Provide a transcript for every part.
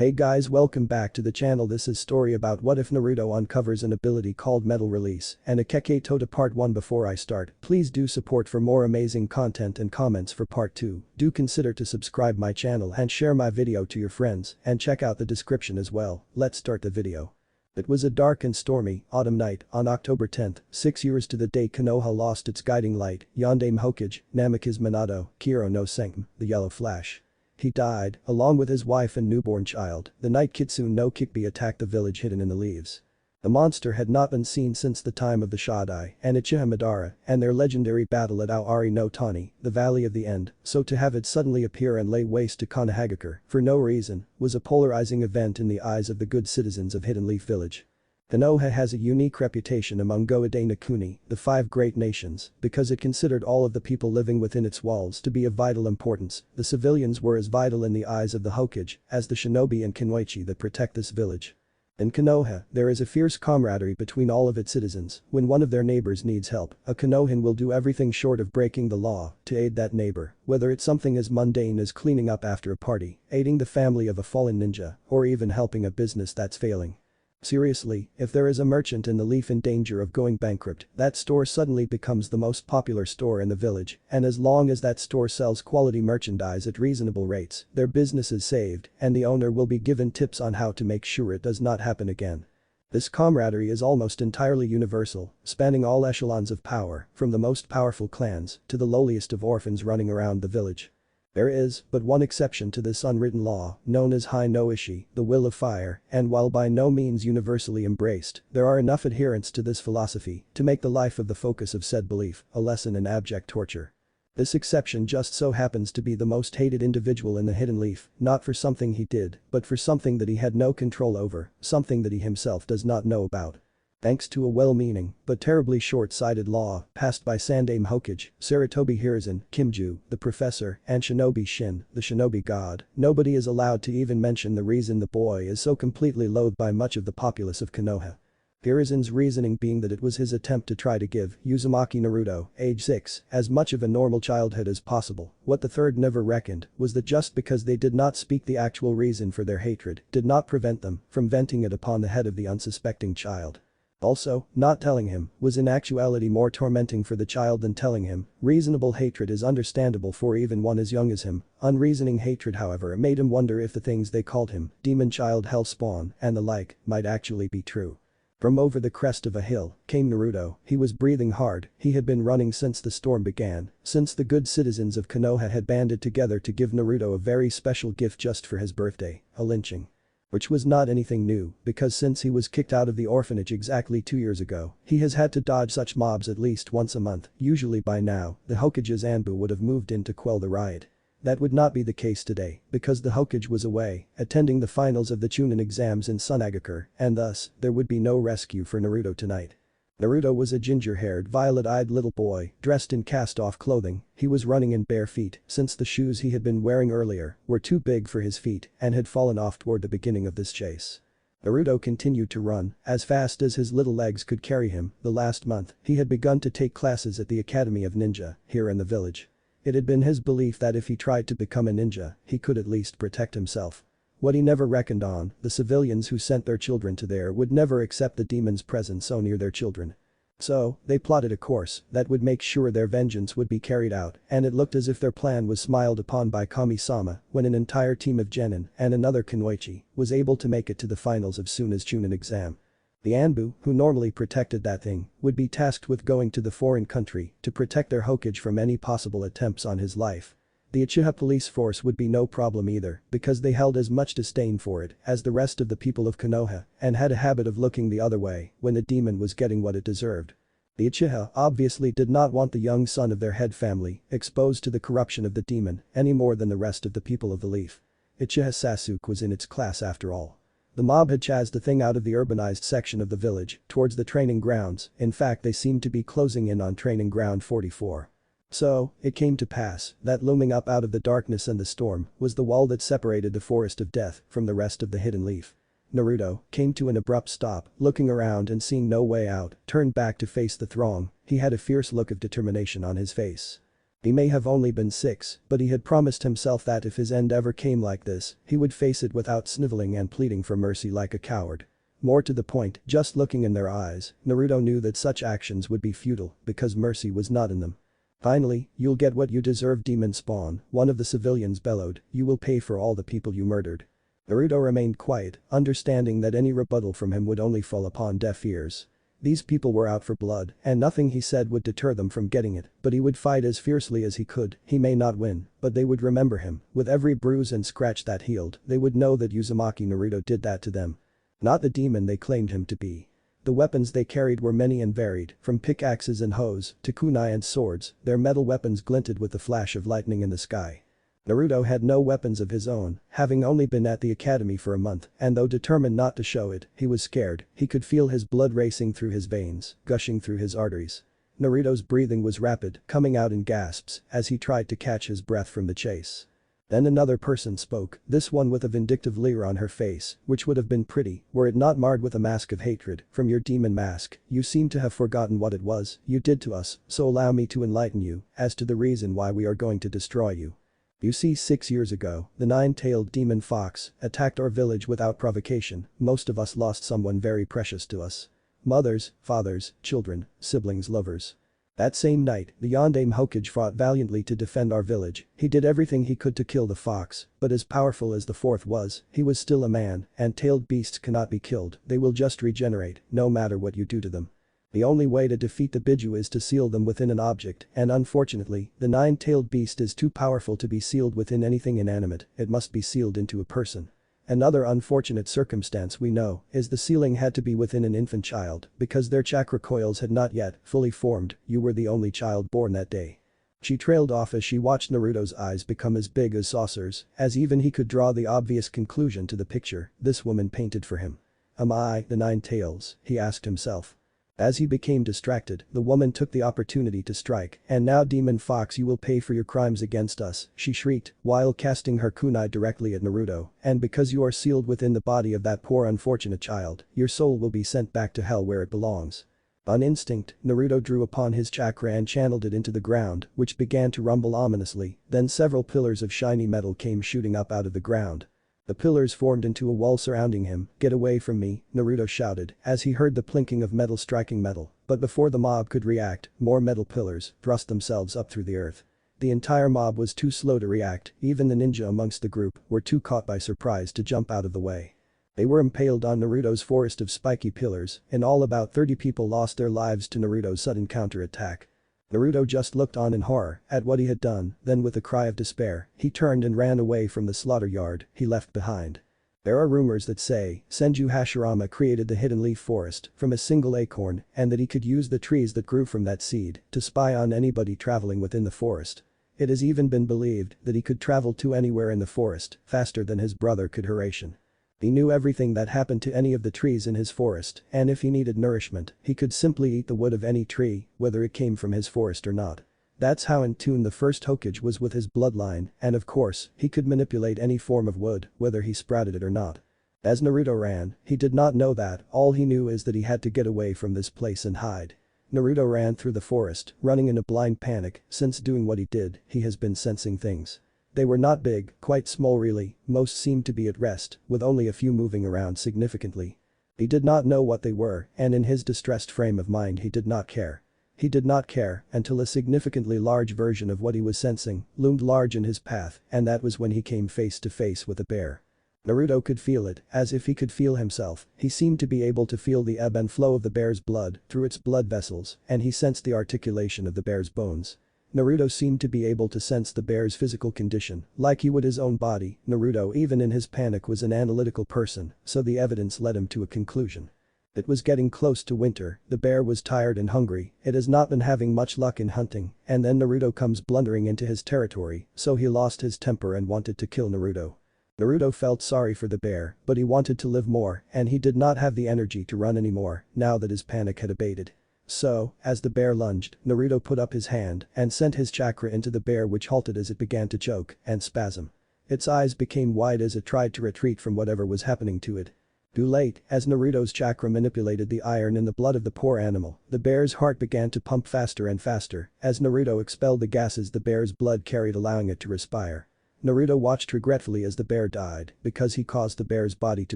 Hey guys, welcome back to the channel. This is story about what if Naruto uncovers an ability called Metal Release and a Kekkei Tota part 1. Before I start, please do support for more amazing content and comments for part 2. Do consider to subscribe my channel and share my video to your friends and check out the description as well. Let's start the video. It was a dark and stormy autumn night on October 10th, 6 years to the day Konoha lost its guiding light, Yondaime Hokage, Namikaze Minato, Kiro no Senki, the Yellow Flash. He died, along with his wife and newborn child, the night Kitsune no Kekkei attacked the village hidden in the leaves. The monster had not been seen since the time of the Tsunade and Uchiha Madara and their legendary battle at Aoi no Tani, the Valley of the End, so to have it suddenly appear and lay waste to Konohagakure, for no reason, was a polarizing event in the eyes of the good citizens of Hidden Leaf Village. Konoha has a unique reputation among Goidei no Kuni, the 5 great nations, because it considered all of the people living within its walls to be of vital importance. The civilians were as vital in the eyes of the Hokage as the shinobi and kunoichi that protect this village. In Konoha, there is a fierce camaraderie between all of its citizens. When one of their neighbors needs help, a Konohan will do everything short of breaking the law to aid that neighbor, whether it's something as mundane as cleaning up after a party, aiding the family of a fallen ninja, or even helping a business that's failing. Seriously, if there is a merchant in the leaf in danger of going bankrupt, that store suddenly becomes the most popular store in the village, and as long as that store sells quality merchandise at reasonable rates, their business is saved, and the owner will be given tips on how to make sure it does not happen again. This camaraderie is almost entirely universal, spanning all echelons of power, from the most powerful clans to the lowliest of orphans running around the village. There is but one exception to this unwritten law, known as Hai no Ishi, the will of fire, and while by no means universally embraced, there are enough adherents to this philosophy to make the life of the focus of said belief a lesson in abject torture. This exception just so happens to be the most hated individual in the Hidden Leaf, not for something he did, but for something that he had no control over, something that he himself does not know about. Thanks to a well-meaning, but terribly short-sighted law passed by Sandaime Hokage, Sarutobi Hiruzen, Kimju, the professor, and Shinobi Shin, the shinobi god, nobody is allowed to even mention the reason the boy is so completely loathed by much of the populace of Konoha. Hiruzen's reasoning being that it was his attempt to try to give Uzumaki Naruto, age 6, as much of a normal childhood as possible. What the third never reckoned was that just because they did not speak the actual reason for their hatred did not prevent them from venting it upon the head of the unsuspecting child. Also, not telling him was in actuality more tormenting for the child than telling him. Reasonable hatred is understandable for even one as young as him. Unreasoning hatred, however, made him wonder if the things they called him, demon child, hellspawn, and the like, might actually be true. From over the crest of a hill came Naruto. He was breathing hard. He had been running since the storm began, since the good citizens of Konoha had banded together to give Naruto a very special gift just for his birthday, a lynching. Which was not anything new, because since he was kicked out of the orphanage exactly 2 years ago, he has had to dodge such mobs at least once a month. Usually by now, the Hokage's Anbu would have moved in to quell the riot. That would not be the case today, because the Hokage was away, attending the finals of the Chunin exams in Tsunade, and thus, there would be no rescue for Naruto tonight. Naruto was a ginger-haired, violet-eyed little boy, dressed in cast-off clothing. He was running in bare feet, since the shoes he had been wearing earlier were too big for his feet and had fallen off toward the beginning of this chase. Naruto continued to run, as fast as his little legs could carry him. The last month, he had begun to take classes at the Academy of Ninja, here in the village. It had been his belief that if he tried to become a ninja, he could at least protect himself. What he never reckoned on, the civilians who sent their children to there would never accept the demon's presence so near their children. So, they plotted a course that would make sure their vengeance would be carried out, and it looked as if their plan was smiled upon by Kami-sama when an entire team of genin and another kunoichi was able to make it to the finals of Tsunade's Chunin exam. The Anbu, who normally protected that thing, would be tasked with going to the foreign country to protect their Hokage from any possible attempts on his life. The Uchiha police force would be no problem either, because they held as much disdain for it as the rest of the people of Konoha and had a habit of looking the other way when the demon was getting what it deserved. The Uchiha obviously did not want the young son of their head family exposed to the corruption of the demon any more than the rest of the people of the Leaf. Uchiha Sasuke was in its class after all. The mob had chased the thing out of the urbanized section of the village towards the training grounds. In fact, they seemed to be closing in on training ground 44. So, it came to pass that looming up out of the darkness and the storm was the wall that separated the Forest of Death from the rest of the Hidden Leaf. Naruto came to an abrupt stop, looking around and seeing no way out, turned back to face the throng. He had a fierce look of determination on his face. He may have only been 6, but he had promised himself that if his end ever came like this, he would face it without sniveling and pleading for mercy like a coward. More to the point, just looking in their eyes, Naruto knew that such actions would be futile because mercy was not in them. Finally, you'll get what you deserve, demon spawn, one of the civilians bellowed, you will pay for all the people you murdered. Naruto remained quiet, understanding that any rebuttal from him would only fall upon deaf ears. These people were out for blood, and nothing he said would deter them from getting it, but he would fight as fiercely as he could. He may not win, but they would remember him. With every bruise and scratch that healed, they would know that Uzumaki Naruto did that to them. Not the demon they claimed him to be. The weapons they carried were many and varied, from pickaxes and hoes to kunai and swords, their metal weapons glinted with the flash of lightning in the sky. Naruto had no weapons of his own, having only been at the academy for a month, and though determined not to show it, he was scared. He could feel his blood racing through his veins, gushing through his arteries. Naruto's breathing was rapid, coming out in gasps as he tried to catch his breath from the chase. Then another person spoke, this one with a vindictive leer on her face, which would have been pretty were it not marred with a mask of hatred. From your demon mask, you seem to have forgotten what it was you did to us, so allow me to enlighten you as to the reason why we are going to destroy you. You see, 6 years ago, the 9-tailed demon fox attacked our village without provocation. Most of us lost someone very precious to us. Mothers, fathers, children, siblings, lovers. That same night, the Yondaime Hokage fought valiantly to defend our village. He did everything he could to kill the fox, but as powerful as the fourth was, he was still a man, and tailed beasts cannot be killed, they will just regenerate, no matter what you do to them. The only way to defeat the Biju is to seal them within an object, and unfortunately, the 9-tailed beast is too powerful to be sealed within anything inanimate, it must be sealed into a person. Another unfortunate circumstance we know is the sealing had to be within an infant child because their chakra coils had not yet fully formed. You were the only child born that day. She trailed off as she watched Naruto's eyes become as big as saucers, as even he could draw the obvious conclusion to the picture this woman painted for him. Am I the 9 tails? He asked himself. As he became distracted, the woman took the opportunity to strike, and now demon fox, you will pay for your crimes against us, she shrieked, while casting her kunai directly at Naruto, and because you are sealed within the body of that poor unfortunate child, your soul will be sent back to hell where it belongs. On instinct, Naruto drew upon his chakra and channeled it into the ground, which began to rumble ominously, then several pillars of shiny metal came shooting up out of the ground. The pillars formed into a wall surrounding him. Get away from me, Naruto shouted as he heard the plinking of metal striking metal, but before the mob could react, more metal pillars thrust themselves up through the earth. The entire mob was too slow to react, even the ninja amongst the group were too caught by surprise to jump out of the way. They were impaled on Naruto's forest of spiky pillars, in all about 30 people lost their lives to Naruto's sudden counter-attack. Naruto just looked on in horror at what he had done, then with a cry of despair, he turned and ran away from the slaughter yard he left behind. There are rumors that say Senju Hashirama created the Hidden Leaf Forest from a single acorn and that he could use the trees that grew from that seed to spy on anybody traveling within the forest. It has even been believed that he could travel to anywhere in the forest faster than his brother could Hiraishin. He knew everything that happened to any of the trees in his forest, and if he needed nourishment, he could simply eat the wood of any tree, whether it came from his forest or not. That's how in tune the first Hokage was with his bloodline, and of course, he could manipulate any form of wood, whether he sprouted it or not. As Naruto ran, he did not know that, all he knew is that he had to get away from this place and hide. Naruto ran through the forest, running in a blind panic. Since doing what he did, he has been sensing things. They were not big, quite small really, most seemed to be at rest, with only a few moving around significantly. He did not know what they were, and in his distressed frame of mind he did not care. He did not care until a significantly large version of what he was sensing loomed large in his path, and that was when he came face to face with a bear. Naruto could feel it, as if he could feel himself. He seemed to be able to feel the ebb and flow of the bear's blood through its blood vessels, and he sensed the articulation of the bear's bones. Naruto seemed to be able to sense the bear's physical condition, like he would his own body. Naruto, even in his panic, was an analytical person, so the evidence led him to a conclusion. It was getting close to winter, the bear was tired and hungry, it has not been having much luck in hunting, and then Naruto comes blundering into his territory, so he lost his temper and wanted to kill Naruto. Naruto felt sorry for the bear, but he wanted to live more, and he did not have the energy to run anymore, now that his panic had abated. So, as the bear lunged, Naruto put up his hand and sent his chakra into the bear, which halted as it began to choke and spasm. Its eyes became wide as it tried to retreat from whatever was happening to it. Too late, as Naruto's chakra manipulated the iron in the blood of the poor animal, the bear's heart began to pump faster and faster as Naruto expelled the gases the bear's blood carried, allowing it to respire. Naruto watched regretfully as the bear died because he caused the bear's body to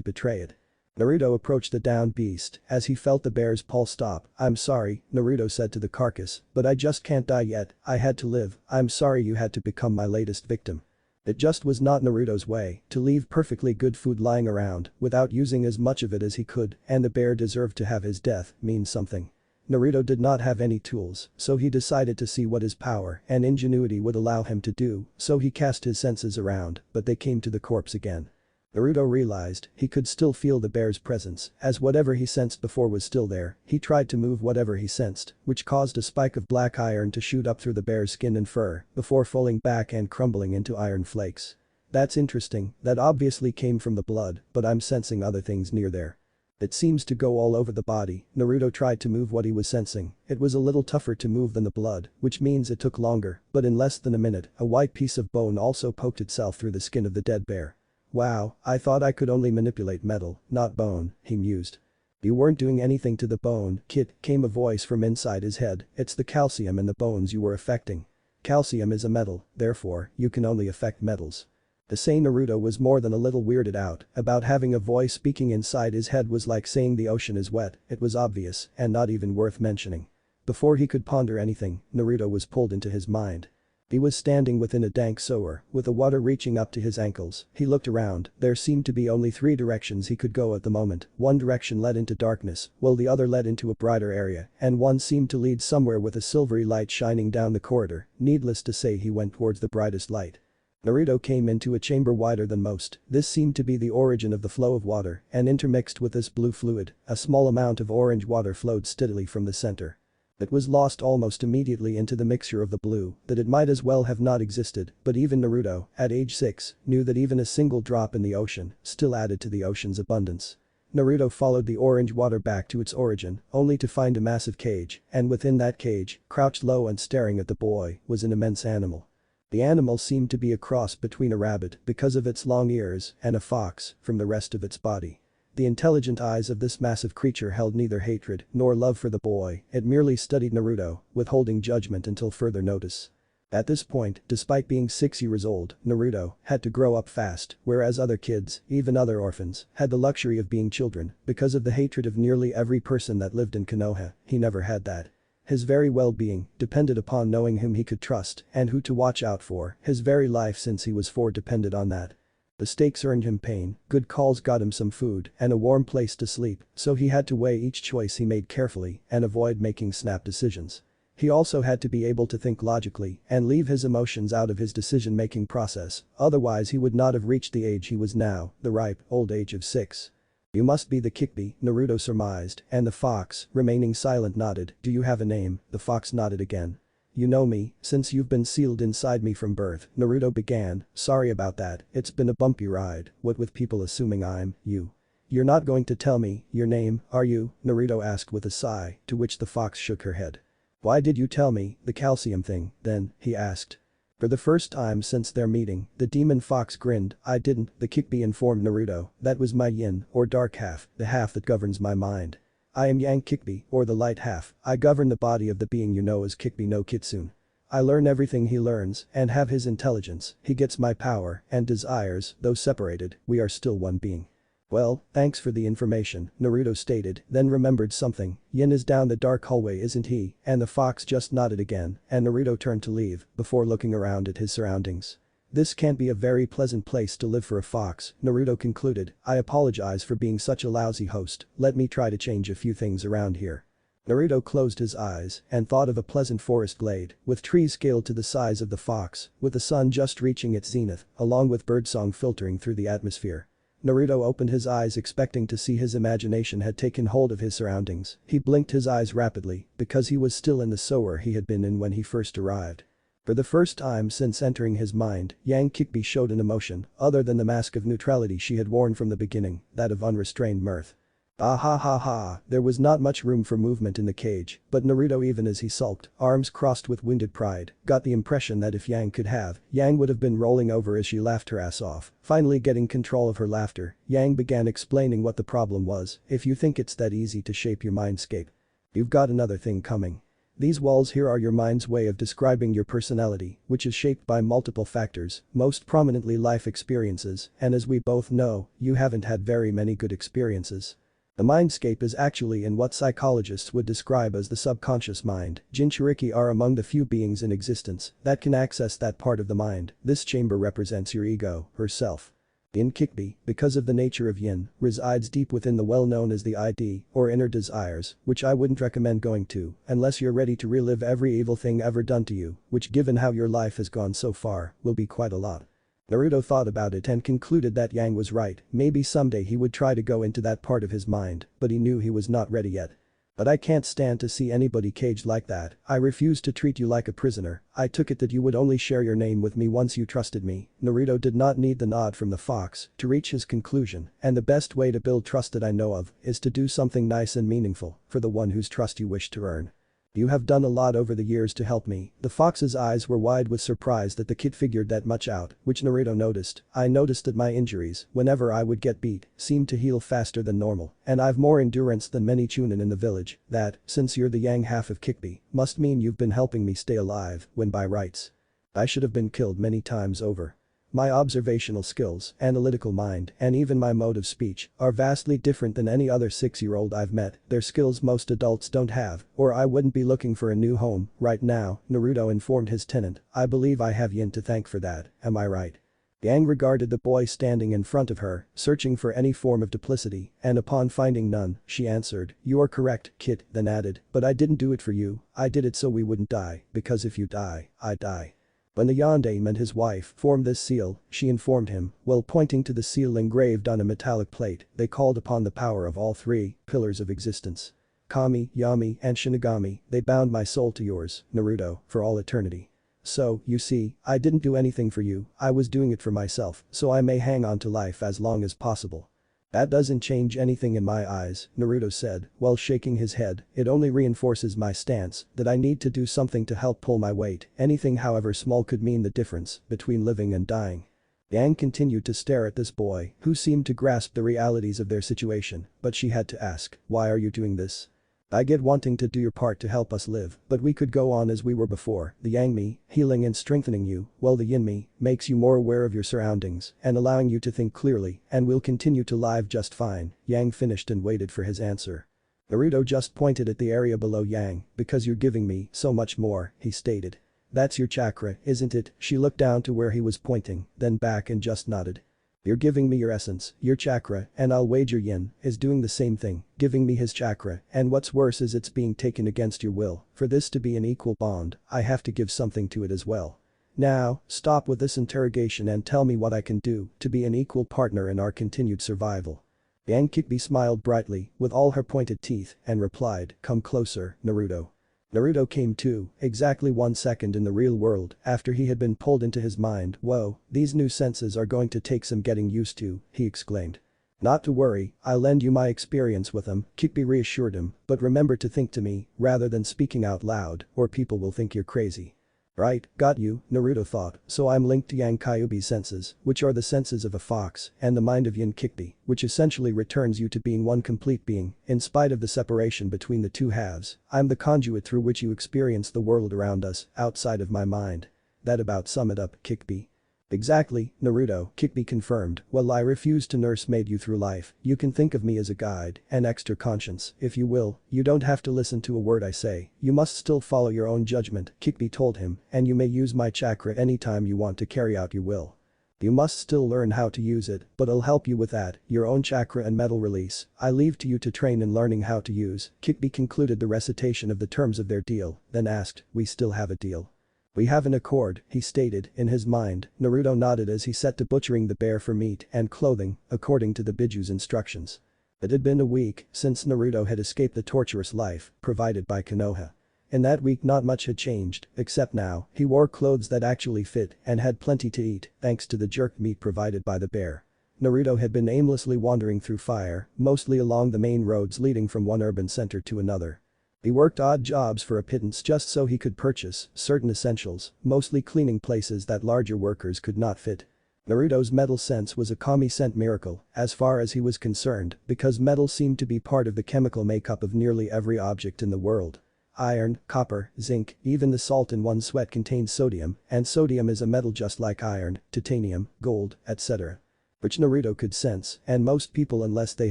betray it. Naruto approached the downed beast as he felt the bear's pulse stop. "I'm sorry," Naruto said to the carcass, "but I just can't die yet, I had to live. I'm sorry you had to become my latest victim." It just was not Naruto's way to leave perfectly good food lying around without using as much of it as he could, and the bear deserved to have his death mean something. Naruto did not have any tools, so he decided to see what his power and ingenuity would allow him to do, so he cast his senses around, but they came to the corpse again. Naruto realized he could still feel the bear's presence, as whatever he sensed before was still there. He tried to move whatever he sensed, which caused a spike of black iron to shoot up through the bear's skin and fur, before falling back and crumbling into iron flakes. "That's interesting, that obviously came from the blood, but I'm sensing other things near there. It seems to go all over the body." Naruto tried to move what he was sensing. It was a little tougher to move than the blood, which means it took longer, but in less than a minute, a white piece of bone also poked itself through the skin of the dead bear. "Wow, I thought I could only manipulate metal, not bone," he mused. "You weren't doing anything to the bone, kid," came a voice from inside his head. "It's the calcium in the bones you were affecting. Calcium is a metal, therefore, you can only affect metals." To say Naruto was more than a little weirded out about having a voice speaking inside his head was like saying the ocean is wet. It was obvious and not even worth mentioning. Before he could ponder anything, Naruto was pulled into his mind. He was standing within a dank sewer, with the water reaching up to his ankles. He looked around, there seemed to be only 3 directions he could go at the moment. One direction led into darkness, while the other led into a brighter area, and one seemed to lead somewhere with a silvery light shining down the corridor. Needless to say, he went towards the brightest light. Naruto came into a chamber wider than most. This seemed to be the origin of the flow of water, and intermixed with this blue fluid, a small amount of orange water flowed steadily from the center. It was lost almost immediately into the mixture of the blue that it might as well have not existed, but even Naruto, at age 6, knew that even a single drop in the ocean still added to the ocean's abundance. Naruto followed the orange water back to its origin, only to find a massive cage, and within that cage, crouched low and staring at the boy, was an immense animal. The animal seemed to be a cross between a rabbit because of its long ears and a fox from the rest of its body. The intelligent eyes of this massive creature held neither hatred nor love for the boy, it merely studied Naruto, withholding judgment until further notice. At this point, despite being 6 years old, Naruto had to grow up fast, whereas other kids, even other orphans, had the luxury of being children. Because of the hatred of nearly every person that lived in Konoha, he never had that. His very well-being depended upon knowing whom he could trust and who to watch out for. His very life since he was 4 depended on that. The stakes earned him pain, good calls got him some food and a warm place to sleep, so he had to weigh each choice he made carefully and avoid making snap decisions. He also had to be able to think logically and leave his emotions out of his decision-making process, otherwise he would not have reached the age he was now, the ripe, old age of 6. "You must be the Kekkei," Naruto surmised, and the fox, remaining silent, nodded. "Do you have a name?" The fox nodded again. "You know me, since you've been sealed inside me from birth," Naruto began. "Sorry about that, it's been a bumpy ride, what with people assuming I'm you." "You're not going to tell me your name, are you?" Naruto asked with a sigh, to which the fox shook her head. "Why did you tell me the calcium thing, then?" he asked. For the first time since their meeting, the demon fox grinned. "I didn't," the Kekkei informed Naruto. "That was my yin, or dark half, the half that governs my mind. I am Yang Kekkei, or the light half. I govern the body of the being you know as Kekkei no Kitsune. I learn everything he learns and have his intelligence. He gets my power and desires, though separated, we are still one being." "Well, thanks for the information," Naruto stated, then remembered something. "Yin is down the dark hallway, isn't he?" And the fox just nodded again, and Naruto turned to leave before looking around at his surroundings. "This can't be a very pleasant place to live for a fox," Naruto concluded. "I apologize for being such a lousy host, let me try to change a few things around here." Naruto closed his eyes and thought of a pleasant forest glade, with trees scaled to the size of the fox, with the sun just reaching its zenith, along with birdsong filtering through the atmosphere. Naruto opened his eyes expecting to see his imagination had taken hold of his surroundings. He blinked his eyes rapidly because he was still in the sewer he had been in when he first arrived. For the first time since entering his mind, Yang Kekkei showed an emotion other than the mask of neutrality she had worn from the beginning, that of unrestrained mirth. Ah ha ha ha, there was not much room for movement in the cage, but Naruto, even as he sulked, arms crossed with wounded pride, got the impression that if Yang could have, Yang would have been rolling over as she laughed her ass off. Finally getting control of her laughter, Yang began explaining what the problem was. If you think it's that easy to shape your mindscape, you've got another thing coming. These walls here are your mind's way of describing your personality, which is shaped by multiple factors, most prominently life experiences, and as we both know, you haven't had very many good experiences. The mindscape is actually in what psychologists would describe as the subconscious mind. Jinchuriki are among the few beings in existence that can access that part of the mind. This chamber represents your ego, herself. In Kekkei, because of the nature of yin, resides deep within the well-known as the ID, or inner desires, which I wouldn't recommend going to, unless you're ready to relive every evil thing ever done to you, which given how your life has gone so far, will be quite a lot. Naruto thought about it and concluded that Yang was right, maybe someday he would try to go into that part of his mind, but he knew he was not ready yet. But I can't stand to see anybody caged like that. I refuse to treat you like a prisoner. I took it that you would only share your name with me once you trusted me. Naruto did not need the nod from the fox to reach his conclusion, and the best way to build trust that I know of is to do something nice and meaningful for the one whose trust you wish to earn. You have done a lot over the years to help me. The fox's eyes were wide with surprise that the kid figured that much out, which Naruto noticed. I noticed that my injuries, whenever I would get beat, seemed to heal faster than normal, and I've more endurance than many chunin in the village. That, since you're the yang half of Kekkei, must mean you've been helping me stay alive, when by rights I should have been killed many times over. My observational skills, analytical mind, and even my mode of speech are vastly different than any other 6-year-old I've met. They're skills most adults don't have, or I wouldn't be looking for a new home right now, Naruto informed his tenant. I believe I have Yin to thank for that, am I right? Yang regarded the boy standing in front of her, searching for any form of duplicity, and upon finding none, she answered, "You are correct, kid," then added, "But I didn't do it for you, I did it so we wouldn't die, because if you die, I die." When the Yondaime and his wife formed this seal, she informed him, while pointing to the seal engraved on a metallic plate, they called upon the power of all three pillars of existence. Kami, Yami, and Shinigami, they bound my soul to yours, Naruto, for all eternity. So, you see, I didn't do anything for you, I was doing it for myself, so I may hang on to life as long as possible. That doesn't change anything in my eyes, Naruto said, while shaking his head. It only reinforces my stance that I need to do something to help pull my weight. Anything however small could mean the difference between living and dying. Yang continued to stare at this boy, who seemed to grasp the realities of their situation, but she had to ask, "Why are you doing this?" "I get wanting to do your part to help us live, but we could go on as we were before. The Yang me, healing and strengthening you, while the Yin me, makes you more aware of your surroundings and allowing you to think clearly, and we'll continue to live just fine." Yang finished and waited for his answer. Naruto just pointed at the area below Yang, "Because you're giving me so much more," he stated. "That's your chakra, isn't it?" She looked down to where he was pointing, then back and just nodded. "You're giving me your essence, your chakra, and I'll wager Yin is doing the same thing, giving me his chakra, and what's worse is it's being taken against your will. For this to be an equal bond, I have to give something to it as well. Now, stop with this interrogation and tell me what I can do to be an equal partner in our continued survival." Yang Kekkei smiled brightly, with all her pointed teeth, and replied, "Come closer, Naruto." Naruto came to, exactly 1 second in the real world after he had been pulled into his mind. "Whoa, these new senses are going to take some getting used to," he exclaimed. "Not to worry, I'll lend you my experience with them," Kekkei reassured him, "but remember to think to me rather than speaking out loud or people will think you're crazy." "Right, got you," Naruto thought, "so I'm linked to Yang Kyuubi's senses, which are the senses of a fox, and the mind of Yin Kekkei, which essentially returns you to being one complete being, in spite of the separation between the two halves. I'm the conduit through which you experience the world around us, outside of my mind." That about sum it up, Kekkei. "Exactly, Naruto," Kekkei confirmed, "Well, I refuse to nursemaid you through life. You can think of me as a guide, an extra conscience, if you will. You don't have to listen to a word I say. You must still follow your own judgment," Kekkei told him, "and you may use my chakra anytime you want to carry out your will. You must still learn how to use it, but I'll help you with that, your own chakra and metal release. I leave to you to train in learning how to use." Kekkei concluded the recitation of the terms of their deal, then asked, "We still have a deal?" "We have an accord," he stated, in his mind. Naruto nodded as he set to butchering the bear for meat and clothing, according to the Biju's instructions. It had been a week since Naruto had escaped the torturous life provided by Konoha. In that week not much had changed, except now, he wore clothes that actually fit and had plenty to eat, thanks to the jerked meat provided by the bear. Naruto had been aimlessly wandering through fire, mostly along the main roads leading from one urban center to another. He worked odd jobs for a pittance just so he could purchase certain essentials, mostly cleaning places that larger workers could not fit. Naruto's metal sense was a kami-sent miracle, as far as he was concerned, because metal seemed to be part of the chemical makeup of nearly every object in the world. Iron, copper, zinc, even the salt in one's sweat contains sodium, and sodium is a metal just like iron, titanium, gold, etc. Which Naruto could sense, and most people unless they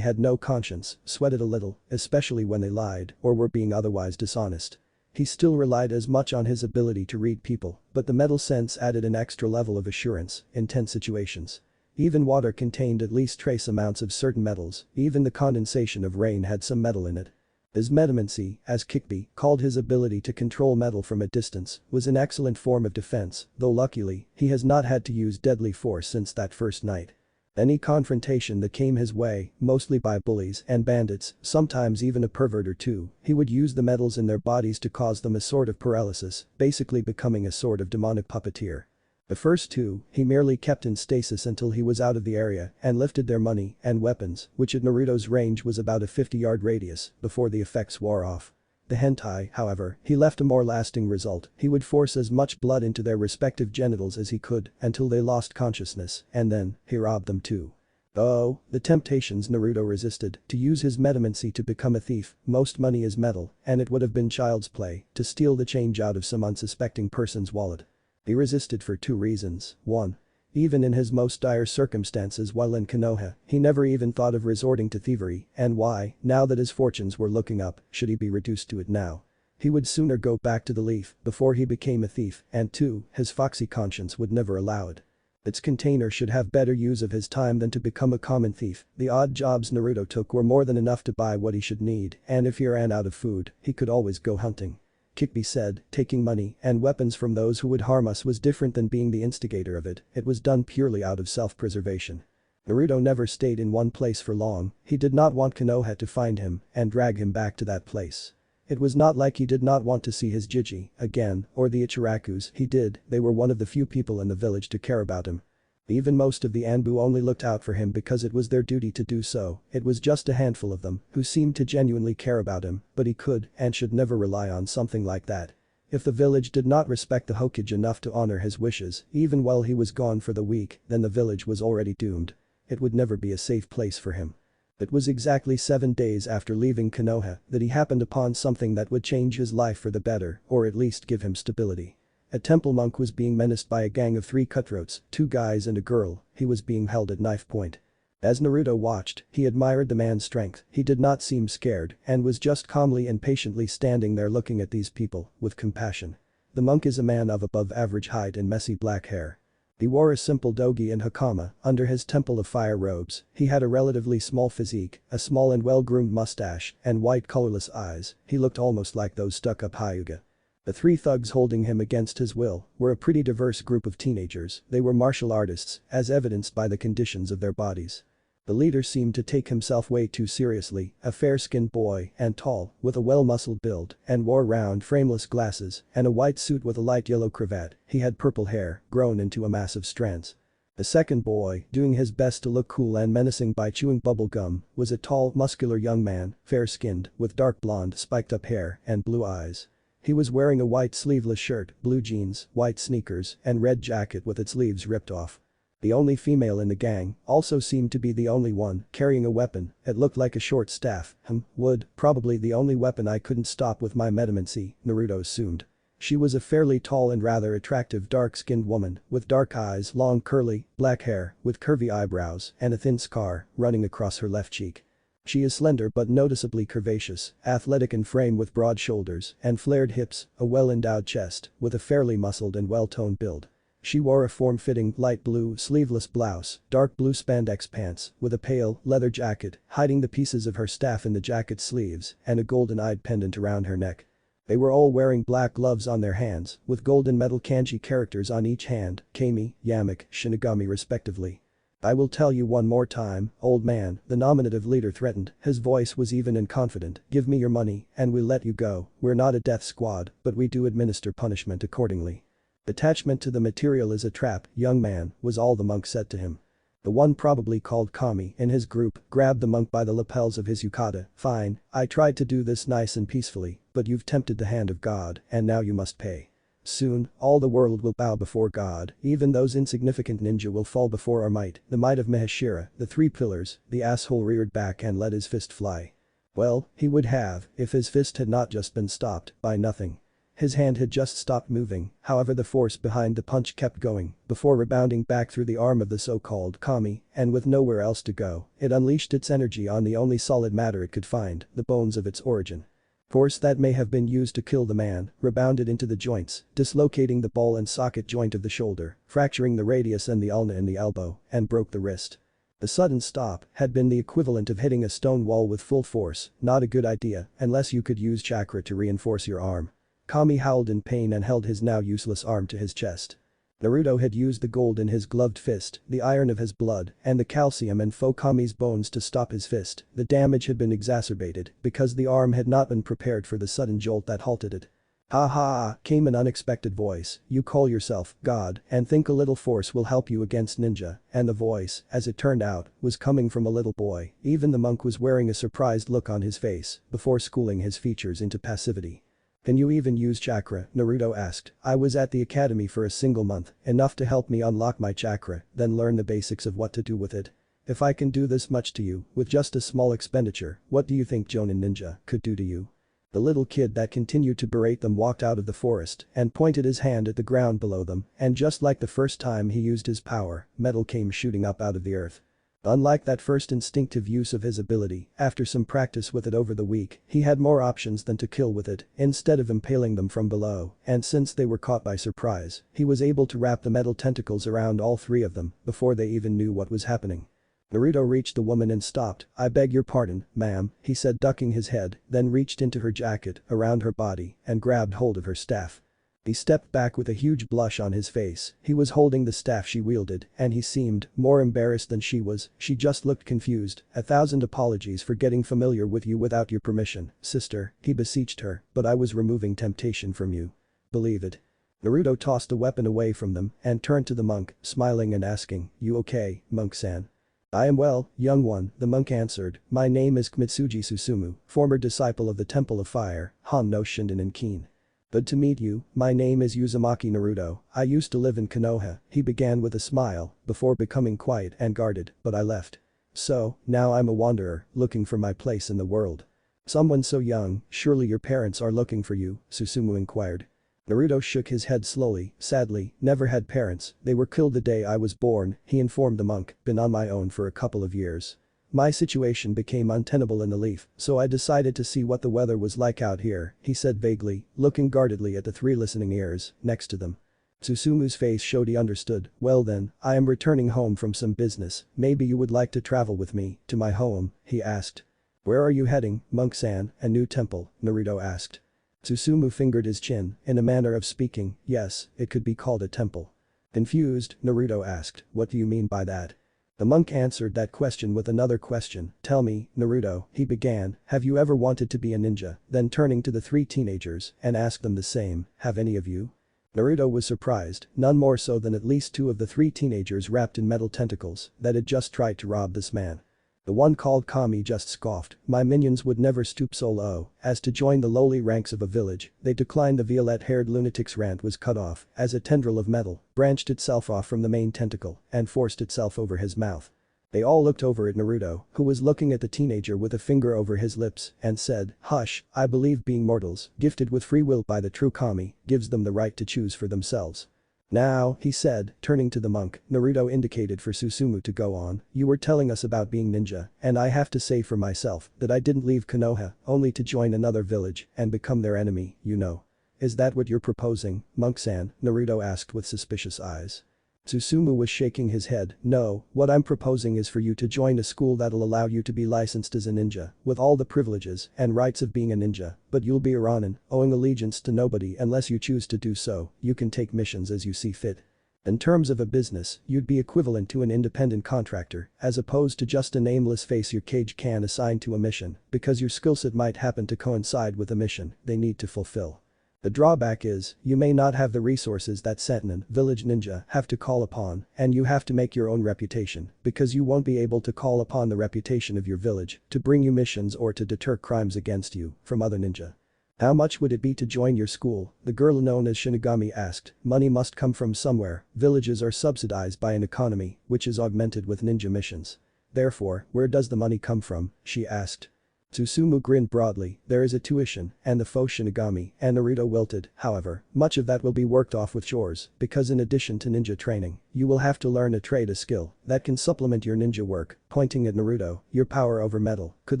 had no conscience, sweated a little, especially when they lied or were being otherwise dishonest. He still relied as much on his ability to read people, but the metal sense added an extra level of assurance in tense situations. Even water contained at least trace amounts of certain metals, even the condensation of rain had some metal in it. His metamancy, as Kekkei called his ability to control metal from a distance, was an excellent form of defense, though luckily, he has not had to use deadly force since that first night. Any confrontation that came his way, mostly by bullies and bandits, sometimes even a pervert or two, he would use the metals in their bodies to cause them a sort of paralysis, basically becoming a sort of demonic puppeteer. The first two, he merely kept in stasis until he was out of the area and lifted their money and weapons, which at Naruto's range was about a 50-yard radius, before the effects wore off. The hentai, however, he left a more lasting result. He would force as much blood into their respective genitals as he could until they lost consciousness, and then, he robbed them too. Oh, the temptations Naruto resisted to use his metamancy to become a thief. Most money is metal, and it would have been child's play to steal the change out of some unsuspecting person's wallet. He resisted for two reasons. 1. Even in his most dire circumstances while in Konoha, he never even thought of resorting to thievery, and why, now that his fortunes were looking up, should he be reduced to it now? He would sooner go back to the leaf before he became a thief, and 2, his foxy conscience would never allow it. Its container should have better use of his time than to become a common thief. The odd jobs Naruto took were more than enough to buy what he should need, and if he ran out of food, he could always go hunting. Kekkei said, taking money and weapons from those who would harm us was different than being the instigator of it, it was done purely out of self-preservation. Naruto never stayed in one place for long, he did not want Konoha to find him and drag him back to that place. It was not like he did not want to see his Jiji again, or the Ichirakus, he did, they were one of the few people in the village to care about him. Even most of the Anbu only looked out for him because it was their duty to do so, it was just a handful of them who seemed to genuinely care about him, but he could and should never rely on something like that. If the village did not respect the Hokage enough to honor his wishes, even while he was gone for the week, then the village was already doomed. It would never be a safe place for him. It was exactly 7 days after leaving Konoha that he happened upon something that would change his life for the better, or at least give him stability. A temple monk was being menaced by a gang of 3 cutthroats, 2 guys and a girl, he was being held at knife point. As Naruto watched, he admired the man's strength, he did not seem scared and was just calmly and patiently standing there looking at these people, with compassion. The monk is a man of above average height and messy black hair. He wore a simple dogi and hakama under his temple of fire robes, he had a relatively small physique, a small and well-groomed mustache, and white colorless eyes, he looked almost like those stuck-up Hyuga. The 3 thugs holding him against his will were a pretty diverse group of teenagers, they were martial artists, as evidenced by the conditions of their bodies. The leader seemed to take himself way too seriously, a fair-skinned boy and tall, with a well-muscled build, and wore round frameless glasses and a white suit with a light yellow cravat, he had purple hair, grown into a massive strands. The second boy, doing his best to look cool and menacing by chewing bubble gum, was a tall, muscular young man, fair-skinned, with dark blonde spiked-up hair and blue eyes. He was wearing a white sleeveless shirt, blue jeans, white sneakers, and red jacket with its sleeves ripped off. The only female in the gang also seemed to be the only one carrying a weapon, it looked like a short staff, wood, probably the only weapon I couldn't stop with my metamancy, Naruto assumed. She was a fairly tall and rather attractive dark-skinned woman, with dark eyes, long curly, black hair, with curvy eyebrows, and a thin scar running across her left cheek. She is slender but noticeably curvaceous, athletic in frame with broad shoulders and flared hips, a well-endowed chest, with a fairly muscled and well-toned build. She wore a form-fitting light blue sleeveless blouse, dark blue spandex pants, with a pale leather jacket hiding the pieces of her staff in the jacket sleeves, and a golden-eyed pendant around her neck. They were all wearing black gloves on their hands, with golden metal kanji characters on each hand, Kami, Yamak, Shinigami respectively. I will tell you one more time, old man, the nominative leader threatened, his voice was even and confident, give me your money and we'll let you go, we're not a death squad, but we do administer punishment accordingly. Attachment to the material is a trap, young man, was all the monk said to him. The one probably called Kami in his group grabbed the monk by the lapels of his yukata. Fine, I tried to do this nice and peacefully, but you've tempted the hand of God, and now you must pay. Soon, all the world will bow before God, even those insignificant ninja will fall before our might, the might of Maheshira, the three pillars. The asshole reared back and let his fist fly. Well, he would have, if his fist had not just been stopped by nothing. His hand had just stopped moving, however the force behind the punch kept going, before rebounding back through the arm of the so-called Kami, and with nowhere else to go, it unleashed its energy on the only solid matter it could find, the bones of its origin. Force that may have been used to kill the man, rebounded into the joints, dislocating the ball and socket joint of the shoulder, fracturing the radius and the ulna in the elbow, and broke the wrist. The sudden stop had been the equivalent of hitting a stone wall with full force, not a good idea, unless you could use chakra to reinforce your arm. Kami howled in pain and held his now useless arm to his chest. Naruto had used the gold in his gloved fist, the iron of his blood, and the calcium and foe Kami's bones to stop his fist. The damage had been exacerbated because the arm had not been prepared for the sudden jolt that halted it. "Ha ha," came an unexpected voice, "you call yourself God and think a little force will help you against ninja," and the voice, as it turned out, was coming from a little boy. Even the monk was wearing a surprised look on his face before schooling his features into passivity. "Can you even use chakra?" Naruto asked. "I was at the academy for a single month, enough to help me unlock my chakra, then learn the basics of what to do with it. If I can do this much to you, with just a small expenditure, what do you think Jonin Ninja could do to you?" The little kid that continued to berate them walked out of the forest and pointed his hand at the ground below them, and just like the first time he used his power, metal came shooting up out of the earth. Unlike that first instinctive use of his ability, after some practice with it over the week, he had more options than to kill with it, instead of impaling them from below, and since they were caught by surprise, he was able to wrap the metal tentacles around all three of them before they even knew what was happening. Naruto reached the woman and stopped. "I beg your pardon, ma'am," he said, ducking his head, then reached into her jacket, around her body, and grabbed hold of her staff. He stepped back with a huge blush on his face. He was holding the staff she wielded, and he seemed more embarrassed than she was. She just looked confused. "1,000 apologies for getting familiar with you without your permission, sister," he beseeched her, "but I was removing temptation from you. Believe it." Naruto tossed the weapon away from them and turned to the monk, smiling and asking, "You okay, monk-san?" "I am well, young one," the monk answered. "My name is Kimitsuji Susumu, former disciple of the Temple of Fire, Han no Shinden Kin. Good to meet you, my name is Uzumaki Naruto, I used to live in Konoha," he began with a smile, before becoming quiet and guarded, "but I left. So, now I'm a wanderer, looking for my place in the world." "Someone so young, surely your parents are looking for you?" Susumu inquired. Naruto shook his head slowly. "Sadly, never had parents, they were killed the day I was born," he informed the monk, "been on my own for a couple of years. My situation became untenable in the leaf, so I decided to see what the weather was like out here," he said vaguely, looking guardedly at the three listening ears next to them. Susumu's face showed he understood. "Well then, I am returning home from some business, maybe you would like to travel with me to my home?" he asked. "Where are you heading, monk-san?" "A new temple," Naruto asked. Susumu fingered his chin, in a manner of speaking. "Yes, it could be called a temple." Confused, Naruto asked, "What do you mean by that?" The monk answered that question with another question. "Tell me, Naruto," he began, "have you ever wanted to be a ninja?" Then turning to the three teenagers and asked them the same, "Have any of you?" Naruto was surprised, none more so than at least two of the three teenagers wrapped in metal tentacles that had just tried to rob this man. The one called Kami just scoffed. "My minions would never stoop so low as to join the lowly ranks of a village." They declined. The violet-haired lunatic's rant was cut off as a tendril of metal branched itself off from the main tentacle and forced itself over his mouth. They all looked over at Naruto, who was looking at the teenager with a finger over his lips, and said, "Hush, I believe being mortals, gifted with free will by the true Kami, gives them the right to choose for themselves." "Now," he said, turning to the monk, Naruto indicated for Susumu to go on, "You were telling us about being ninja, and I have to say for myself that I didn't leave Konoha only to join another village and become their enemy, you know. Is that what you're proposing, monk-san?" Naruto asked with suspicious eyes. Susumu was shaking his head. "No, what I'm proposing is for you to join a school that'll allow you to be licensed as a ninja, with all the privileges and rights of being a ninja, but you'll be a Ronin, owing allegiance to nobody unless you choose to do so. You can take missions as you see fit. In terms of a business, you'd be equivalent to an independent contractor, as opposed to just a nameless face your cage can assign to a mission, because your skillset might happen to coincide with the mission they need to fulfill." The drawback is, you may not have the resources that Sentinel village ninja have to call upon, and you have to make your own reputation, because you won't be able to call upon the reputation of your village to bring you missions or to deter crimes against you from other ninja. How much would it be to join your school? The girl known as Shinigami asked. Money must come from somewhere, villages are subsidized by an economy, which is augmented with ninja missions. Therefore, where does the money come from? She asked. Susumu grinned broadly, there is a tuition, and the faux Shinigami, and Naruto wilted, however, much of that will be worked off with chores, because in addition to ninja training, you will have to learn a skill that can supplement your ninja work, pointing at Naruto, your power over metal, could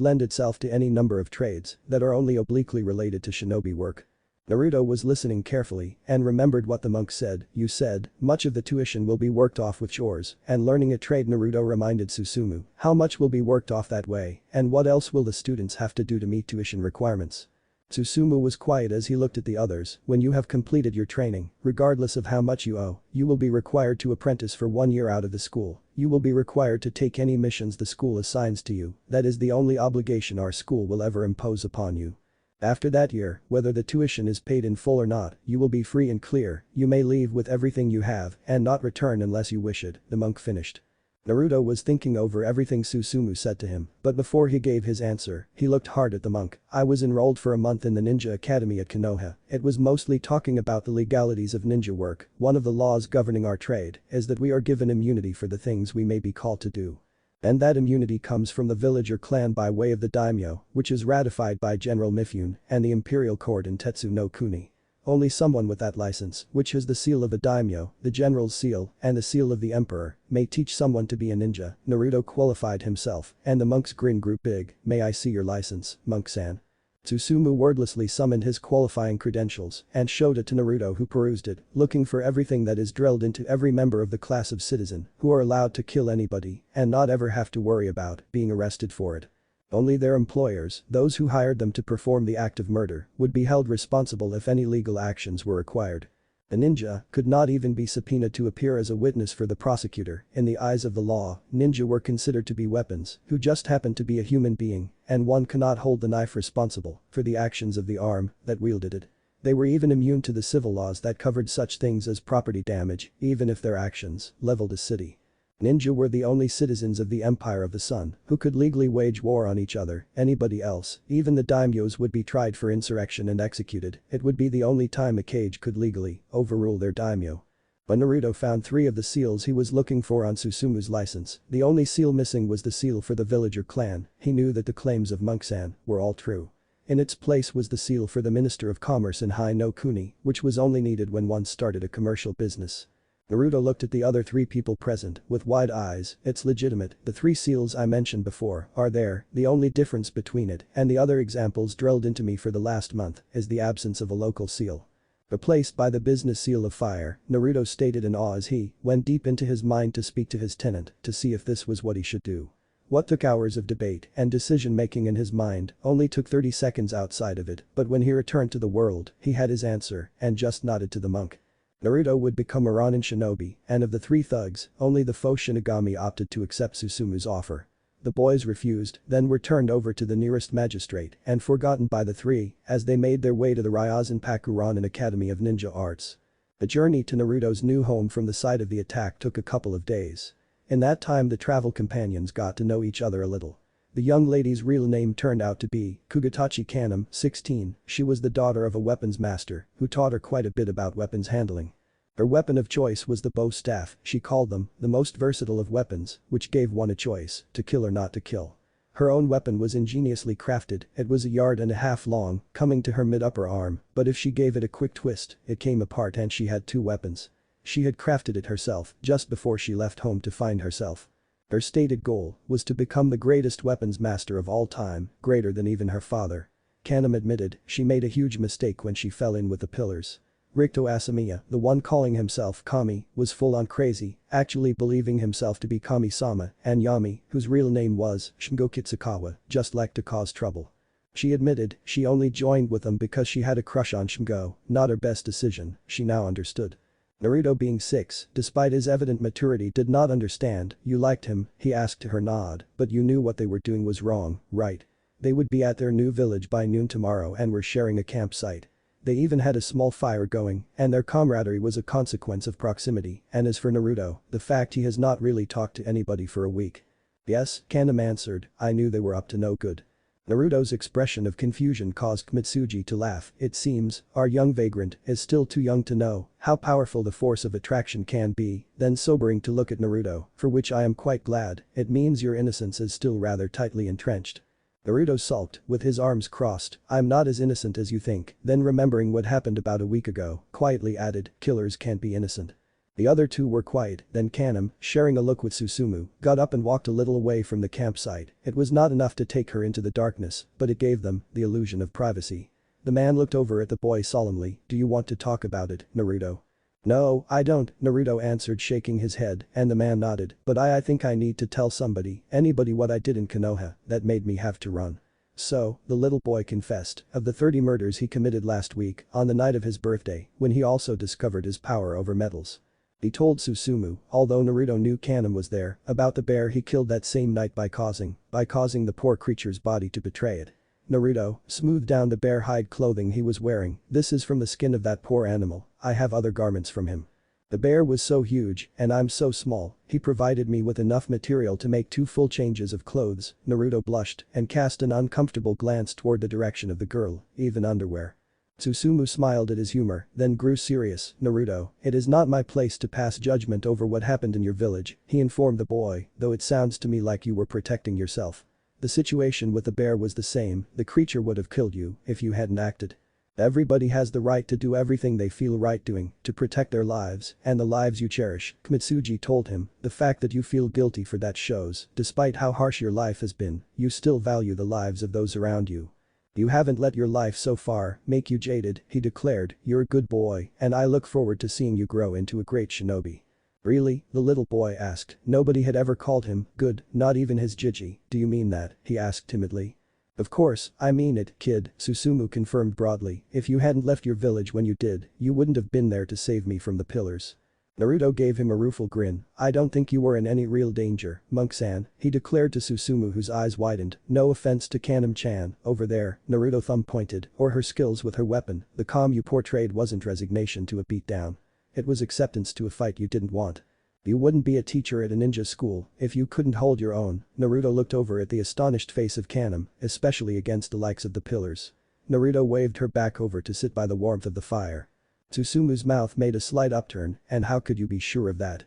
lend itself to any number of trades that are only obliquely related to shinobi work. Naruto was listening carefully and remembered what the monk said, you said, much of the tuition will be worked off with chores, and learning a trade. Naruto reminded Susumu, how much will be worked off that way, and what else will the students have to do to meet tuition requirements? Susumu was quiet as he looked at the others, when you have completed your training, regardless of how much you owe, you will be required to apprentice for 1 year out of the school, you will be required to take any missions the school assigns to you, that is the only obligation our school will ever impose upon you. After that year, whether the tuition is paid in full or not, you will be free and clear, you may leave with everything you have and not return unless you wish it, the monk finished. Naruto was thinking over everything Susumu said to him, but before he gave his answer, he looked hard at the monk. I was enrolled for a month in the ninja academy at Konoha. It was mostly talking about the legalities of ninja work. One of the laws governing our trade is that we are given immunity for the things we may be called to do. And that immunity comes from the village or clan by way of the daimyo, which is ratified by General Mifune and the imperial court in Tetsu no Kuni. Only someone with that license, which is the seal of a daimyo, the general's seal, and the seal of the emperor, may teach someone to be a ninja. Naruto qualified himself, and the monk's grin grew big. May I see your license, monk-san? Susumu wordlessly summoned his qualifying credentials and showed it to Naruto, who perused it, looking for everything that is drilled into every member of the class of citizen who are allowed to kill anybody and not ever have to worry about being arrested for it. Only their employers, those who hired them to perform the act of murder, would be held responsible if any legal actions were required. A ninja could not even be subpoenaed to appear as a witness for the prosecutor. In the eyes of the law, ninja were considered to be weapons who just happened to be a human being, and one cannot hold the knife responsible for the actions of the arm that wielded it. They were even immune to the civil laws that covered such things as property damage, even if their actions leveled a city. Ninja were the only citizens of the Empire of the Sun who could legally wage war on each other. Anybody else, even the daimyos, would be tried for insurrection and executed. It would be the only time a Kage could legally overrule their daimyo. When Naruto found 3 of the seals he was looking for on Susumu's license, the only seal missing was the seal for the villager clan. He knew that the claims of Monk-san were all true. In its place was the seal for the Minister of Commerce in Hai no Kuni, which was only needed when one started a commercial business. Naruto looked at the other 3 people present with wide eyes. It's legitimate, the 3 seals I mentioned before are there, the only difference between it and the other examples drilled into me for the last month is the absence of a local seal. Replaced by the business seal of fire, Naruto stated in awe as he went deep into his mind to speak to his tenant to see if this was what he should do. What took hours of debate and decision-making in his mind only took 30 seconds outside of it, but when he returned to the world, he had his answer and just nodded to the monk. Naruto would become a Ronin shinobi, and of the 3 thugs, only the faux Shinigami opted to accept Susumu's offer. The boys refused, then were turned over to the nearest magistrate and forgotten by the 3 as they made their way to the Ryazan-Paku Ronin Academy of Ninja Arts. The journey to Naruto's new home from the site of the attack took a couple of days. In that time the travel companions got to know each other a little. The young lady's real name turned out to be Kugatachi Kanam, 16, she was the daughter of a weapons master who taught her quite a bit about weapons handling. Her weapon of choice was the bow staff, she called them, the most versatile of weapons, which gave one a choice, to kill or not to kill. Her own weapon was ingeniously crafted, it was 1.5 yards long, coming to her mid-upper arm, but if she gave it a quick twist, it came apart and she had 2 weapons. She had crafted it herself just before she left home to find herself. Her stated goal was to become the greatest weapons master of all time, greater than even her father. Kanam admitted she made a huge mistake when she fell in with the pillars. Rikto Asamiya, the one calling himself Kami, was full-on crazy, actually believing himself to be Kami-sama, and Yami, whose real name was Shingo Kitsukawa, just liked to cause trouble. She admitted she only joined with them because she had a crush on Shingo, not her best decision, she now understood. Naruto, being 6, despite his evident maturity, did not understand. You liked him, he asked to her nod, but you knew what they were doing was wrong, right? They would be at their new village by noon tomorrow and were sharing a campsite. They even had a small fire going, and their camaraderie was a consequence of proximity, and as for Naruto, the fact he has not really talked to anybody for a week. Yes, Kanam answered, I knew they were up to no good. Naruto's expression of confusion caused Mitsuji to laugh. It seems, our young vagrant is still too young to know how powerful the force of attraction can be, then sobering to look at Naruto, for which I am quite glad, it means your innocence is still rather tightly entrenched. Naruto sulked, with his arms crossed, I'm not as innocent as you think, then remembering what happened about a week ago, quietly added, killers can't be innocent. The other two were quiet, then Kanam, sharing a look with Susumu, got up and walked a little away from the campsite. It was not enough to take her into the darkness, but it gave them the illusion of privacy. The man looked over at the boy solemnly, do you want to talk about it, Naruto? No, I don't, Naruto answered shaking his head, and the man nodded, but I think I need to tell somebody, anybody what I did in Konoha, that made me have to run. So, the little boy confessed, of the 30 murders he committed last week, on the night of his birthday, when he also discovered his power over metals. He told Susumu, although Naruto knew Kanam was there, about the bear he killed that same night by causing the poor creature's body to betray it. Naruto, smoothed down the bear hide clothing he was wearing, this is from the skin of that poor animal, I have other garments from him. The bear was so huge, and I'm so small, he provided me with enough material to make 2 full changes of clothes. Naruto blushed and cast an uncomfortable glance toward the direction of the girl, even underwear. Susumu smiled at his humor, then grew serious, Naruto, it is not my place to pass judgment over what happened in your village, he informed the boy, though it sounds to me like you were protecting yourself. The situation with the bear was the same, the creature would have killed you if you hadn't acted. Everybody has the right to do everything they feel right doing to protect their lives and the lives you cherish, Mitsuji told him, the fact that you feel guilty for that shows, despite how harsh your life has been, you still value the lives of those around you. You haven't let your life so far make you jaded, he declared, you're a good boy, and I look forward to seeing you grow into a great shinobi. Really? The little boy asked. Nobody had ever called him good, not even his Jiji, do you mean that? He asked timidly. Of course, I mean it, kid, Susumu confirmed broadly, if you hadn't left your village when you did, you wouldn't have been there to save me from the pillars. Naruto gave him a rueful grin, I don't think you were in any real danger, Monk-san, he declared to Susumu whose eyes widened, no offense to Kanam-chan, over there, Naruto thumb pointed, or her skills with her weapon, the calm you portrayed wasn't resignation to a beatdown. It was acceptance to a fight you didn't want. You wouldn't be a teacher at a ninja school if you couldn't hold your own, Naruto looked over at the astonished face of Kanam, especially against the likes of the pillars. Naruto waved her back over to sit by the warmth of the fire. Susumu's mouth made a slight upturn, and how could you be sure of that?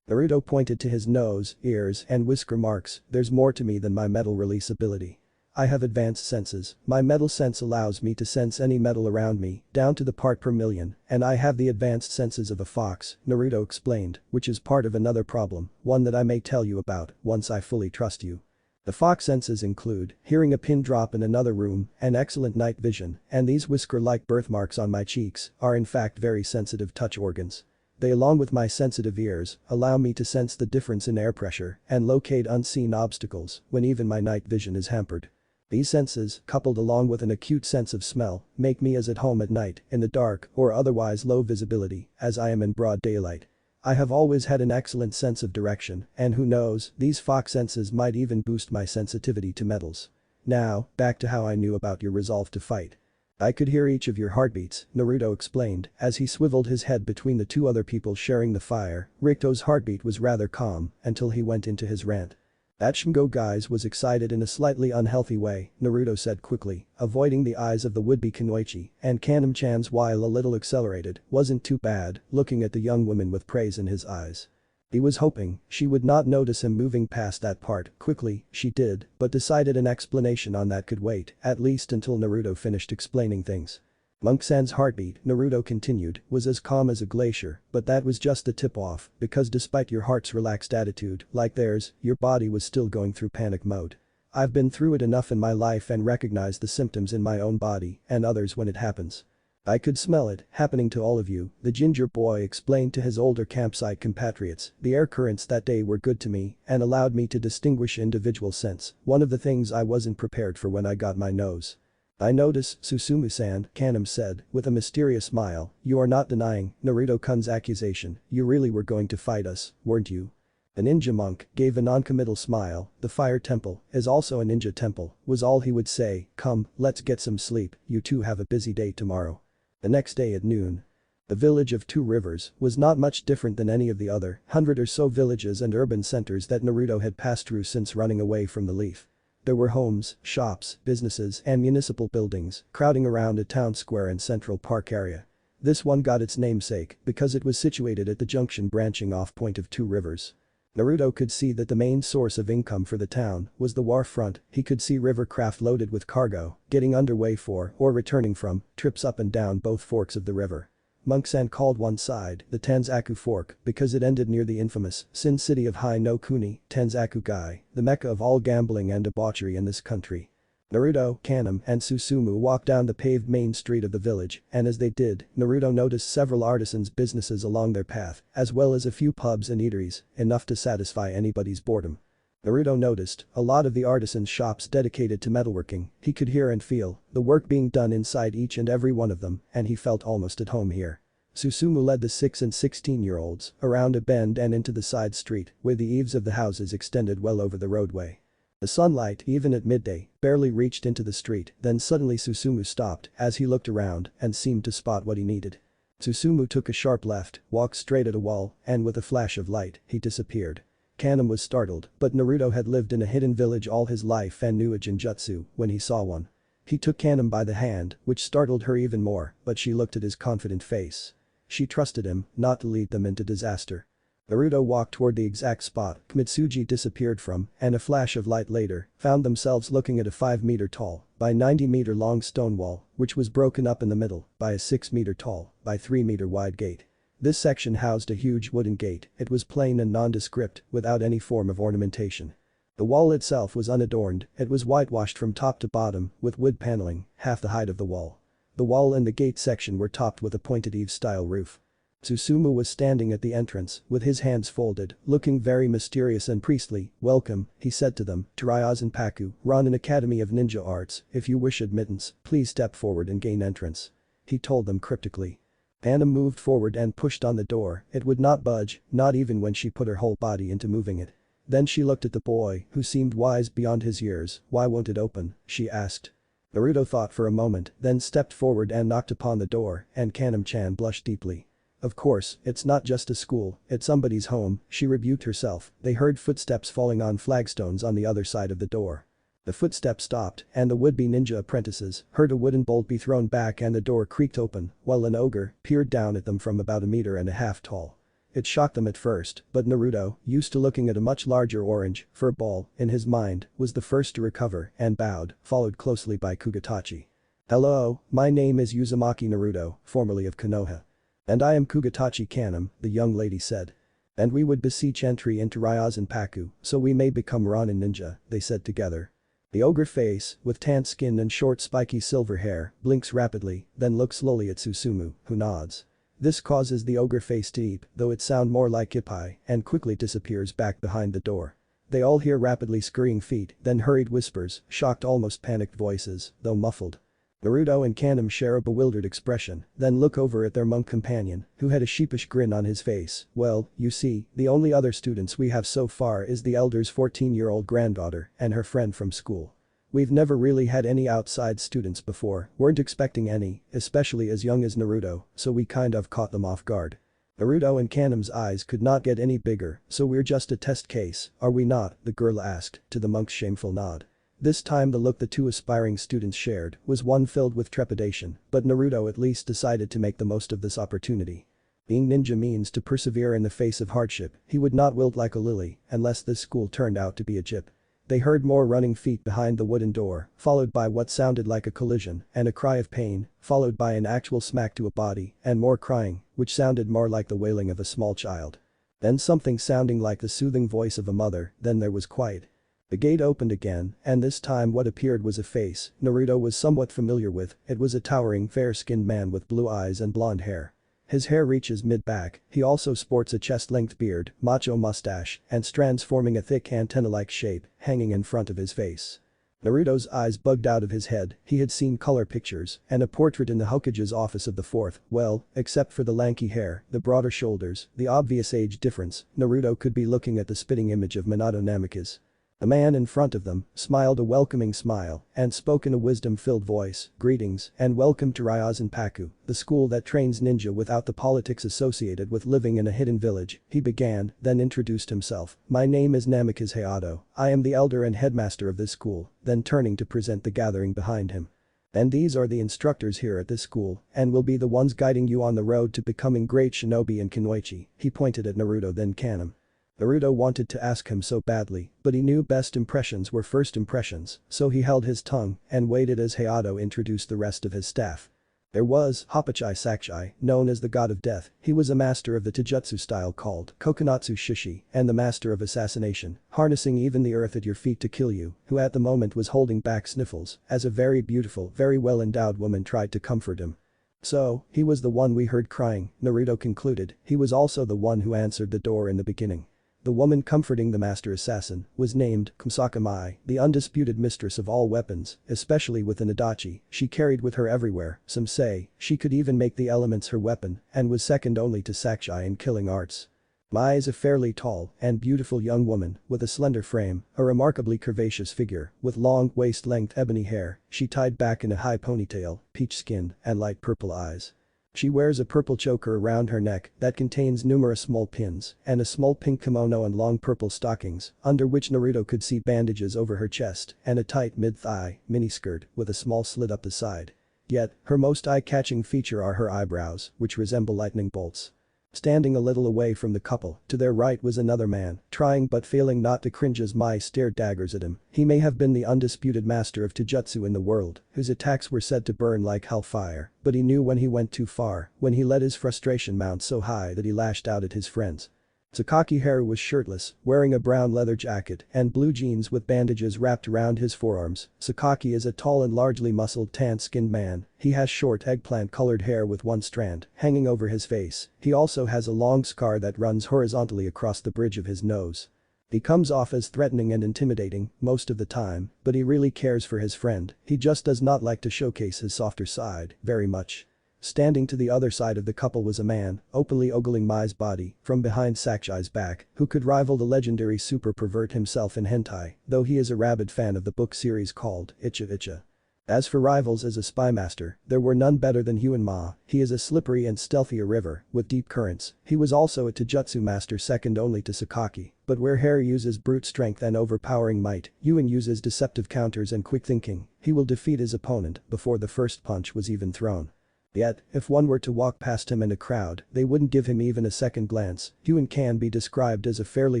Naruto pointed to his nose, ears, and whisker marks, there's more to me than my metal release ability. I have advanced senses, my metal sense allows me to sense any metal around me, down to the part per million, and I have the advanced senses of a fox, Naruto explained, which is part of another problem, one that I may tell you about once I fully trust you. The fox senses include hearing a pin drop in another room and excellent night vision, and these whisker-like birthmarks on my cheeks are in fact very sensitive touch organs. They along with my sensitive ears allow me to sense the difference in air pressure and locate unseen obstacles when even my night vision is hampered. These senses, coupled along with an acute sense of smell, make me as at home at night, in the dark or otherwise low visibility, as I am in broad daylight. I have always had an excellent sense of direction, and who knows, these fox senses might even boost my sensitivity to metals. Now, back to how I knew about your resolve to fight. I could hear each of your heartbeats, Naruto explained, as he swiveled his head between the 2 other people sharing the fire. Rikto's heartbeat was rather calm, until he went into his rant. That Shingo guy's was excited in a slightly unhealthy way, Naruto said quickly, avoiding the eyes of the would-be Kunoichi, and Kanam-chan's while a little accelerated, wasn't too bad, looking at the young woman with praise in his eyes. He was hoping she would not notice him moving past that part, quickly, she did, but decided an explanation on that could wait, at least until Naruto finished explaining things. Monk-san's heartbeat, Naruto continued, was as calm as a glacier, but that was just the tip-off, because despite your heart's relaxed attitude, like theirs, your body was still going through panic mode. I've been through it enough in my life and recognize the symptoms in my own body and others when it happens. I could smell it, happening to all of you, the ginger boy explained to his older campsite compatriots, the air currents that day were good to me and allowed me to distinguish individual scents, one of the things I wasn't prepared for when I got my nose. I notice, Susumu-san, Kanam said, with a mysterious smile, you are not denying Naruto-kun's accusation, you really were going to fight us, weren't you? The ninja monk gave a non-committal smile, the fire temple is also a ninja temple, was all he would say, come, let's get some sleep, you two have a busy day tomorrow. The next day at noon. The village of Two Rivers was not much different than any of the other 100 or so villages and urban centers that Naruto had passed through since running away from the Leaf. There were homes, shops, businesses, and municipal buildings crowding around a town square and Central Park area. This one got its namesake because it was situated at the junction branching off point of Two Rivers. Naruto could see that the main source of income for the town was the wharf front. He could see river craft loaded with cargo getting underway for or returning from trips up and down both forks of the river. Monk-san called one side the Tanzaku Fork because it ended near the infamous Sin City of Hai no Kuni, Tanzaku-gai, the mecca of all gambling and debauchery in this country. Naruto, Kaname, and Susumu walked down the paved main street of the village, and as they did, Naruto noticed several artisans' businesses along their path, as well as a few pubs and eateries, enough to satisfy anybody's boredom. Naruto noticed a lot of the artisans' shops dedicated to metalworking. He could hear and feel the work being done inside each and every one of them, and he felt almost at home here. Susumu led the 6 and 16-year-olds around a bend and into the side street, where the eaves of the houses extended well over the roadway. The sunlight, even at midday, barely reached into the street, then suddenly Susumu stopped as he looked around and seemed to spot what he needed. Susumu took a sharp left, walked straight at a wall, and with a flash of light, he disappeared. Kaname was startled, but Naruto had lived in a hidden village all his life and knew a genjutsu when he saw one. He took Kaname by the hand, which startled her even more, but she looked at his confident face. She trusted him not to lead them into disaster. Naruto walked toward the exact spot Kimitsuji disappeared from, and a flash of light later, found themselves looking at a 5-meter tall by 90-meter long stone wall, which was broken up in the middle by a 6-meter tall by 3-meter wide gate. This section housed a huge wooden gate. It was plain and nondescript, without any form of ornamentation. The wall itself was unadorned. It was whitewashed from top to bottom, with wood paneling, half the height of the wall. The wall and the gate section were topped with a pointed eave-style roof. Susumu was standing at the entrance, with his hands folded, looking very mysterious and priestly. "Welcome," he said to them, "to Ryazenpaku, Ronin Academy of Ninja Arts. If you wish admittance, please step forward and gain entrance," he told them cryptically. Anna moved forward and pushed on the door. It would not budge, not even when she put her whole body into moving it. Then she looked at the boy, who seemed wise beyond his years. "Why won't it open?" she asked. Naruto thought for a moment, then stepped forward and knocked upon the door, and Kaname-chan blushed deeply. "Of course, it's not just a school, it's somebody's home," she rebuked herself. They heard footsteps falling on flagstones on the other side of the door. The footsteps stopped, and the would-be ninja apprentices heard a wooden bolt be thrown back and the door creaked open, while an ogre peered down at them from about 1.5 meters tall. It shocked them at first, but Naruto, used to looking at a much larger orange fur ball in his mind, was the first to recover and bowed, followed closely by Kugatachi. "Hello, my name is Uzumaki Naruto, formerly of Konoha. And I am Kugatachi Kaname," the young lady said. "And we would beseech entry into Ryazenpaku, so we may become Ronin ninja," they said together. The ogre face, with tanned skin and short spiky silver hair, blinks rapidly, then looks slowly at Susumu, who nods. This causes the ogre face to eep, though it sound more like Kekkei, and quickly disappears back behind the door. They all hear rapidly scurrying feet, then hurried whispers, shocked almost panicked voices, though muffled. Naruto and Kaname share a bewildered expression, then look over at their monk companion, who had a sheepish grin on his face. "Well, you see, the only other students we have so far is the elder's 14-year-old granddaughter and her friend from school. We've never really had any outside students before, weren't expecting any, especially as young as Naruto, so we kind of caught them off guard." Naruto and Kaname's eyes could not get any bigger, "So we're just a test case, are we not?" the girl asked, to the monk's shameful nod. This time the look the two aspiring students shared was one filled with trepidation, but Naruto at least decided to make the most of this opportunity. Being ninja means to persevere in the face of hardship. He would not wilt like a lily unless this school turned out to be a jip. They heard more running feet behind the wooden door, followed by what sounded like a collision and a cry of pain, followed by an actual smack to a body and more crying, which sounded more like the wailing of a small child. Then something sounding like the soothing voice of a mother, then there was quiet. The gate opened again, and this time what appeared was a face Naruto was somewhat familiar with. It was a towering, fair-skinned man with blue eyes and blonde hair. His hair reaches mid-back, he also sports a chest-length beard, macho mustache, and strands forming a thick antenna-like shape, hanging in front of his face. Naruto's eyes bugged out of his head. He had seen color pictures and a portrait in the Hokage's office of the fourth. Well, except for the lanky hair, the broader shoulders, the obvious age difference, Naruto could be looking at the spitting image of Minato Namikaze. The man in front of them smiled a welcoming smile and spoke in a wisdom-filled voice, "Greetings and welcome to Ryazanpaku, the school that trains ninja without the politics associated with living in a hidden village," he began, then introduced himself. "My name is Namus Hayato. I am the elder and headmaster of this school," then turning to present the gathering behind him. "And these are the instructors here at this school and will be the ones guiding you on the road to becoming great shinobi and kunoichi," he pointed at Naruto then Kaname. Naruto wanted to ask him so badly, but he knew best impressions were first impressions, so he held his tongue and waited as Hayato introduced the rest of his staff. There was Hokage Sakurai, known as the God of Death. He was a master of the taijutsu style called Kokonatsu Shishi and the master of assassination, harnessing even the earth at your feet to kill you, who at the moment was holding back sniffles as a very beautiful, very well-endowed woman tried to comfort him. "So, he was the one we heard crying," Naruto concluded. "He was also the one who answered the door in the beginning." The woman comforting the master assassin was named Kusaka Mai, the undisputed mistress of all weapons, especially with an adachi she carried with her everywhere. Some say she could even make the elements her weapon and was second only to Sakurai in killing arts. Mai is a fairly tall and beautiful young woman with a slender frame, a remarkably curvaceous figure, with long waist-length ebony hair, she tied back in a high ponytail, peach skin, and light purple eyes. She wears a purple choker around her neck that contains numerous small pins and a small pink kimono and long purple stockings, under which Naruto could see bandages over her chest and a tight mid-thigh miniskirt with a small slit up the side. Yet, her most eye-catching feature are her eyebrows, which resemble lightning bolts. Standing a little away from the couple, to their right was another man, trying but failing not to cringe as Mai stared daggers at him. He may have been the undisputed master of taijutsu in the world, whose attacks were said to burn like hellfire, but he knew when he went too far, when he let his frustration mount so high that he lashed out at his friends. Sakaki Haru was shirtless, wearing a brown leather jacket and blue jeans with bandages wrapped around his forearms. Sakaki is a tall and largely muscled tan-skinned man. He has short eggplant-colored hair with one strand hanging over his face. He also has a long scar that runs horizontally across the bridge of his nose. He comes off as threatening and intimidating most of the time, but he really cares for his friend. He just does not like to showcase his softer side very much. Standing to the other side of the couple was a man, openly ogling Mai's body from behind Sakuai's back, who could rival the legendary super pervert himself in hentai, though he is a rabid fan of the book series called Ichiraku. As for rivals as a spy master, there were none better than Ma. He is a slippery and stealthy river with deep currents. He was also a taijutsu master second only to Sakaki, but where Hair uses brute strength and overpowering might, Yuan uses deceptive counters and quick thinking. He will defeat his opponent before the first punch was even thrown. Yet, if one were to walk past him in a crowd, they wouldn't give him even a second glance. Yuan can be described as a fairly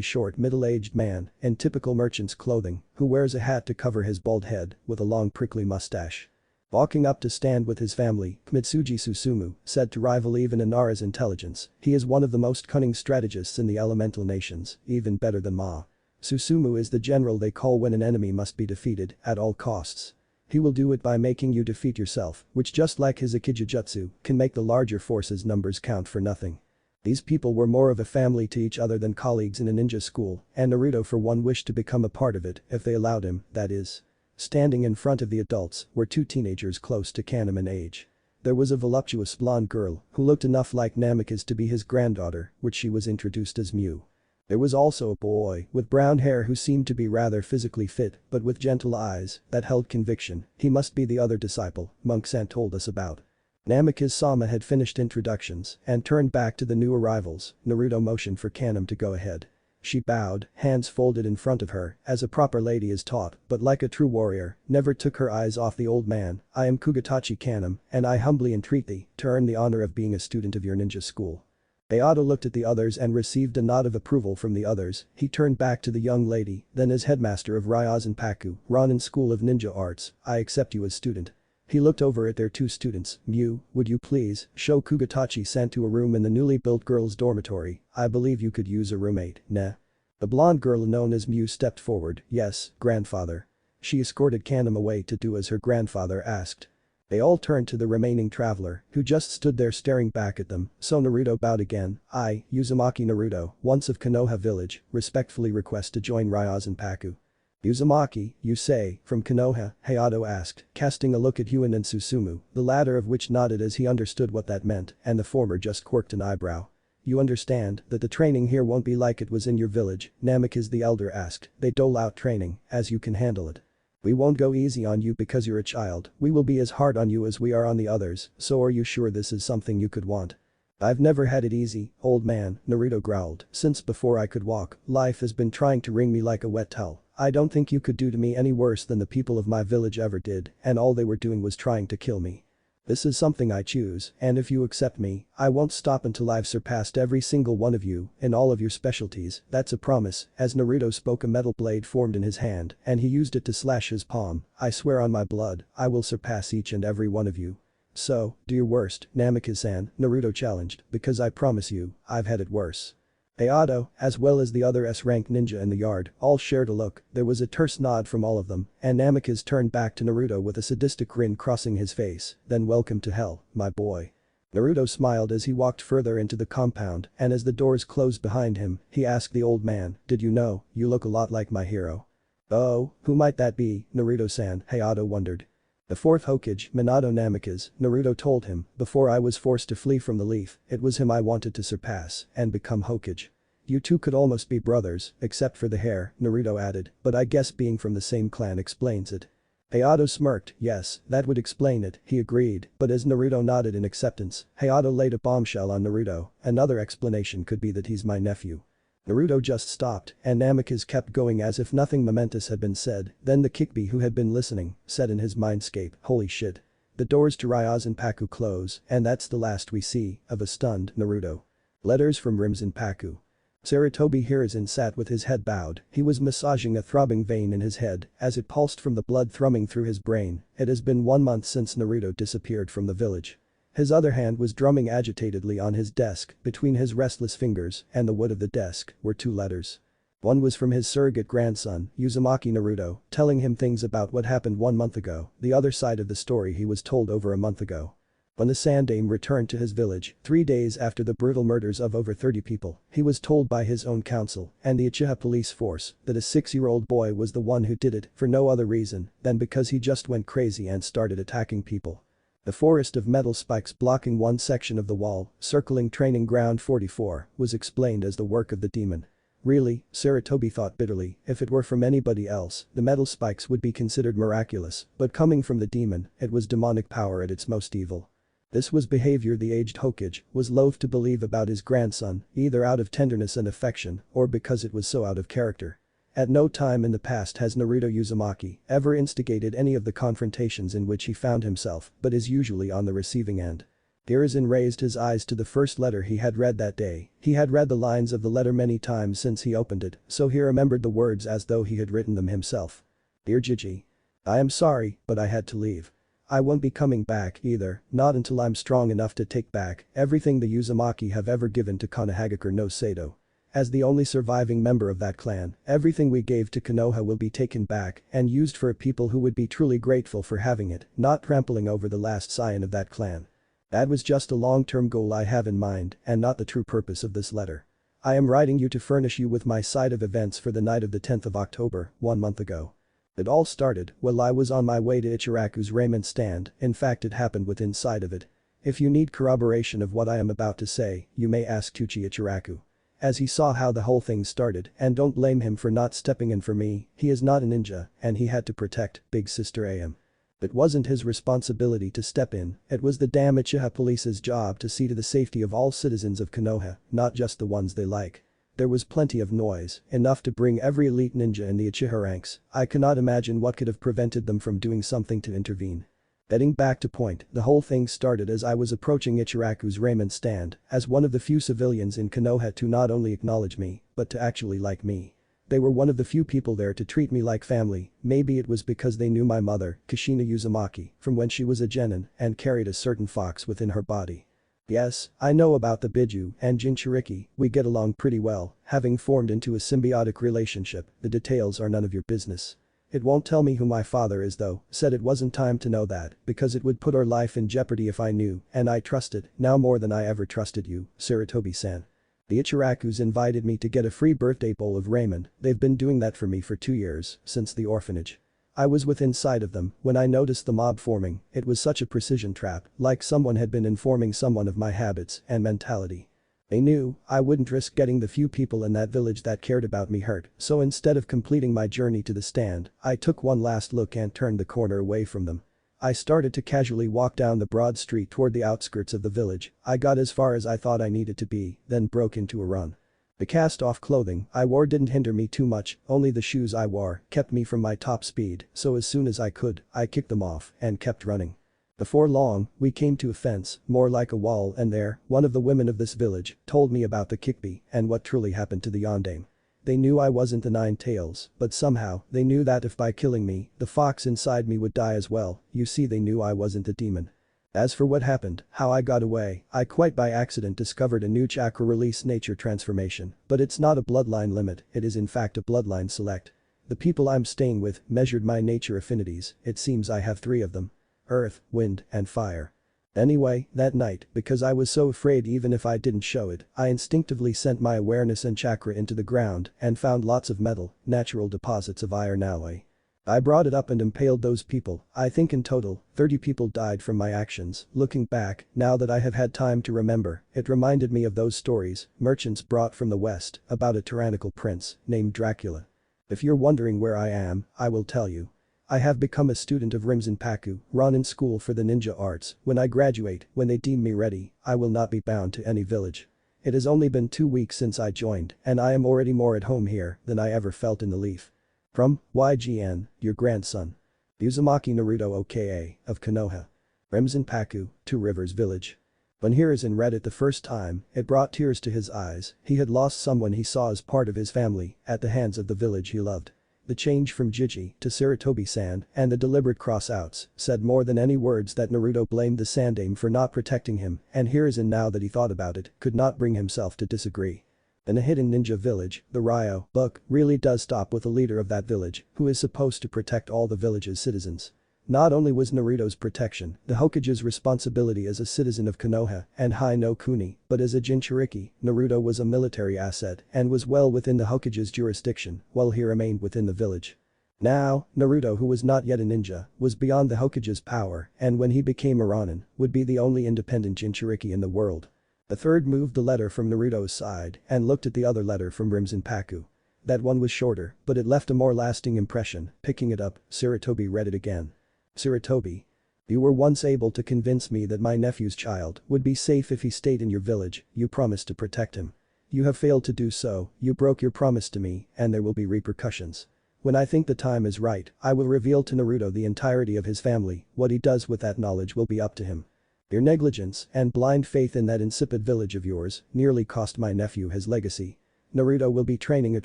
short middle-aged man in typical merchant's clothing who wears a hat to cover his bald head with a long prickly mustache. Walking up to stand with his family, Mitsuji Susumu, said to rival even Inara's intelligence, he is one of the most cunning strategists in the elemental nations, even better than Ma. Susumu is the general they call when an enemy must be defeated at all costs. He will do it by making you defeat yourself, which just like his Ikijujutsu, can make the larger force's numbers count for nothing. These people were more of a family to each other than colleagues in a ninja school, and Naruto for one wished to become a part of it if they allowed him, that is. Standing in front of the adults were two teenagers close to Kaname in age. There was a voluptuous blonde girl who looked enough like Namikaze to be his granddaughter, which she was introduced as Mew. There was also a boy with brown hair who seemed to be rather physically fit but with gentle eyes that held conviction. He must be the other disciple Monk-san told us about. Namikaze-sama had finished introductions and turned back to the new arrivals. Naruto motioned for Kaname to go ahead. She bowed, hands folded in front of her, as a proper lady is taught, but like a true warrior, never took her eyes off the old man. "I am Kugatachi Kaname, and I humbly entreat thee to earn the honor of being a student of your ninja school." Ayato looked at the others and received a nod of approval from the others. He turned back to the young lady, then as headmaster of Ryazanpaku, Ronin School of Ninja Arts, "I accept you as student." He looked over at their two students. "Mew, would you please show Kugatachi-san to a room in the newly built girls' dormitory? I believe you could use a roommate, nah?" The blonde girl known as Mew stepped forward. "Yes, grandfather." She escorted Kaname away to do as her grandfather asked. They all turned to the remaining traveler, who just stood there staring back at them, so Naruto bowed again. "I, Uzumaki Naruto, once of Konoha village, respectfully request to join Ryazanpaku." "Uzumaki, you say, from Konoha?" Hayato asked, casting a look at Yuan and Susumu, the latter of which nodded as he understood what that meant, and the former just quirked an eyebrow. You understand that the training here won't be like it was in your village, Namus the elder asked. They dole out training, as you can handle it. We won't go easy on you because you're a child, we will be as hard on you as we are on the others, so are you sure this is something you could want? I've never had it easy, old man, Naruto growled. Since before I could walk, life has been trying to wring me like a wet towel. I don't think you could do to me any worse than the people of my village ever did, and all they were doing was trying to kill me. This is something I choose, and if you accept me, I won't stop until I've surpassed every single one of you in all of your specialties, that's a promise. As Naruto spoke, a metal blade formed in his hand, and he used it to slash his palm. I swear on my blood, I will surpass each and every one of you. So, do your worst, Namus-san, Naruto challenged, because I promise you, I've had it worse. Ayato, as well as the other S-rank ninja in the yard, all shared a look. There was a terse nod from all of them, and Namus turned back to Naruto with a sadistic grin crossing his face. Then welcome to hell, my boy. Naruto smiled as he walked further into the compound, and as the doors closed behind him, he asked the old man, did you know, you look a lot like my hero. Oh, who might that be, Naruto-san, Hayato wondered. The fourth Hokage, Minato Namus, Naruto told him, before I was forced to flee from the leaf, it was him I wanted to surpass and become Hokage. You two could almost be brothers, except for the hair, Naruto added, but I guess being from the same clan explains it. Hayato smirked, yes, that would explain it, he agreed, but as Naruto nodded in acceptance, Hayato laid a bombshell on Naruto, another explanation could be that he's my nephew. Naruto just stopped, and Namus kept going as if nothing momentous had been said, then the Kekkei who had been listening, said in his mindscape, holy shit. The doors to Ryuzen-paku close, and that's the last we see of a stunned Naruto. Letters from Ryuzen-paku. Sarutobi Hiruzen sat with his head bowed, he was massaging a throbbing vein in his head as it pulsed from the blood thrumming through his brain. It has been 1 month since Naruto disappeared from the village. His other hand was drumming agitatedly on his desk, between his restless fingers and the wood of the desk were 2 letters. One was from his surrogate grandson, Uzumaki Naruto, telling him things about what happened 1 month ago, the other side of the story he was told over a month ago. When the Sandaime returned to his village, 3 days after the brutal murders of over 30 people, he was told by his own council and the Uchiha police force that a 6-year-old boy was the one who did it for no other reason than because he just went crazy and started attacking people. The forest of metal spikes blocking one section of the wall, circling training ground 44, was explained as the work of the demon. Really, Sarutobi thought bitterly, if it were from anybody else, the metal spikes would be considered miraculous, but coming from the demon, it was demonic power at its most evil. This was behavior the aged Hokage was loath to believe about his grandson, either out of tenderness and affection or because it was so out of character. At no time in the past has Naruto Uzumaki ever instigated any of the confrontations in which he found himself, but is usually on the receiving end. Hiruzen raised his eyes to the first letter he had read that day. He had read the lines of the letter many times since he opened it, so he remembered the words as though he had written them himself. Dear Gigi. I am sorry, but I had to leave. I won't be coming back either, not until I'm strong enough to take back everything the Uzumaki have ever given to Konohagakure no Sato. As the only surviving member of that clan, everything we gave to Konoha will be taken back and used for a people who would be truly grateful for having it, not trampling over the last scion of that clan. That was just a long-term goal I have in mind and not the true purpose of this letter. I am writing you to furnish you with my side of events for the night of the 10th of October, 1 month ago. It all started while I was on my way to Ichiraku's raiment stand, in fact it happened within sight of it. If you need corroboration of what I am about to say, you may ask Tuchi Ichiraku. As he saw how the whole thing started, and don't blame him for not stepping in for me, he is not a ninja and he had to protect big sister AM. It wasn't his responsibility to step in, it was the damn Uchiha police's job to see to the safety of all citizens of Konoha, not just the ones they like. There was plenty of noise, enough to bring every elite ninja in the Uchiha ranks. I cannot imagine what could have prevented them from doing something to intervene. Getting back to point, the whole thing started as I was approaching Ichiraku's raiment stand, as one of the few civilians in Konoha to not only acknowledge me, but to actually like me. They were one of the few people there to treat me like family, maybe it was because they knew my mother, Kushina Uzumaki, from when she was a genin and carried a certain fox within her body. Yes, I know about the Biju and Jinchuriki, we get along pretty well, having formed into a symbiotic relationship, the details are none of your business. It won't tell me who my father is though, said it wasn't time to know that, because it would put our life in jeopardy if I knew, and I trusted, now more than I ever trusted you, Sarutobi-san. The Ichirakus invited me to get a free birthday bowl of ramen, they've been doing that for me for 2 years, since the orphanage. I was within sight of them when I noticed the mob forming, it was such a precision trap, like someone had been informing someone of my habits and mentality. They knew I wouldn't risk getting the few people in that village that cared about me hurt, so instead of completing my journey to the stand, I took one last look and turned the corner away from them. I started to casually walk down the broad street toward the outskirts of the village. I got as far as I thought I needed to be, then broke into a run. The cast-off clothing I wore didn't hinder me too much, only the shoes I wore kept me from my top speed, so as soon as I could, I kicked them off and kept running. Before long, we came to a fence, more like a wall, and there, one of the women of this village told me about the Kekkei and what truly happened to the yondaime. They knew I wasn't the Nine Tails, but somehow, they knew that if by killing me, the fox inside me would die as well. You see, they knew I wasn't the demon. As for what happened, how I got away, I quite by accident discovered a new chakra release nature transformation, but it's not a bloodline limit, it is in fact a bloodline select. The people I'm staying with measured my nature affinities, it seems I have 3 of them. Earth, wind, and fire. Anyway, that night, because I was so afraid even if I didn't show it, I instinctively sent my awareness and chakra into the ground and found lots of metal, natural deposits of iron alloy. I brought it up and impaled those people. I think in total, 30 people died from my actions. Looking back, now that I have had time to remember, it reminded me of those stories merchants brought from the west about a tyrannical prince named Dracula. If you're wondering where I am, I will tell you. I have become a student of Rimzenpaku, Ronin School for the Ninja Arts. When I graduate, when they deem me ready, I will not be bound to any village. It has only been 2 weeks since I joined, and I am already more at home here than I ever felt in the Leaf. From YGN, your grandson. Uzumaki Naruto Oka, of Konoha. Rimzenpaku, Two Rivers Village. When Hiruzen read it the first time, it brought tears to his eyes. He had lost someone he saw as part of his family at the hands of the village he loved. The change from Jiji to Sarutobi-san and the deliberate cross-outs said more than any words that Naruto blamed the Sandaime for not protecting him, and Hiruzen, now that he thought about it, could not bring himself to disagree. In a hidden ninja village, the Ryo book really does stop with the leader of that village, who is supposed to protect all the village's citizens. Not only was Naruto's protection the Hokage's responsibility as a citizen of Konoha and Hai no Kuni, but as a Jinchuriki, Naruto was a military asset and was well within the Hokage's jurisdiction while he remained within the village. Now, Naruto, who was not yet a ninja, was beyond the Hokage's power, and when he became a Ronin, would be the only independent Jinchuriki in the world. The third moved the letter from Naruto's side and looked at the other letter from Rimzenpaku. That one was shorter, but it left a more lasting impression. Picking it up, Sarutobi read it again. Sarutobi. You were once able to convince me that my nephew's child would be safe if he stayed in your village. You promised to protect him. You have failed to do so, you broke your promise to me, and there will be repercussions. When I think the time is right, I will reveal to Naruto the entirety of his family. What he does with that knowledge will be up to him. Your negligence and blind faith in that insipid village of yours nearly cost my nephew his legacy. Naruto will be training at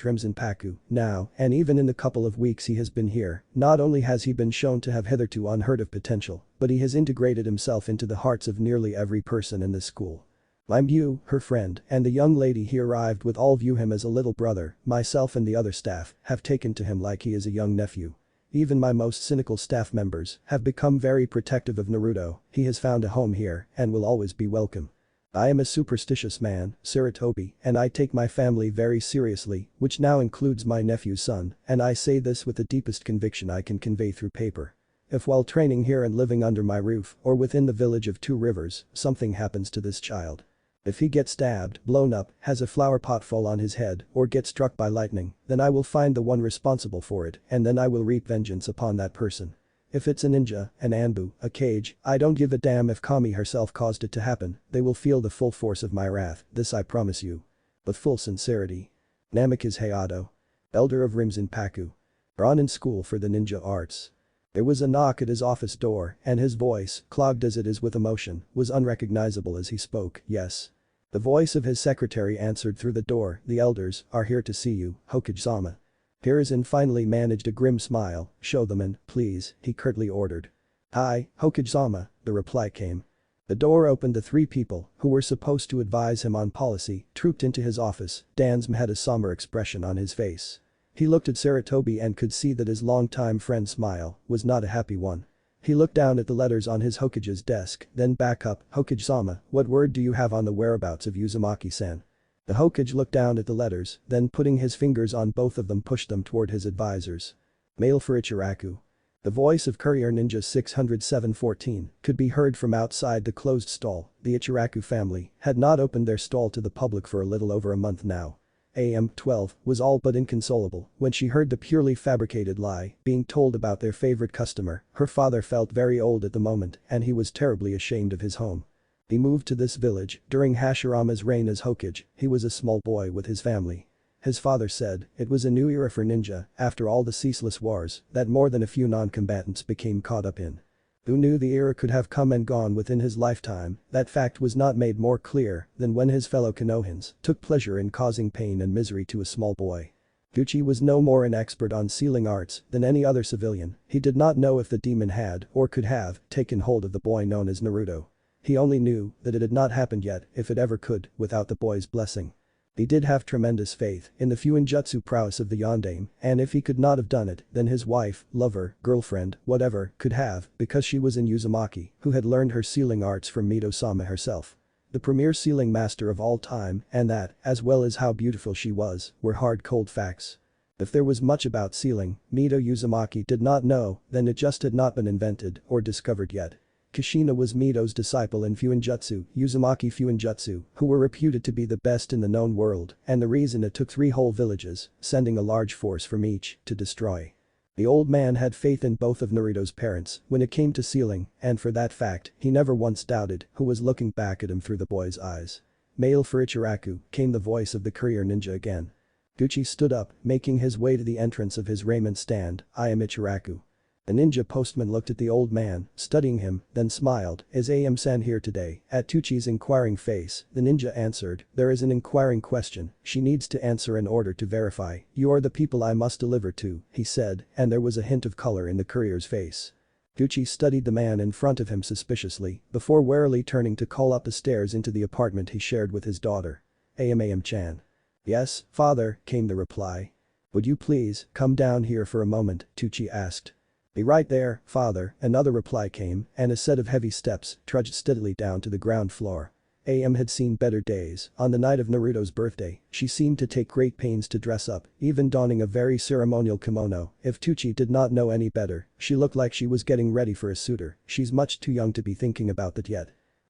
Rimzenpaku now, and even in the couple of weeks he has been here, not only has he been shown to have hitherto unheard of potential, but he has integrated himself into the hearts of nearly every person in this school. Limbu, her friend, and the young lady he arrived with all view him as a little brother. Myself and the other staff have taken to him like he is a young nephew. Even my most cynical staff members have become very protective of Naruto. He has found a home here and will always be welcome. I am a superstitious man, Sarutobi, and I take my family very seriously, which now includes my nephew's son, and I say this with the deepest conviction I can convey through paper. If while training here and living under my roof or within the village of Two Rivers, something happens to this child. If he gets stabbed, blown up, has a flower pot fall on his head, or gets struck by lightning, then I will find the one responsible for it, and then I will reap vengeance upon that person. If it's a ninja, an Anbu, a Kage, I don't give a damn if Kami herself caused it to happen, they will feel the full force of my wrath, this I promise you. With full sincerity. Namikaze Hayato. Elder of Rimzenpaku. Ronin School for the Ninja Arts. There was a knock at his office door, and his voice, clogged as it is with emotion, was unrecognizable as he spoke. Yes. The voice of his secretary answered through the door. The elders are here to see you, Hokage-sama. Hiruzen finally managed a grim smile. Show them in, please, he curtly ordered. Hi, Hokage-sama, the reply came. The door opened. The 3 people, who were supposed to advise him on policy, trooped into his office. Dansum had a somber expression on his face. He looked at Sarutobi and could see that his longtime friend's smile was not a happy one. He looked down at the letters on his Hokage's desk, then back up. Hokage-sama, what word do you have on the whereabouts of Uzumaki-san? The Hokage looked down at the letters, then putting his fingers on both of them pushed them toward his advisors. Mail for Ichiraku. The voice of Courier Ninja 60714 could be heard from outside the closed stall. The Ichiraku family had not opened their stall to the public for a little over a month now. AM12 was all but inconsolable when she heard the purely fabricated lie being told about their favorite customer. Her father felt very old at the moment and he was terribly ashamed of his home. He moved to this village during Hashirama's reign as Hokage. He was a small boy with his family. His father said it was a new era for ninja after all the ceaseless wars that more than a few non-combatants became caught up in. Who knew the era could have come and gone within his lifetime? That fact was not made more clear than when his fellow Konohans took pleasure in causing pain and misery to a small boy. Gucci was no more an expert on sealing arts than any other civilian. He did not know if the demon had or could have taken hold of the boy known as Naruto. He only knew that it had not happened yet, if it ever could, without the boy's blessing. He did have tremendous faith in the fuinjutsu prowess of the yondaime, and if he could not have done it, then his wife, lover, girlfriend, whatever, could have, because she was in Uzumaki, who had learned her sealing arts from Mito-sama herself. The premier sealing master of all time, and that, as well as how beautiful she was, were hard cold facts. If there was much about sealing, Mito Uzumaki did not know, then it just had not been invented or discovered yet. Kushina was Mito's disciple in Fuinjutsu, Uzumaki Fuinjutsu, who were reputed to be the best in the known world, and the reason it took 3 whole villages, sending a large force from each, to destroy. The old man had faith in both of Naruto's parents when it came to sealing, and for that fact, he never once doubted who was looking back at him through the boy's eyes. Mail for Ichiraku, came the voice of the courier ninja again. Gucci stood up, making his way to the entrance of his raiment stand. I am Ichiraku. The ninja postman looked at the old man, studying him, then smiled. Is AM-san here today? At Tucci's inquiring face, the ninja answered, there is an inquiring question she needs to answer in order to verify. You are the people I must deliver to, he said, and there was a hint of color in the courier's face. Gucci studied the man in front of him suspiciously before warily turning to call up the stairs into the apartment he shared with his daughter. AM-chan. Yes, father, came the reply. Would you please come down here for a moment, Tucci asked. Be right there, father, another reply came, and a set of heavy steps trudged steadily down to the ground floor. AM had seen better days. On the night of Naruto's birthday, she seemed to take great pains to dress up, even donning a very ceremonial kimono. If Tucci did not know any better, she looked like she was getting ready for a suitor. She's much too young to be thinking about that yet.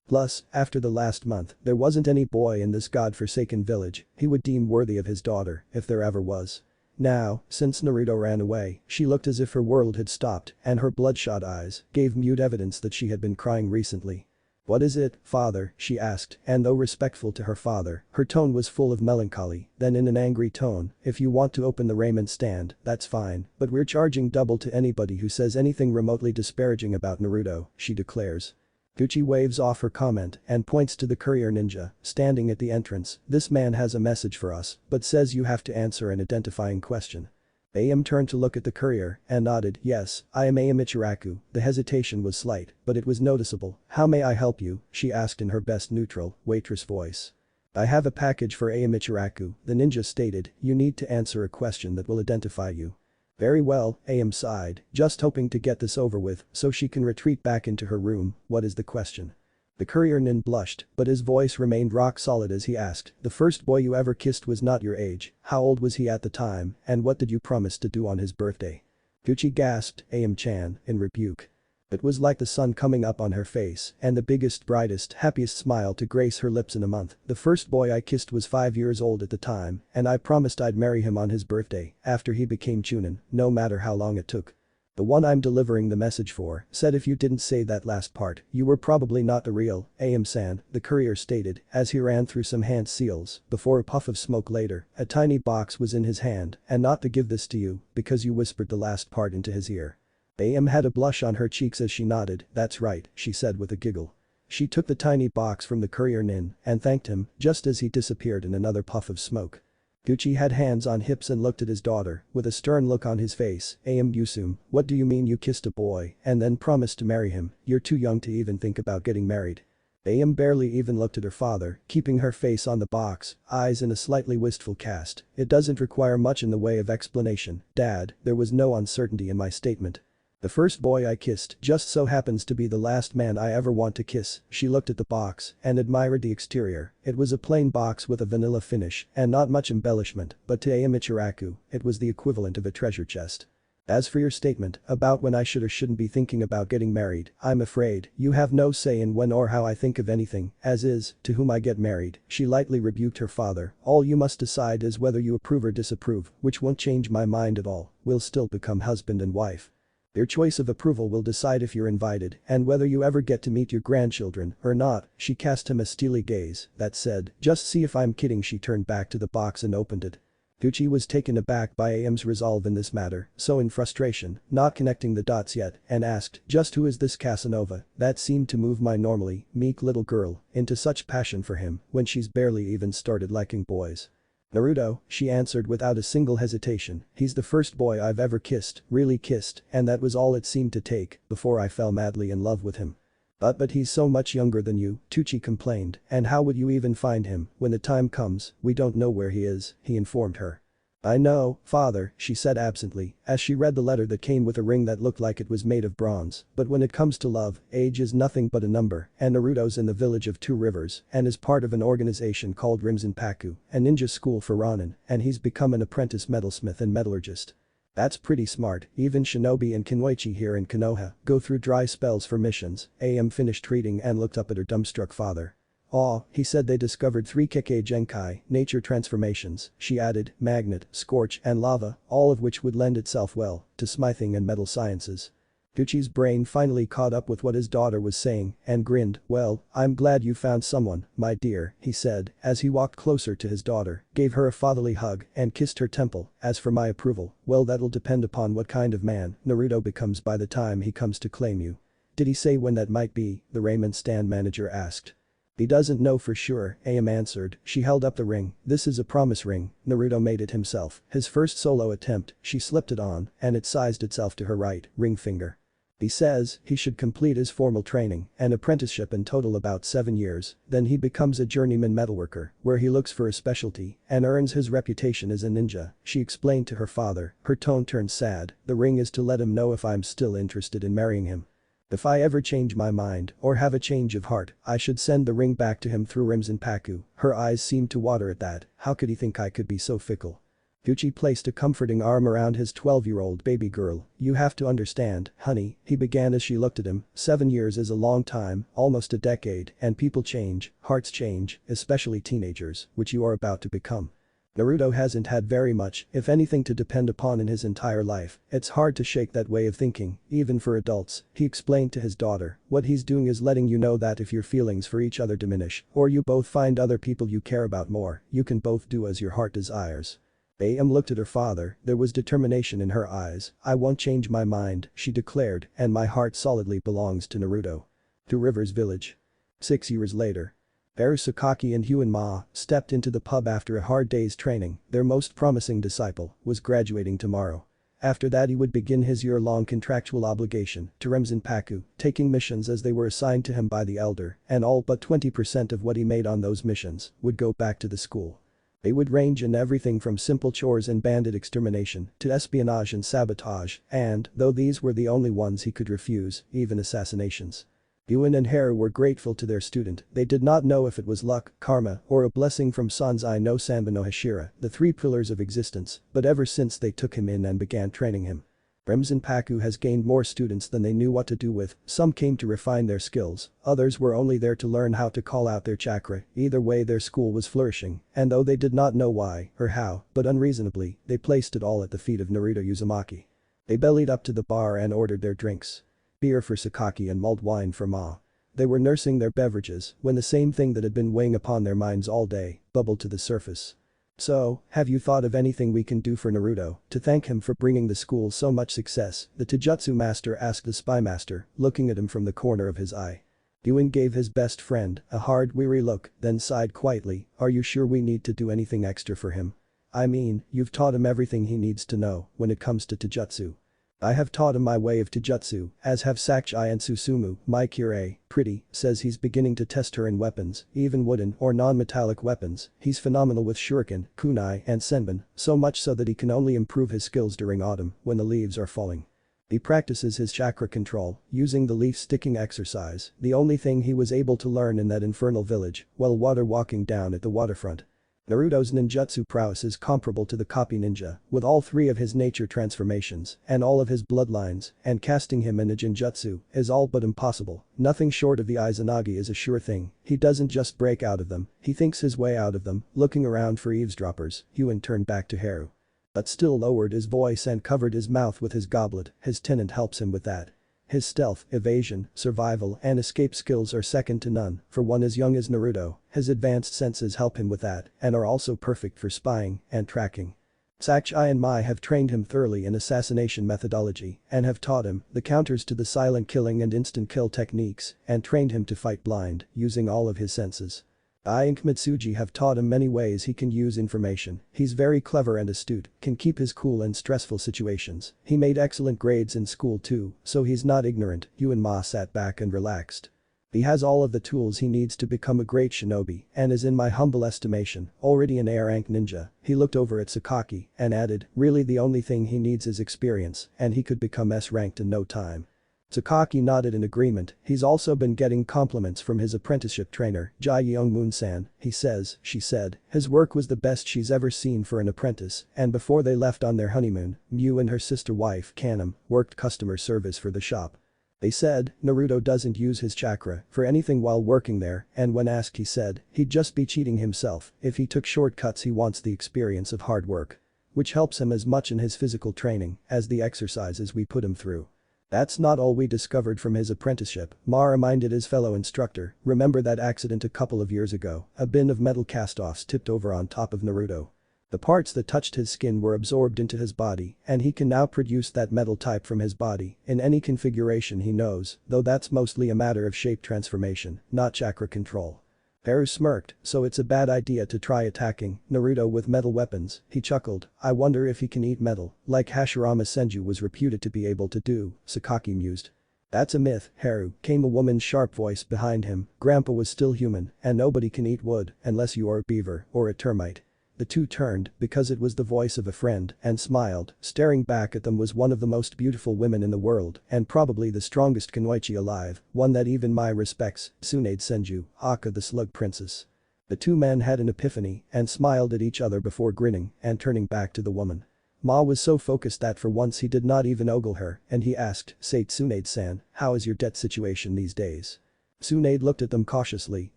Plus, after the last month, there wasn't any boy in this god-forsaken village he would deem worthy of his daughter, if there ever was. Now, since Naruto ran away, she looked as if her world had stopped and her bloodshot eyes gave mute evidence that she had been crying recently. What is it, father, she asked, and though respectful to her father, her tone was full of melancholy. Then in an angry tone, if you want to open the raiment stand, that's fine, but we're charging double to anybody who says anything remotely disparaging about Naruto, she declares. Gucci waves off her comment and points to the courier ninja, standing at the entrance. This man has a message for us, but says you have to answer an identifying question. AM turned to look at the courier and nodded, yes, I am AM Ichiraku. The hesitation was slight, but it was noticeable. How may I help you? She asked in her best neutral, waitress voice. I have a package for AM Ichiraku, the ninja stated. You need to answer a question that will identify you. Very well, AM sighed, just hoping to get this over with so she can retreat back into her room. What is the question? The courier nin blushed, but his voice remained rock solid as he asked, the first boy you ever kissed was not your age, how old was he at the time, and what did you promise to do on his birthday? Gucci gasped, AM-chan, in rebuke. It was like the sun coming up on her face and the biggest, brightest, happiest smile to grace her lips in a month. The first boy I kissed was 5 years old at the time, and I promised I'd marry him on his birthday after he became Chunin, no matter how long it took. The one I'm delivering the message for said if you didn't say that last part, you were probably not the real AM-san, the courier stated as he ran through some hand seals before a puff of smoke later. A tiny box was in his hand, and not to give this to you because you whispered the last part into his ear. AM had a blush on her cheeks as she nodded. That's right, she said with a giggle. She took the tiny box from the courier nin and thanked him just as he disappeared in another puff of smoke. Gucci had hands on hips and looked at his daughter with a stern look on his face. AM Yusum, what do you mean you kissed a boy and then promised to marry him? You're too young to even think about getting married. AM barely even looked at her father, keeping her face on the box, eyes in a slightly wistful cast. It doesn't require much in the way of explanation, Dad, there was no uncertainty in my statement. The first boy I kissed just so happens to be the last man I ever want to kiss. She looked at the box and admired the exterior. It was a plain box with a vanilla finish and not much embellishment, but to AM Ichiraku, it was the equivalent of a treasure chest. As for your statement about when I should or shouldn't be thinking about getting married, I'm afraid you have no say in when or how I think of anything, as is, to whom I get married, she lightly rebuked her father. All you must decide is whether you approve or disapprove, which won't change my mind at all, we'll still become husband and wife. Your choice of approval will decide if you're invited and whether you ever get to meet your grandchildren or not, she cast him a steely gaze that said, just see if I'm kidding. She turned back to the box and opened it. Gucci was taken aback by AM's resolve in this matter, so in frustration, not connecting the dots yet, and asked, just who is this Casanova that seemed to move my normally meek little girl into such passion for him when she's barely even started liking boys? Naruto, she answered without a single hesitation, he's the first boy I've ever kissed, really kissed, and that was all it seemed to take before I fell madly in love with him. But he's so much younger than you, Tucci complained, and how would you even find him when the time comes, we don't know where he is, he informed her. I know, father, she said absently, as she read the letter that came with a ring that looked like it was made of bronze, but when it comes to love, age is nothing but a number, and Naruto's in the village of Two Rivers and is part of an organization called Rimzenpaku, a ninja school for Ronin, and he's become an apprentice metalsmith and metallurgist. That's pretty smart, even Shinobi and Kunoichi here in Konoha go through dry spells for missions. AM finished reading and looked up at her dumbstruck father. Aw, he said they discovered 3 Kekkei Genkai, nature transformations, she added, magnet, scorch and lava, all of which would lend itself well to smithing and metal sciences. Gucci's brain finally caught up with what his daughter was saying and grinned, well, I'm glad you found someone, my dear, he said as he walked closer to his daughter, gave her a fatherly hug and kissed her temple. As for my approval, well that'll depend upon what kind of man Naruto becomes by the time he comes to claim you. Did he say when that might be? The raiment stand manager asked. He doesn't know for sure, AM answered. She held up the ring. This is a promise ring, Naruto made it himself. His first solo attempt, she slipped it on, and it sized itself to her right ring finger. He says he should complete his formal training and apprenticeship in total about 7 years, then he becomes a journeyman metalworker, where he looks for a specialty and earns his reputation as a ninja, she explained to her father, her tone turned sad. The ring is to let him know if I'm still interested in marrying him. If I ever change my mind or have a change of heart, I should send the ring back to him through Rimzenpaku. Her eyes seemed to water at that, how could he think I could be so fickle? Gucci placed a comforting arm around his 12-year-old baby girl. You have to understand, honey, he began as she looked at him, 7 years is a long time, almost a decade, and people change, hearts change, especially teenagers, which you are about to become. Naruto hasn't had very much, if anything to depend upon in his entire life, it's hard to shake that way of thinking, even for adults, he explained to his daughter, what he's doing is letting you know that if your feelings for each other diminish, or you both find other people you care about more, you can both do as your heart desires. AM looked at her father, there was determination in her eyes. I won't change my mind, she declared, and my heart solidly belongs to Naruto. To Rivers Village. 6 years later. Arasakaki and Hugh and Ma stepped into the pub after a hard day's training. Their most promising disciple was graduating tomorrow. After that he would begin his year-long contractual obligation to Rimzenpaku, taking missions as they were assigned to him by the elder, and all but 20% of what he made on those missions would go back to the school. They would range in everything from simple chores and bandit extermination to espionage and sabotage, and, though these were the only ones he could refuse, even assassinations. Yuan and Haru were grateful to their student. They did not know if it was luck, karma, or a blessing from Sanzai no Sanba no Hashira, the 3 pillars of existence, but ever since they took him in and began training him. Rimzenpaku has gained more students than they knew what to do with, some came to refine their skills, others were only there to learn how to call out their chakra, either way their school was flourishing, and though they did not know why or how, but unreasonably, they placed it all at the feet of Naruto Uzumaki. They bellied up to the bar and ordered their drinks. Beer for Sakaki and mulled wine for Ma. They were nursing their beverages when the same thing that had been weighing upon their minds all day bubbled to the surface. So, have you thought of anything we can do for Naruto to thank him for bringing the school so much success? The Taijutsu master asked the spy master, looking at him from the corner of his eye. Yuan gave his best friend a hard weary look, then sighed quietly, are you sure we need to do anything extra for him? I mean, you've taught him everything he needs to know when it comes to Taijutsu. I have taught him my way of Taijutsu, as have Sakuchi and Susumu. My Kirei, pretty, says he's beginning to test her in weapons, even wooden or non-metallic weapons. He's phenomenal with shuriken, kunai and senbon, so much so that he can only improve his skills during autumn when the leaves are falling. He practices his chakra control, using the leaf sticking exercise, the only thing he was able to learn in that infernal village, while water walking down at the waterfront. Naruto's ninjutsu prowess is comparable to the copy ninja, with all three of his nature transformations and all of his bloodlines, and casting him in a genjutsu is all but impossible. Nothing short of the Izanagi is a sure thing. He doesn't just break out of them, he thinks his way out of them. Looking around for eavesdroppers, Yuen turned back to Haru. But still lowered his voice and covered his mouth with his goblet. His tenant helps him with that. His stealth, evasion, survival and escape skills are second to none for one as young as Naruto. His advanced senses help him with that and are also perfect for spying and tracking. Sakurai and Mai have trained him thoroughly in assassination methodology and have taught him the counters to the silent killing and instant kill techniques and trained him to fight blind using all of his senses. I and Mitsuji have taught him many ways he can use information. He's very clever and astute, can keep his cool in stressful situations. He made excellent grades in school too, so he's not ignorant. Yuen Ma sat back and relaxed. He has all of the tools he needs to become a great shinobi and is in my humble estimation already an A-rank ninja. He looked over at Sakaki and added, really the only thing he needs is experience and he could become S-ranked in no time. Sakaki nodded in agreement. He's also been getting compliments from his apprenticeship trainer, Jai Young-moon-san. He says, she said, his work was the best she's ever seen for an apprentice, and before they left on their honeymoon, Miu and her sister wife, Kanam, worked customer service for the shop. They said, Naruto doesn't use his chakra for anything while working there, and when asked he said, he'd just be cheating himself if he took shortcuts. He wants the experience of hard work. Which helps him as much in his physical training as the exercises we put him through. That's not all we discovered from his apprenticeship, Ma reminded his fellow instructor. Remember that accident a couple of years ago? A bin of metal cast-offs tipped over on top of Naruto. The parts that touched his skin were absorbed into his body and he can now produce that metal type from his body in any configuration he knows, though that's mostly a matter of shape transformation, not chakra control. Haru smirked, so it's a bad idea to try attacking Naruto with metal weapons. He chuckled, I wonder if he can eat metal, like Hashirama Senju was reputed to be able to do, Sakaki mused. That's a myth, Haru, came a woman's sharp voice behind him. Grandpa was still human, and nobody can eat wood unless you are a beaver or a termite. The two turned, because it was the voice of a friend, and smiled. Staring back at them was one of the most beautiful women in the world and probably the strongest kunoichi alive, one that even Mai respects, Tsunade Senju, Aka the Slug Princess. The two men had an epiphany and smiled at each other before grinning and turning back to the woman. Ma was so focused that for once he did not even ogle her and he asked, say Tsunade-san, how is your debt situation these days? Tsunade looked at them cautiously,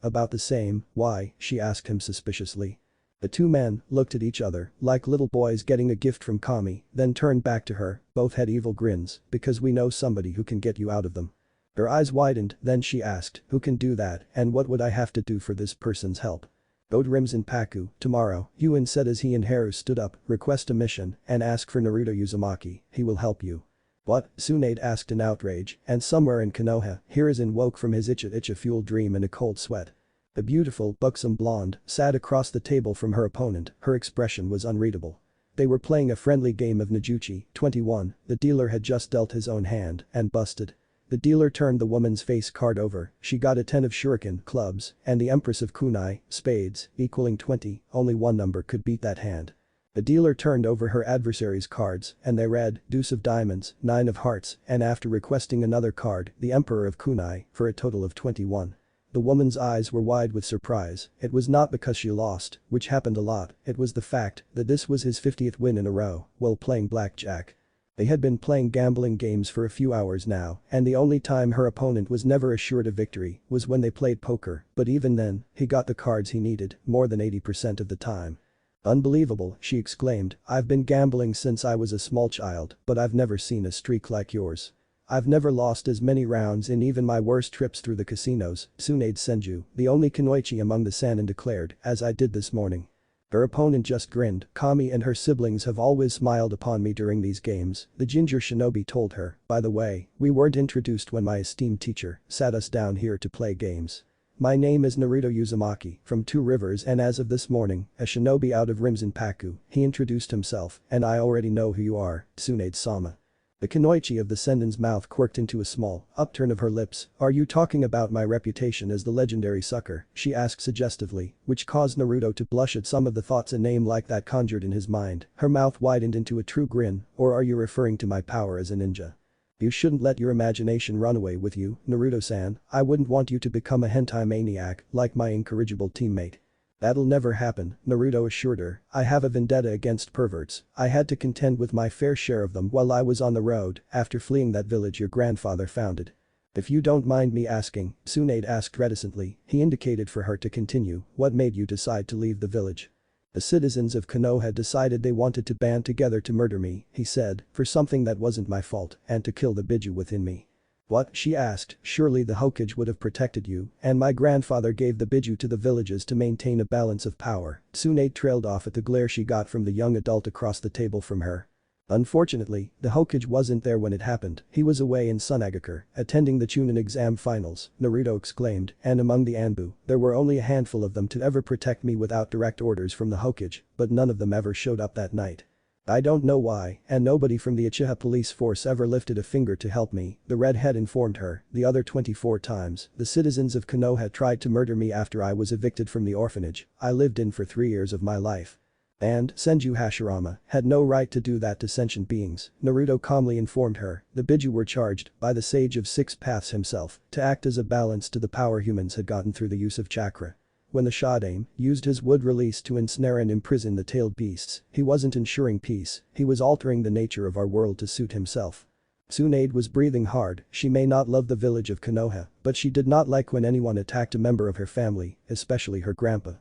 about the same. Why? She asked him suspiciously. The two men looked at each other like little boys getting a gift from Kami, then turned back to her. Both had evil grins, because we know somebody who can get you out of them. Her eyes widened, then she asked, who can do that and what would I have to do for this person's help? Go to Rimzenpaku tomorrow, Yuen said as he and Haru stood up, request a mission and ask for Naruto Uzumaki, he will help you. What? Tsunade asked in outrage, and somewhere in Konoha, Hiruzen woke from his Icha-fueled dream in a cold sweat. The beautiful, buxom blonde sat across the table from her opponent, her expression was unreadable. They were playing a friendly game of Najuchi, 21, the dealer had just dealt his own hand and busted. The dealer turned the woman's face card over, she got a 10 of shuriken, clubs, and the Empress of kunai, spades, equaling 20, only one number could beat that hand. The dealer turned over her adversary's cards and they read, deuce of diamonds, 9 of hearts, and after requesting another card, the Emperor of kunai, for a total of 21. The woman's eyes were wide with surprise. It was not because she lost, which happened a lot, it was the fact that this was his 50th win in a row while playing blackjack. They had been playing gambling games for a few hours now, and the only time her opponent was never assured of victory was when they played poker, but even then, he got the cards he needed, more than 80% of the time. Unbelievable, she exclaimed, I've been gambling since I was a small child, but I've never seen a streak like yours. I've never lost as many rounds in even my worst trips through the casinos, Tsunade Senju, the only kunoichi among the Sannin declared, as I did this morning. Her opponent just grinned, Kami and her siblings have always smiled upon me during these games, the ginger shinobi told her, by the way, we weren't introduced when my esteemed teacher sat us down here to play games. My name is Naruto Uzumaki, from Two Rivers and as of this morning, a shinobi out of Rimzenpaku, he introduced himself, and I already know who you are, Tsunade-sama. The kunoichi of the Sennin's mouth quirked into a small upturn of her lips. Are you talking about my reputation as the legendary sucker? She asked suggestively, which caused Naruto to blush at some of the thoughts a name like that conjured in his mind. Her mouth widened into a true grin, or are you referring to my power as a ninja? You shouldn't let your imagination run away with you, Naruto-san, I wouldn't want you to become a hentai maniac like my incorrigible teammate. That'll never happen, Naruto assured her. I have a vendetta against perverts. I had to contend with my fair share of them while I was on the road after fleeing that village your grandfather founded. If you don't mind me asking, Tsunade asked reticently. He indicated for her to continue. What made you decide to leave the village? The citizens of Konoha decided they wanted to band together to murder me, he said, for something that wasn't my fault, and to kill the Biju within me. What? She asked. Surely the Hokage would have protected you, and my grandfather gave the Biju to the villages to maintain a balance of power. Tsunade trailed off at the glare she got from the young adult across the table from her. Unfortunately, the Hokage wasn't there when it happened. He was away in Tsunade, attending the Chunin exam finals, Naruto exclaimed, and among the Anbu, there were only a handful of them to ever protect me without direct orders from the Hokage, but none of them ever showed up that night. I don't know why, and nobody from the Uchiha police force ever lifted a finger to help me, the redhead informed her. The other 24 times, the citizens of Konoha tried to murder me after I was evicted from the orphanage I lived in for 3 years of my life. And Senju Hashirama had no right to do that to sentient beings, Naruto calmly informed her. The Biju were charged by the Sage of Six Paths himself to act as a balance to the power humans had gotten through the use of chakra. When the Shodaime used his wood release to ensnare and imprison the tailed beasts, he wasn't ensuring peace, he was altering the nature of our world to suit himself. Tsunade was breathing hard. She may not love the village of Konoha, but she did not like when anyone attacked a member of her family, especially her grandpa.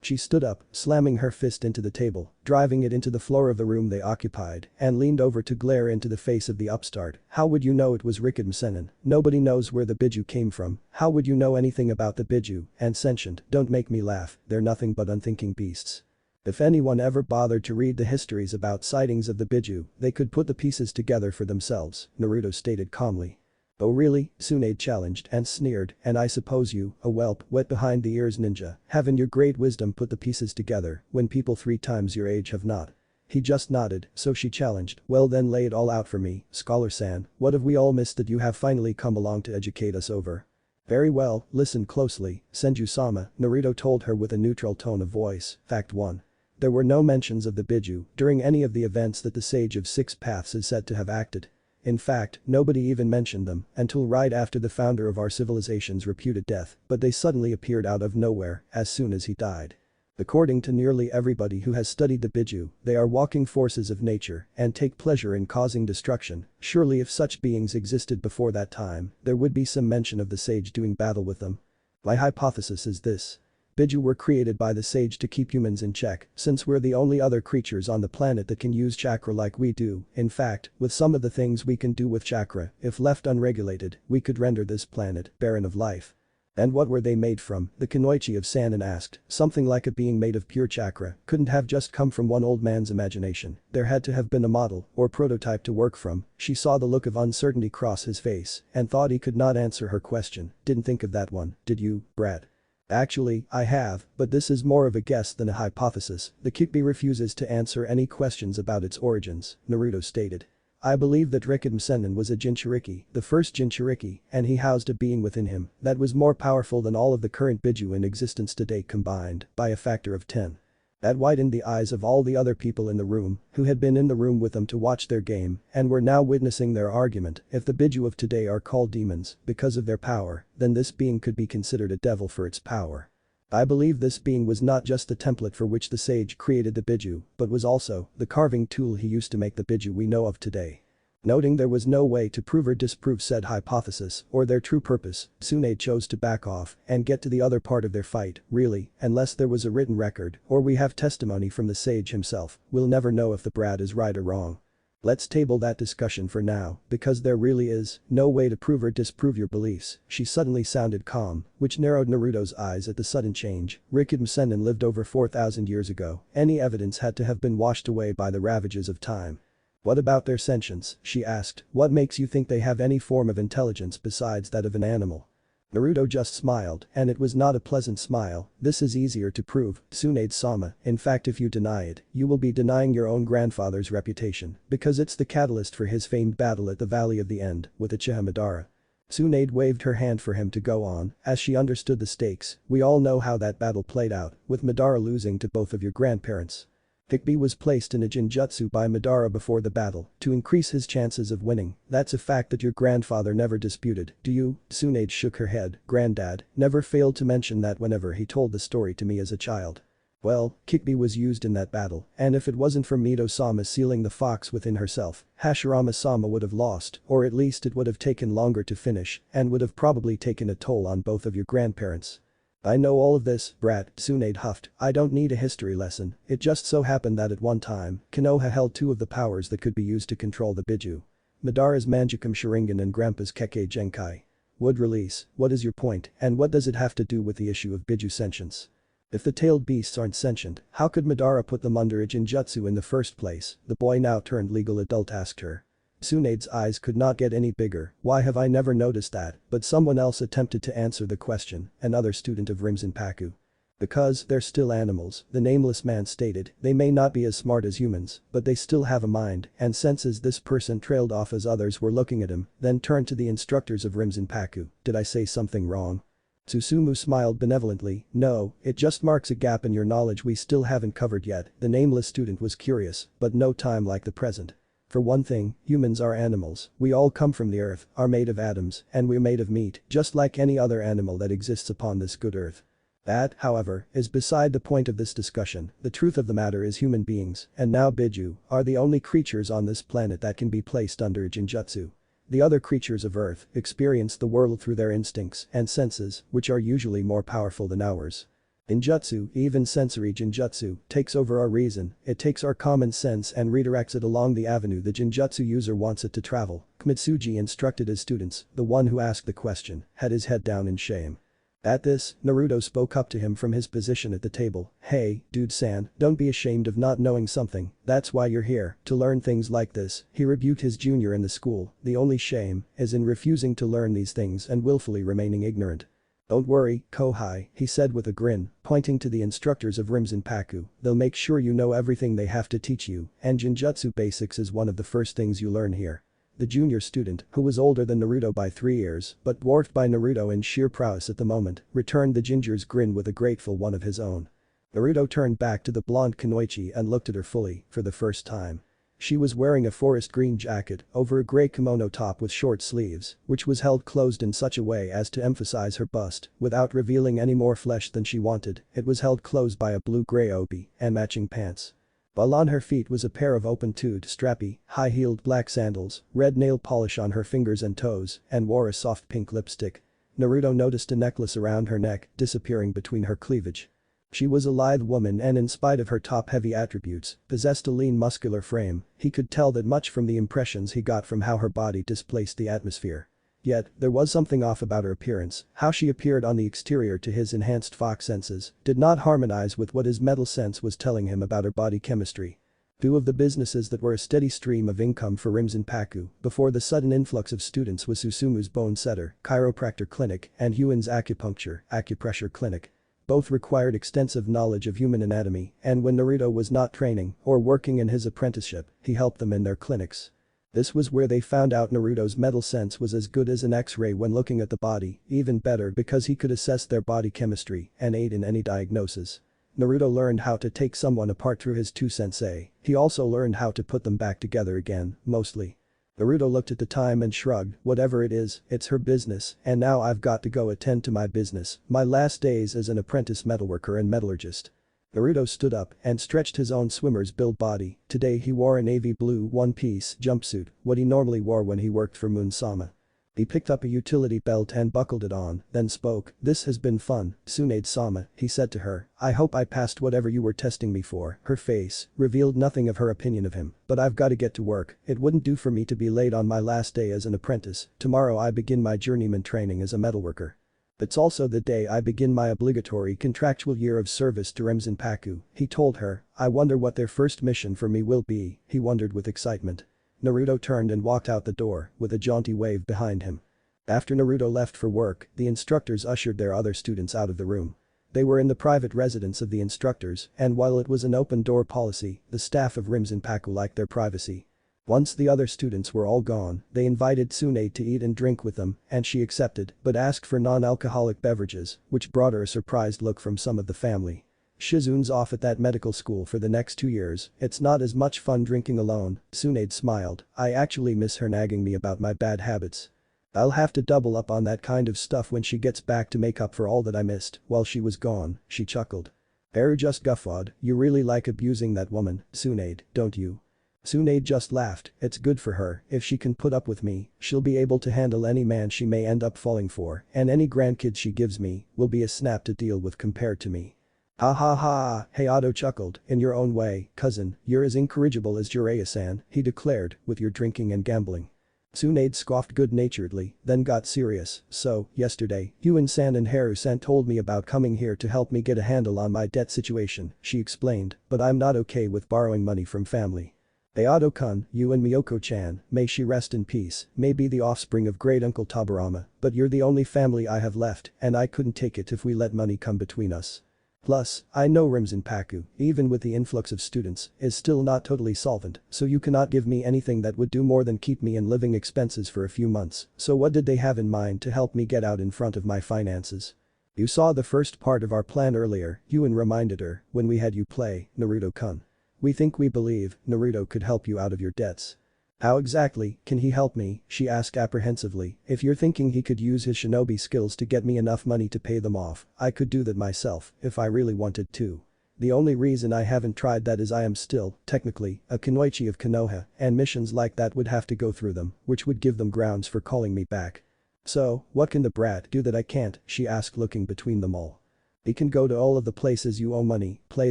She stood up, slamming her fist into the table, driving it into the floor of the room they occupied, and leaned over to glare into the face of the upstart. How would you know it was Rikiden Sennin? Nobody knows where the Biju came from. How would you know anything about the Biju and sentient? Don't make me laugh, they're nothing but unthinking beasts. If anyone ever bothered to read the histories about sightings of the Biju, they could put the pieces together for themselves, Naruto stated calmly. Oh really? Tsunade challenged and sneered, and I suppose you, a whelp, wet behind the ears ninja, have in your great wisdom put the pieces together when people 3 times your age have not. He just nodded, so she challenged, well then lay it all out for me, Scholar-san, what have we all missed that you have finally come along to educate us over? Very well, listen closely, Senju-sama, Naruto told her with a neutral tone of voice. Fact 1. There were no mentions of the Biju during any of the events that the Sage of Six Paths is said to have acted. In fact, nobody even mentioned them until right after the founder of our civilization's reputed death, but they suddenly appeared out of nowhere as soon as he died. According to nearly everybody who has studied the Biju, they are walking forces of nature and take pleasure in causing destruction. Surely if such beings existed before that time, there would be some mention of the sage doing battle with them. My hypothesis is this. Biju were created by the sage to keep humans in check, since we're the only other creatures on the planet that can use chakra like we do. In fact, with some of the things we can do with chakra, if left unregulated, we could render this planet barren of life. And what were they made from? The Kunoichi of Sannin asked. Something like a being made of pure chakra couldn't have just come from one old man's imagination. There had to have been a model or prototype to work from. She saw the look of uncertainty cross his face and thought he could not answer her question. Didn't think of that one, did you, Brad? Actually, I have, but this is more of a guess than a hypothesis. The Kekkei refuses to answer any questions about its origins, Naruto stated. I believe that Rikiden Sennin was a Jinchuriki, the first Jinchuriki, and he housed a being within him that was more powerful than all of the current Biju in existence today combined by a factor of 10. That widened the eyes of all the other people in the room who had been in the room with them to watch their game and were now witnessing their argument. If the Biju of today are called demons because of their power, then this being could be considered a devil for its power. I believe this being was not just the template for which the sage created the Biju, but was also the carving tool he used to make the Biju we know of today. Noting there was no way to prove or disprove said hypothesis or their true purpose, Tsunade chose to back off and get to the other part of their fight. Really, unless there was a written record or we have testimony from the sage himself, we'll never know if the brat is right or wrong. Let's table that discussion for now, because there really is no way to prove or disprove your beliefs. She suddenly sounded calm, which narrowed Naruto's eyes at the sudden change. Rikiden Sennin lived over 4,000 years ago. Any evidence had to have been washed away by the ravages of time. What about their sentience? She asked. What makes you think they have any form of intelligence besides that of an animal? Naruto just smiled, and it was not a pleasant smile. This is easier to prove, Tsunade-sama. In fact, if you deny it, you will be denying your own grandfather's reputation, because it's the catalyst for his famed battle at the Valley of the End with Uchiha Madara. Tsunade waved her hand for him to go on, as she understood the stakes. We all know how that battle played out, with Madara losing to both of your grandparents. Kekkei was placed in a Jinjutsu by Madara before the battle to increase his chances of winning. That's a fact that your grandfather never disputed, do you? Tsunade shook her head. Granddad never failed to mention that whenever he told the story to me as a child. Well, Kekkei was used in that battle, and if it wasn't for Mito-sama sealing the fox within herself, Hashirama-sama would have lost, or at least it would have taken longer to finish, and would have probably taken a toll on both of your grandparents. I know all of this, brat, Tsunade huffed. I don't need a history lesson, it just so happened that at one time, Konoha held two of the powers that could be used to control the Biju. Madara's Manjikam Sharingan and Grandpa's Kekkei Genkai. Would release, what is your point, and what does it have to do with the issue of Biju sentience? If the tailed beasts aren't sentient, how could Madara put them under a Jinjutsu in the first place? The boy now turned legal adult asked her. Tsunade's eyes could not get any bigger. Why have I never noticed that? But someone else attempted to answer the question, another student of Rimzenpaku. Because they're still animals, the nameless man stated. They may not be as smart as humans, but they still have a mind, and senses. This person trailed off as others were looking at him, then turned to the instructors of Rimzenpaku. Did I say something wrong? Susumu smiled benevolently. No, it just marks a gap in your knowledge we still haven't covered yet. The nameless student was curious, but no time like the present. For one thing, humans are animals, we all come from the earth, are made of atoms, and we're made of meat, just like any other animal that exists upon this good earth. That, however, is beside the point of this discussion. The truth of the matter is human beings, and now Biju, are the only creatures on this planet that can be placed under a Jinjutsu. The other creatures of Earth experience the world through their instincts and senses, which are usually more powerful than ours. Ninjutsu, even sensory Jinjutsu, takes over our reason, it takes our common sense and redirects it along the avenue the Jinjutsu user wants it to travel. Kimitsuji instructed his students, the one who asked the question, had his head down in shame. At this, Naruto spoke up to him from his position at the table. Hey, dude-san, don't be ashamed of not knowing something, that's why you're here, to learn things like this. He rebuked his junior in the school, the only shame is in refusing to learn these things and willfully remaining ignorant. Don't worry, Kohai, he said with a grin, pointing to the instructors of Rimzenpaku, they'll make sure you know everything they have to teach you, and Jinjutsu basics is one of the first things you learn here. The junior student, who was older than Naruto by 3 years, but dwarfed by Naruto in sheer prowess at the moment, returned the ginger's grin with a grateful one of his own. Naruto turned back to the blonde Kunoichi and looked at her fully, for the first time. She was wearing a forest green jacket over a grey kimono top with short sleeves, which was held closed in such a way as to emphasize her bust, without revealing any more flesh than she wanted. It was held closed by a blue-grey obi and matching pants. While on her feet was a pair of open-toed, strappy, high-heeled black sandals, red nail polish on her fingers and toes, and wore a soft pink lipstick. Naruto noticed a necklace around her neck, disappearing between her cleavage. She was a lithe woman and in spite of her top-heavy attributes, possessed a lean muscular frame. He could tell that much from the impressions he got from how her body displaced the atmosphere. Yet, there was something off about her appearance. How she appeared on the exterior to his enhanced fox senses did not harmonize with what his metal sense was telling him about her body chemistry. Two of the businesses that were a steady stream of income for Rimzenpaku before the sudden influx of students was Susumu's Bone Setter, Chiropractor Clinic, and Huan's Acupressure Clinic. Both required extensive knowledge of human anatomy, and when Naruto was not training or working in his apprenticeship, he helped them in their clinics. This was where they found out Naruto's metal sense was as good as an X-ray when looking at the body, even better because he could assess their body chemistry and aid in any diagnosis. Naruto learned how to take someone apart through his two sensei, he also learned how to put them back together again, mostly. Naruto looked at the time and shrugged, whatever it is, it's her business, and now I've got to go attend to my business, my last days as an apprentice metalworker and metallurgist. Naruto stood up and stretched his own swimmer's build body. Today he wore a navy blue one-piece jumpsuit, what he normally wore when he worked for Moon-sama. He picked up a utility belt and buckled it on, then spoke, this has been fun, Tsunade-sama, he said to her, I hope I passed whatever you were testing me for. Her face revealed nothing of her opinion of him, but I've got to get to work, it wouldn't do for me to be late on my last day as an apprentice, tomorrow I begin my journeyman training as a metalworker. It's also the day I begin my obligatory contractual year of service to Rimzenpaku, he told her, I wonder what their first mission for me will be, he wondered with excitement. Naruto turned and walked out the door, with a jaunty wave behind him. After Naruto left for work, the instructors ushered their other students out of the room. They were in the private residence of the instructors, and while it was an open-door policy, the staff of Rimzenpaku liked their privacy. Once the other students were all gone, they invited Tsunade to eat and drink with them, and she accepted, but asked for non-alcoholic beverages, which brought her a surprised look from some of the family. Shizune's off at that medical school for the next 2 years, it's not as much fun drinking alone, Tsunade smiled, I actually miss her nagging me about my bad habits. I'll have to double up on that kind of stuff when she gets back to make up for all that I missed while she was gone, she chuckled. Eru just guffawed, you really like abusing that woman, Tsunade, don't you? Tsunade just laughed, it's good for her, if she can put up with me, she'll be able to handle any man she may end up falling for, and any grandkids she gives me, will be a snap to deal with compared to me. Ha ha ha, Hayato chuckled, in your own way, cousin, you're as incorrigible as Jiraiya-san, he declared, with your drinking and gambling. Tsunade scoffed good-naturedly, then got serious, so, yesterday, Yuen-san and Haru-san told me about coming here to help me get a handle on my debt situation, she explained, but I'm not okay with borrowing money from family. Ayato-kun, you and Miyoko-chan, may she rest in peace, may be the offspring of great-uncle Tabarama, but you're the only family I have left, and I couldn't take it if we let money come between us. Plus, I know Rimzenpaku, even with the influx of students, is still not totally solvent, so you cannot give me anything that would do more than keep me in living expenses for a few months, so what did they have in mind to help me get out in front of my finances? You saw the first part of our plan earlier, Yuen reminded her, when we had you play, Naruto-kun. We believe, Naruto could help you out of your debts. How exactly can he help me, she asked apprehensively, if you're thinking he could use his shinobi skills to get me enough money to pay them off, I could do that myself, if I really wanted to. The only reason I haven't tried that is I am still, technically, a Kunoichi of Konoha, and missions like that would have to go through them, which would give them grounds for calling me back. So, what can the brat do that I can't, she asked looking between them all. He can go to all of the places you owe money, play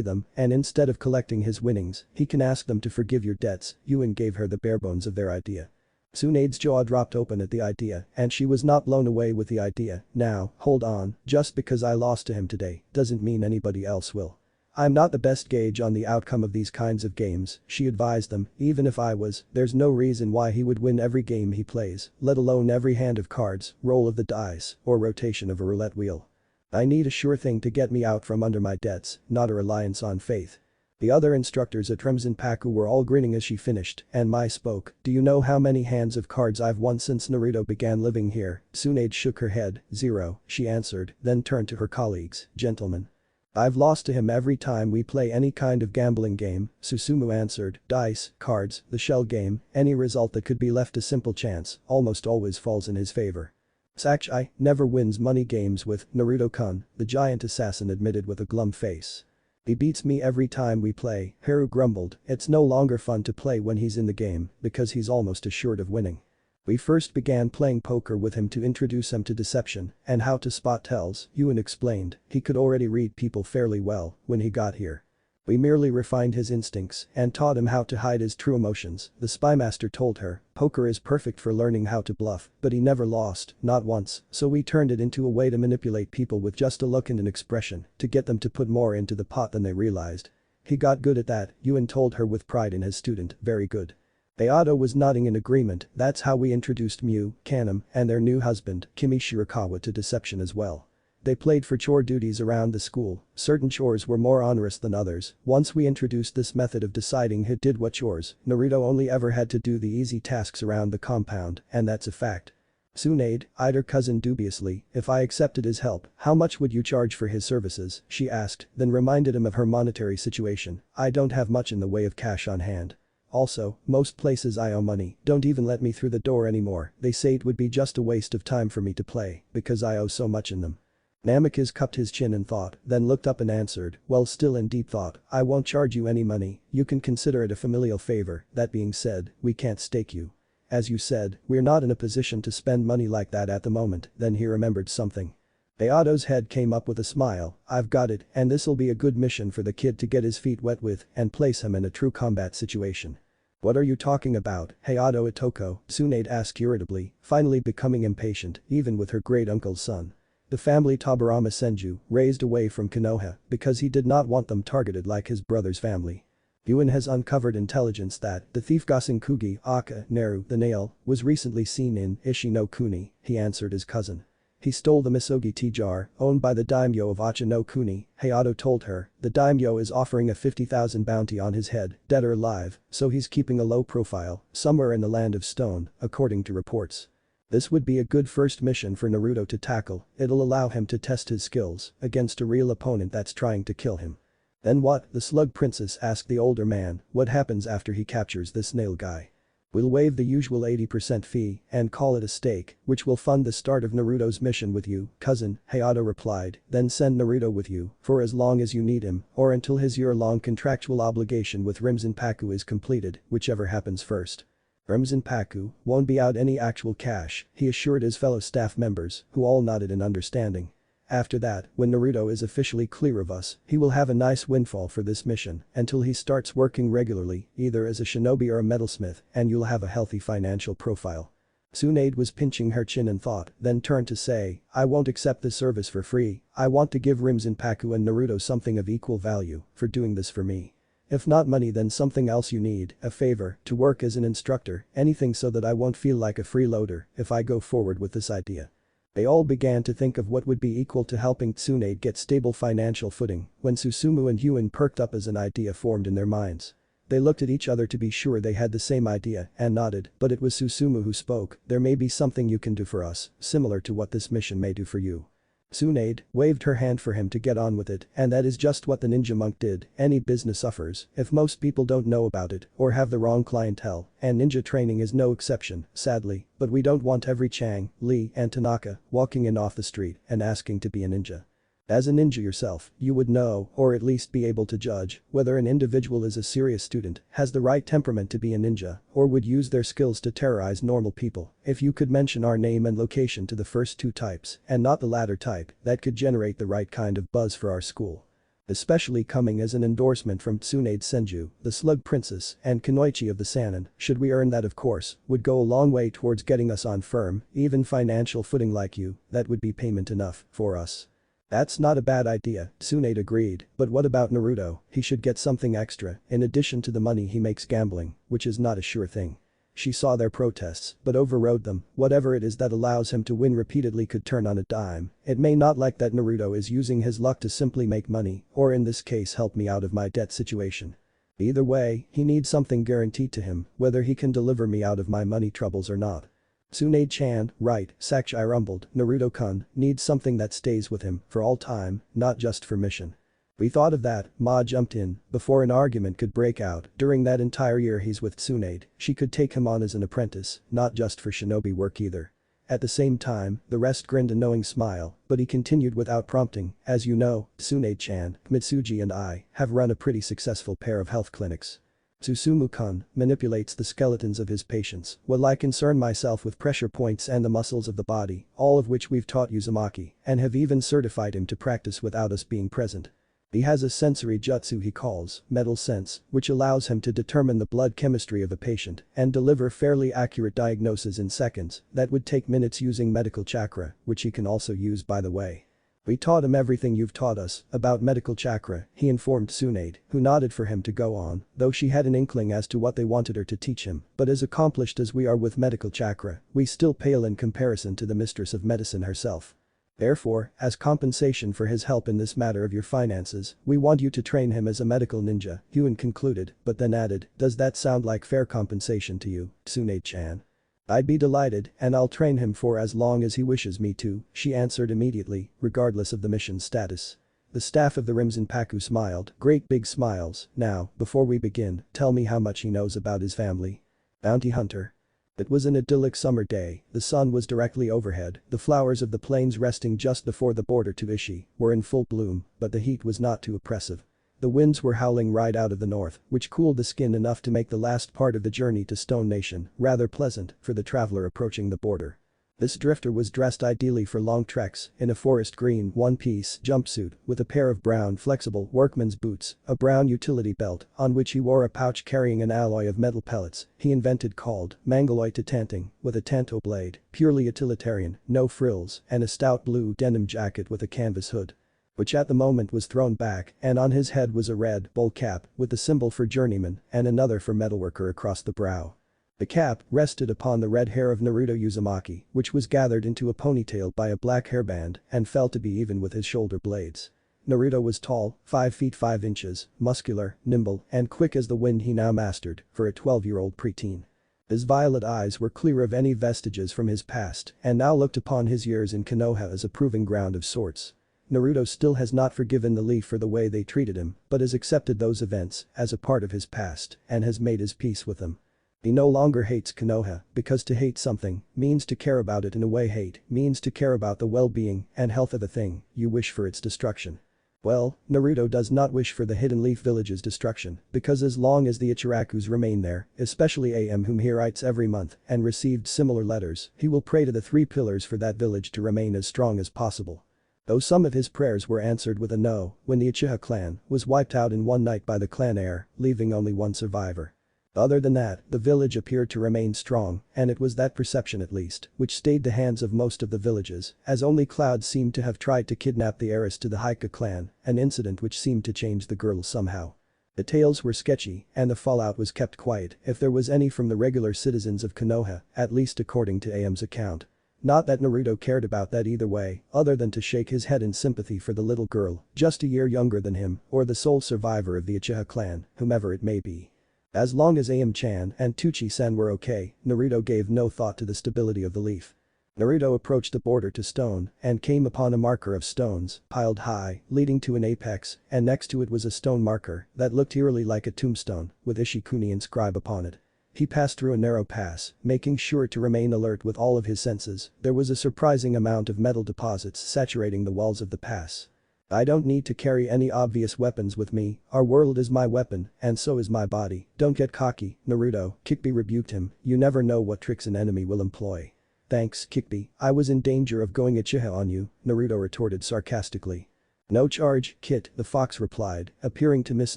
them, and instead of collecting his winnings, he can ask them to forgive your debts, Yuen gave her the bare bones of their idea. Tsunade's jaw dropped open at the idea, and she was not blown away with the idea. Now, hold on, just because I lost to him today, doesn't mean anybody else will. I'm not the best gauge on the outcome of these kinds of games, she advised them, even if I was, there's no reason why he would win every game he plays, let alone every hand of cards, roll of the dice, or rotation of a roulette wheel. I need a sure thing to get me out from under my debts, not a reliance on faith. The other instructors at Rimzenpaku were all grinning as she finished, and Mai spoke, do you know how many hands of cards I've won since Naruto began living here? Tsunade shook her head, 0, she answered, then turned to her colleagues, gentlemen. I've lost to him every time we play any kind of gambling game, Susumu answered, dice, cards, the shell game, any result that could be left to simple chance, almost always falls in his favor. Sakchi never wins money games with Naruto-kun, the giant assassin admitted with a glum face. He beats me every time we play, Haru grumbled, it's no longer fun to play when he's in the game, because he's almost assured of winning. We first began playing poker with him to introduce him to deception and how to spot tells, Yuen explained, he could already read people fairly well when he got here. We merely refined his instincts and taught him how to hide his true emotions, the spymaster told her, poker is perfect for learning how to bluff, but he never lost, not once, so we turned it into a way to manipulate people with just a look and an expression, to get them to put more into the pot than they realized. He got good at that, Yuen told her with pride in his student, very good. Ayato was nodding in agreement, that's how we introduced Miu, Kanam, and their new husband, Kimi Shirakawa to deception as well. They played for chore duties around the school, certain chores were more onerous than others, once we introduced this method of deciding who did what chores, Naruto only ever had to do the easy tasks around the compound, and that's a fact. Tsunade eyed her cousin dubiously, if I accepted his help, how much would you charge for his services, she asked, then reminded him of her monetary situation, I don't have much in the way of cash on hand. Also, most places I owe money don't even let me through the door anymore, they say it would be just a waste of time for me to play, because I owe so much in them. Namikaze cupped his chin in thought, then looked up and answered, well still in deep thought, I won't charge you any money, you can consider it a familial favor, that being said, we can't stake you. As you said, we're not in a position to spend money like that at the moment, then he remembered something. Ayato's head came up with a smile, I've got it, and this'll be a good mission for the kid to get his feet wet with and place him in a true combat situation. What are you talking about, Hayato Itoko? Tsunade asked irritably, finally becoming impatient, even with her great-uncle's son. The family Tabarama Senju raised away from Konoha because he did not want them targeted like his brother's family. Yuen has uncovered intelligence that the thief Gasenkugi Aka Neru the nail was recently seen in Ishi no Kuni, he answered his cousin. He stole the Misogi tea jar owned by the daimyo of Acha no Kuni, Hayato told her, the daimyo is offering a 50,000 bounty on his head, dead or alive, so he's keeping a low profile, somewhere in the land of stone, according to reports. This would be a good first mission for Naruto to tackle, it'll allow him to test his skills against a real opponent that's trying to kill him. Then what? The slug princess asked the older man, what happens after he captures this nail guy? We'll waive the usual 80% fee and call it a stake, which will fund the start of Naruto's mission with you, cousin, Hayato replied, then send Naruto with you for as long as you need him or until his year-long contractual obligation with Rimzenpaku is completed, whichever happens first. Rimzenpaku won't be out any actual cash, he assured his fellow staff members, who all nodded in understanding. After that, when Naruto is officially clear of us, he will have a nice windfall for this mission until he starts working regularly, either as a shinobi or a metalsmith, and you'll have a healthy financial profile. Tsunade was pinching her chin in thought, then turned to say, I won't accept this service for free, I want to give Rimzenpaku and Naruto something of equal value for doing this for me. If not money then something else you need, a favor, to work as an instructor, anything so that I won't feel like a freeloader if I go forward with this idea. They all began to think of what would be equal to helping Tsunade get stable financial footing when Susumu and Hyun perked up as an idea formed in their minds. They looked at each other to be sure they had the same idea and nodded, but it was Susumu who spoke, there may be something you can do for us, similar to what this mission may do for you. Tsunade waved her hand for him to get on with it, and that is just what the ninja monk did. Any business suffers if most people don't know about it or have the wrong clientele, and ninja training is no exception, sadly, but we don't want every Chang, Lee and Tanaka walking in off the street and asking to be a ninja. As a ninja yourself, you would know, or at least be able to judge, whether an individual is a serious student, has the right temperament to be a ninja, or would use their skills to terrorize normal people. If you could mention our name and location to the first two types, and not the latter type, that could generate the right kind of buzz for our school. Especially coming as an endorsement from Tsunade Senju, the Slug Princess, and Kunoichi of the Sannin, should we earn that of course, would go a long way towards getting us on firm, even financial footing like you, that would be payment enough for us. That's not a bad idea, Tsunade agreed, but what about Naruto, he should get something extra, in addition to the money he makes gambling, which is not a sure thing. She saw their protests, but overrode them, whatever it is that allows him to win repeatedly could turn on a dime, it may not like that Naruto is using his luck to simply make money, or in this case help me out of my debt situation. Either way, he needs something guaranteed to him, whether he can deliver me out of my money troubles or not. Tsunade-chan, right, Sakshai rumbled, Naruto-kun needs something that stays with him for all time, not just for mission. We thought of that, Ma jumped in, before an argument could break out. During that entire year he's with Tsunade, she could take him on as an apprentice, not just for shinobi work either. At the same time, the rest grinned a knowing smile, but he continued without prompting, as you know, Tsunade-chan, Mitsuji and I have run a pretty successful pair of health clinics. Susumu-kun manipulates the skeletons of his patients, while I concern myself with pressure points and the muscles of the body, all of which we've taught Uzumaki, and have even certified him to practice without us being present. He has a sensory jutsu he calls metal sense, which allows him to determine the blood chemistry of a patient and deliver fairly accurate diagnosis in seconds that would take minutes using medical chakra, which he can also use by the way. We taught him everything you've taught us about medical chakra, he informed Tsunade, who nodded for him to go on, though she had an inkling as to what they wanted her to teach him, but as accomplished as we are with medical chakra, we still pale in comparison to the mistress of medicine herself. Therefore, as compensation for his help in this matter of your finances, we want you to train him as a medical ninja, Hyun concluded, but then added, does that sound like fair compensation to you, Tsunade-chan? I'd be delighted, and I'll train him for as long as he wishes me to, she answered immediately, regardless of the mission's status. The staff of the Rimzenpaku smiled, great big smiles. Now, before we begin, tell me how much he knows about his family. Bounty hunter. It was an idyllic summer day, the sun was directly overhead, the flowers of the plains resting just before the border to Ishi were in full bloom, but the heat was not too oppressive. The winds were howling right out of the north, which cooled the skin enough to make the last part of the journey to Stone Nation rather pleasant for the traveler approaching the border. This drifter was dressed ideally for long treks in a forest green one-piece jumpsuit with a pair of brown flexible workman's boots, a brown utility belt on which he wore a pouch carrying an alloy of metal pellets he invented called Mangaloy Tanting with a tanto blade, purely utilitarian, no frills, and a stout blue denim jacket with a canvas hood, which at the moment was thrown back, and on his head was a red bowl cap with a symbol for journeyman and another for metalworker across the brow. The cap rested upon the red hair of Naruto Uzumaki, which was gathered into a ponytail by a black hairband and fell to be even with his shoulder blades. Naruto was tall, 5 feet 5 inches, muscular, nimble, and quick as the wind he now mastered for a 12-year-old preteen. His violet eyes were clear of any vestiges from his past and now looked upon his years in Konoha as a proving ground of sorts. Naruto still has not forgiven the Leaf for the way they treated him, but has accepted those events as a part of his past and has made his peace with them. He no longer hates Konoha because to hate something means to care about it in a way hate means to care about the well-being and health of a thing you wish for its destruction. Well, Naruto does not wish for the Hidden Leaf Village's destruction because as long as the Ichirakus remain there, especially AM whom he writes every month and received similar letters, he will pray to the three pillars for that village to remain as strong as possible. Though some of his prayers were answered with a no when the Uchiha clan was wiped out in one night by the clan heir, leaving only one survivor. Other than that, the village appeared to remain strong, and it was that perception at least, which stayed the hands of most of the villages, as only Cloud seemed to have tried to kidnap the heiress to the Hokage clan, an incident which seemed to change the girl somehow. The tales were sketchy, and the fallout was kept quiet if there was any from the regular citizens of Konoha, at least according to AM's account. Not that Naruto cared about that either way, other than to shake his head in sympathy for the little girl, just a year younger than him, or the sole survivor of the Uchiha clan, whomever it may be. As long as AM-chan and Tuchi-san were okay, Naruto gave no thought to the stability of the leaf. Naruto approached the border to stone and came upon a marker of stones piled high, leading to an apex, and next to it was a stone marker that looked eerily like a tombstone with Ishikuni inscribed upon it. He passed through a narrow pass, making sure to remain alert with all of his senses. There was a surprising amount of metal deposits saturating the walls of the pass. I don't need to carry any obvious weapons with me, our world is my weapon, and so is my body, don't get cocky, Naruto, Kekkei rebuked him, you never know what tricks an enemy will employ. Thanks, Kekkei, I was in danger of going Uchiha on you, Naruto retorted sarcastically. No charge, Kit, the fox replied, appearing to miss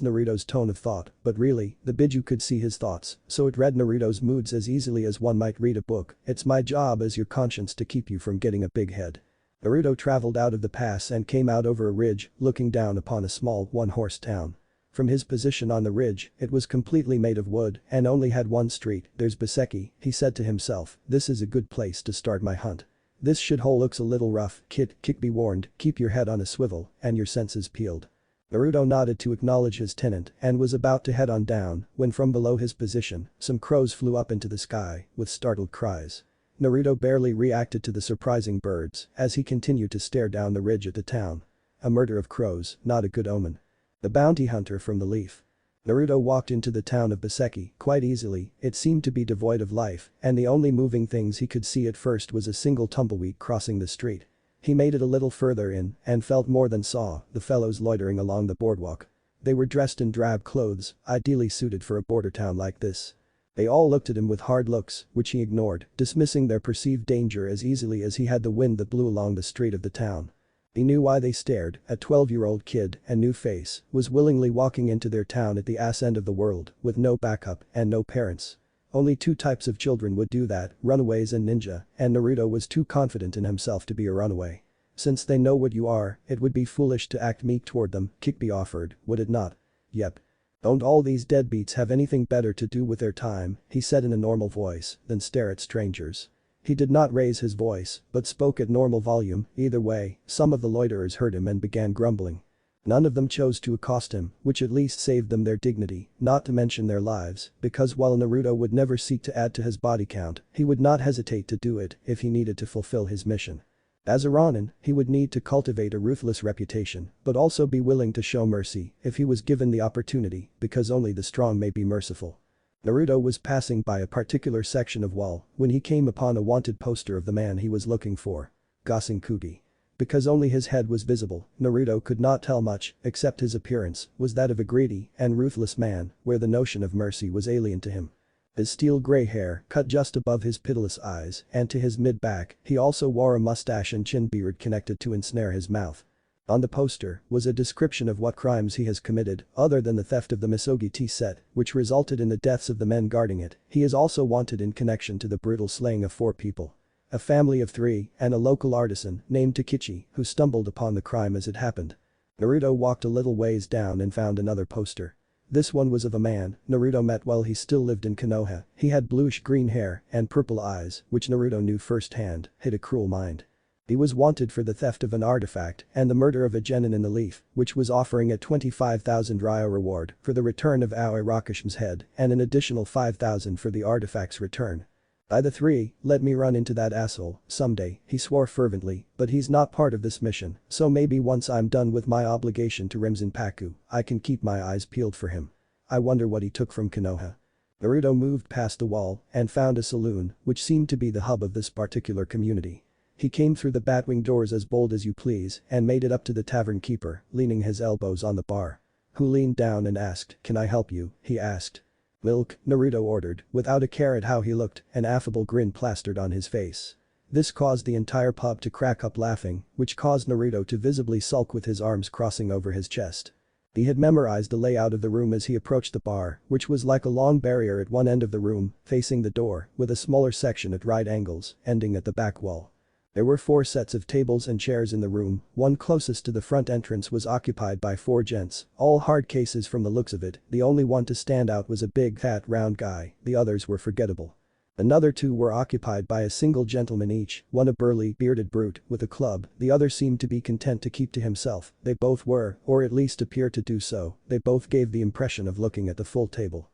Naruto's tone of thought, but really, the Biju could see his thoughts, so it read Naruto's moods as easily as one might read a book, it's my job as your conscience to keep you from getting a big head. Naruto traveled out of the pass and came out over a ridge, looking down upon a small one-horse town. From his position on the ridge, it was completely made of wood and only had one street, there's Biseki, he said to himself, this is a good place to start my hunt. This shithole looks a little rough, Kid, Kekkei warned, keep your head on a swivel and your senses peeled. Naruto nodded to acknowledge his tenant and was about to head on down when from below his position, some crows flew up into the sky with startled cries. Naruto barely reacted to the surprising birds as he continued to stare down the ridge at the town. A murder of crows, not a good omen. The bounty hunter from the leaf. Naruto walked into the town of Biseki quite easily, it seemed to be devoid of life, and the only moving things he could see at first was a single tumbleweed crossing the street. He made it a little further in and felt more than saw the fellows loitering along the boardwalk. They were dressed in drab clothes, ideally suited for a border town like this. They all looked at him with hard looks, which he ignored, dismissing their perceived danger as easily as he had the wind that blew along the street of the town. He knew why they stared, a 12-year-old kid, a new face, was willingly walking into their town at the ass end of the world, with no backup and no parents. Only two types of children would do that, runaways and ninja, and Naruto was too confident in himself to be a runaway. Since they know what you are, it would be foolish to act meek toward them, Kekkei offered, would it not? Yep. Don't all these deadbeats have anything better to do with their time, he said in a normal voice, than stare at strangers. He did not raise his voice, but spoke at normal volume, either way, some of the loiterers heard him and began grumbling. None of them chose to accost him, which at least saved them their dignity, not to mention their lives, because while Naruto would never seek to add to his body count, he would not hesitate to do it if he needed to fulfill his mission. As a Ronin, he would need to cultivate a ruthless reputation, but also be willing to show mercy if he was given the opportunity, because only the strong may be merciful. Naruto was passing by a particular section of wall when he came upon a wanted poster of the man he was looking for. Gosenkugi. Because only his head was visible, Naruto could not tell much, except his appearance was that of a greedy and ruthless man, where the notion of mercy was alien to him. His steel gray hair cut just above his pitiless eyes, and to his mid-back, he also wore a mustache and chin beard connected to ensnare his mouth. On the poster was a description of what crimes he has committed, other than the theft of the Misogi tea set, which resulted in the deaths of the men guarding it. He is also wanted in connection to the brutal slaying of 4 people. A family of 3 and a local artisan named Takichi who stumbled upon the crime as it happened. Naruto walked a little ways down and found another poster. This one was of a man Naruto met while he still lived in Konoha. He had bluish-green hair and purple eyes, which Naruto knew firsthand, had a cruel mind. He was wanted for the theft of an artifact and the murder of a genin in the leaf, which was offering a 25,000 ryo reward for the return of Aoi Rakishima's head and an additional 5,000 for the artifact's return. By the 3, let me run into that asshole, someday, he swore fervently, but he's not part of this mission, so maybe once I'm done with my obligation to Rimzenpaku, I can keep my eyes peeled for him. I wonder what he took from Konoha. Naruto moved past the wall and found a saloon, which seemed to be the hub of this particular community. He came through the batwing doors as bold as you please and made it up to the tavern keeper, leaning his elbows on the bar. Who leaned down and asked, "Can I help you?" he asked. "Milk," Naruto ordered, without a care at how he looked, an affable grin plastered on his face. This caused the entire pub to crack up laughing, which caused Naruto to visibly sulk with his arms crossing over his chest. He had memorized the layout of the room as he approached the bar, which was like a long barrier at one end of the room, facing the door, with a smaller section at right angles, ending at the back wall. There were 4 sets of tables and chairs in the room, one closest to the front entrance was occupied by 4 gents, all hard cases from the looks of it, the only one to stand out was a big fat round guy, the others were forgettable. Another 2 were occupied by a single gentleman each, one a burly, bearded brute with a club, the other seemed to be content to keep to himself, they both were, or at least appeared to do so, they both gave the impression of looking at the full table.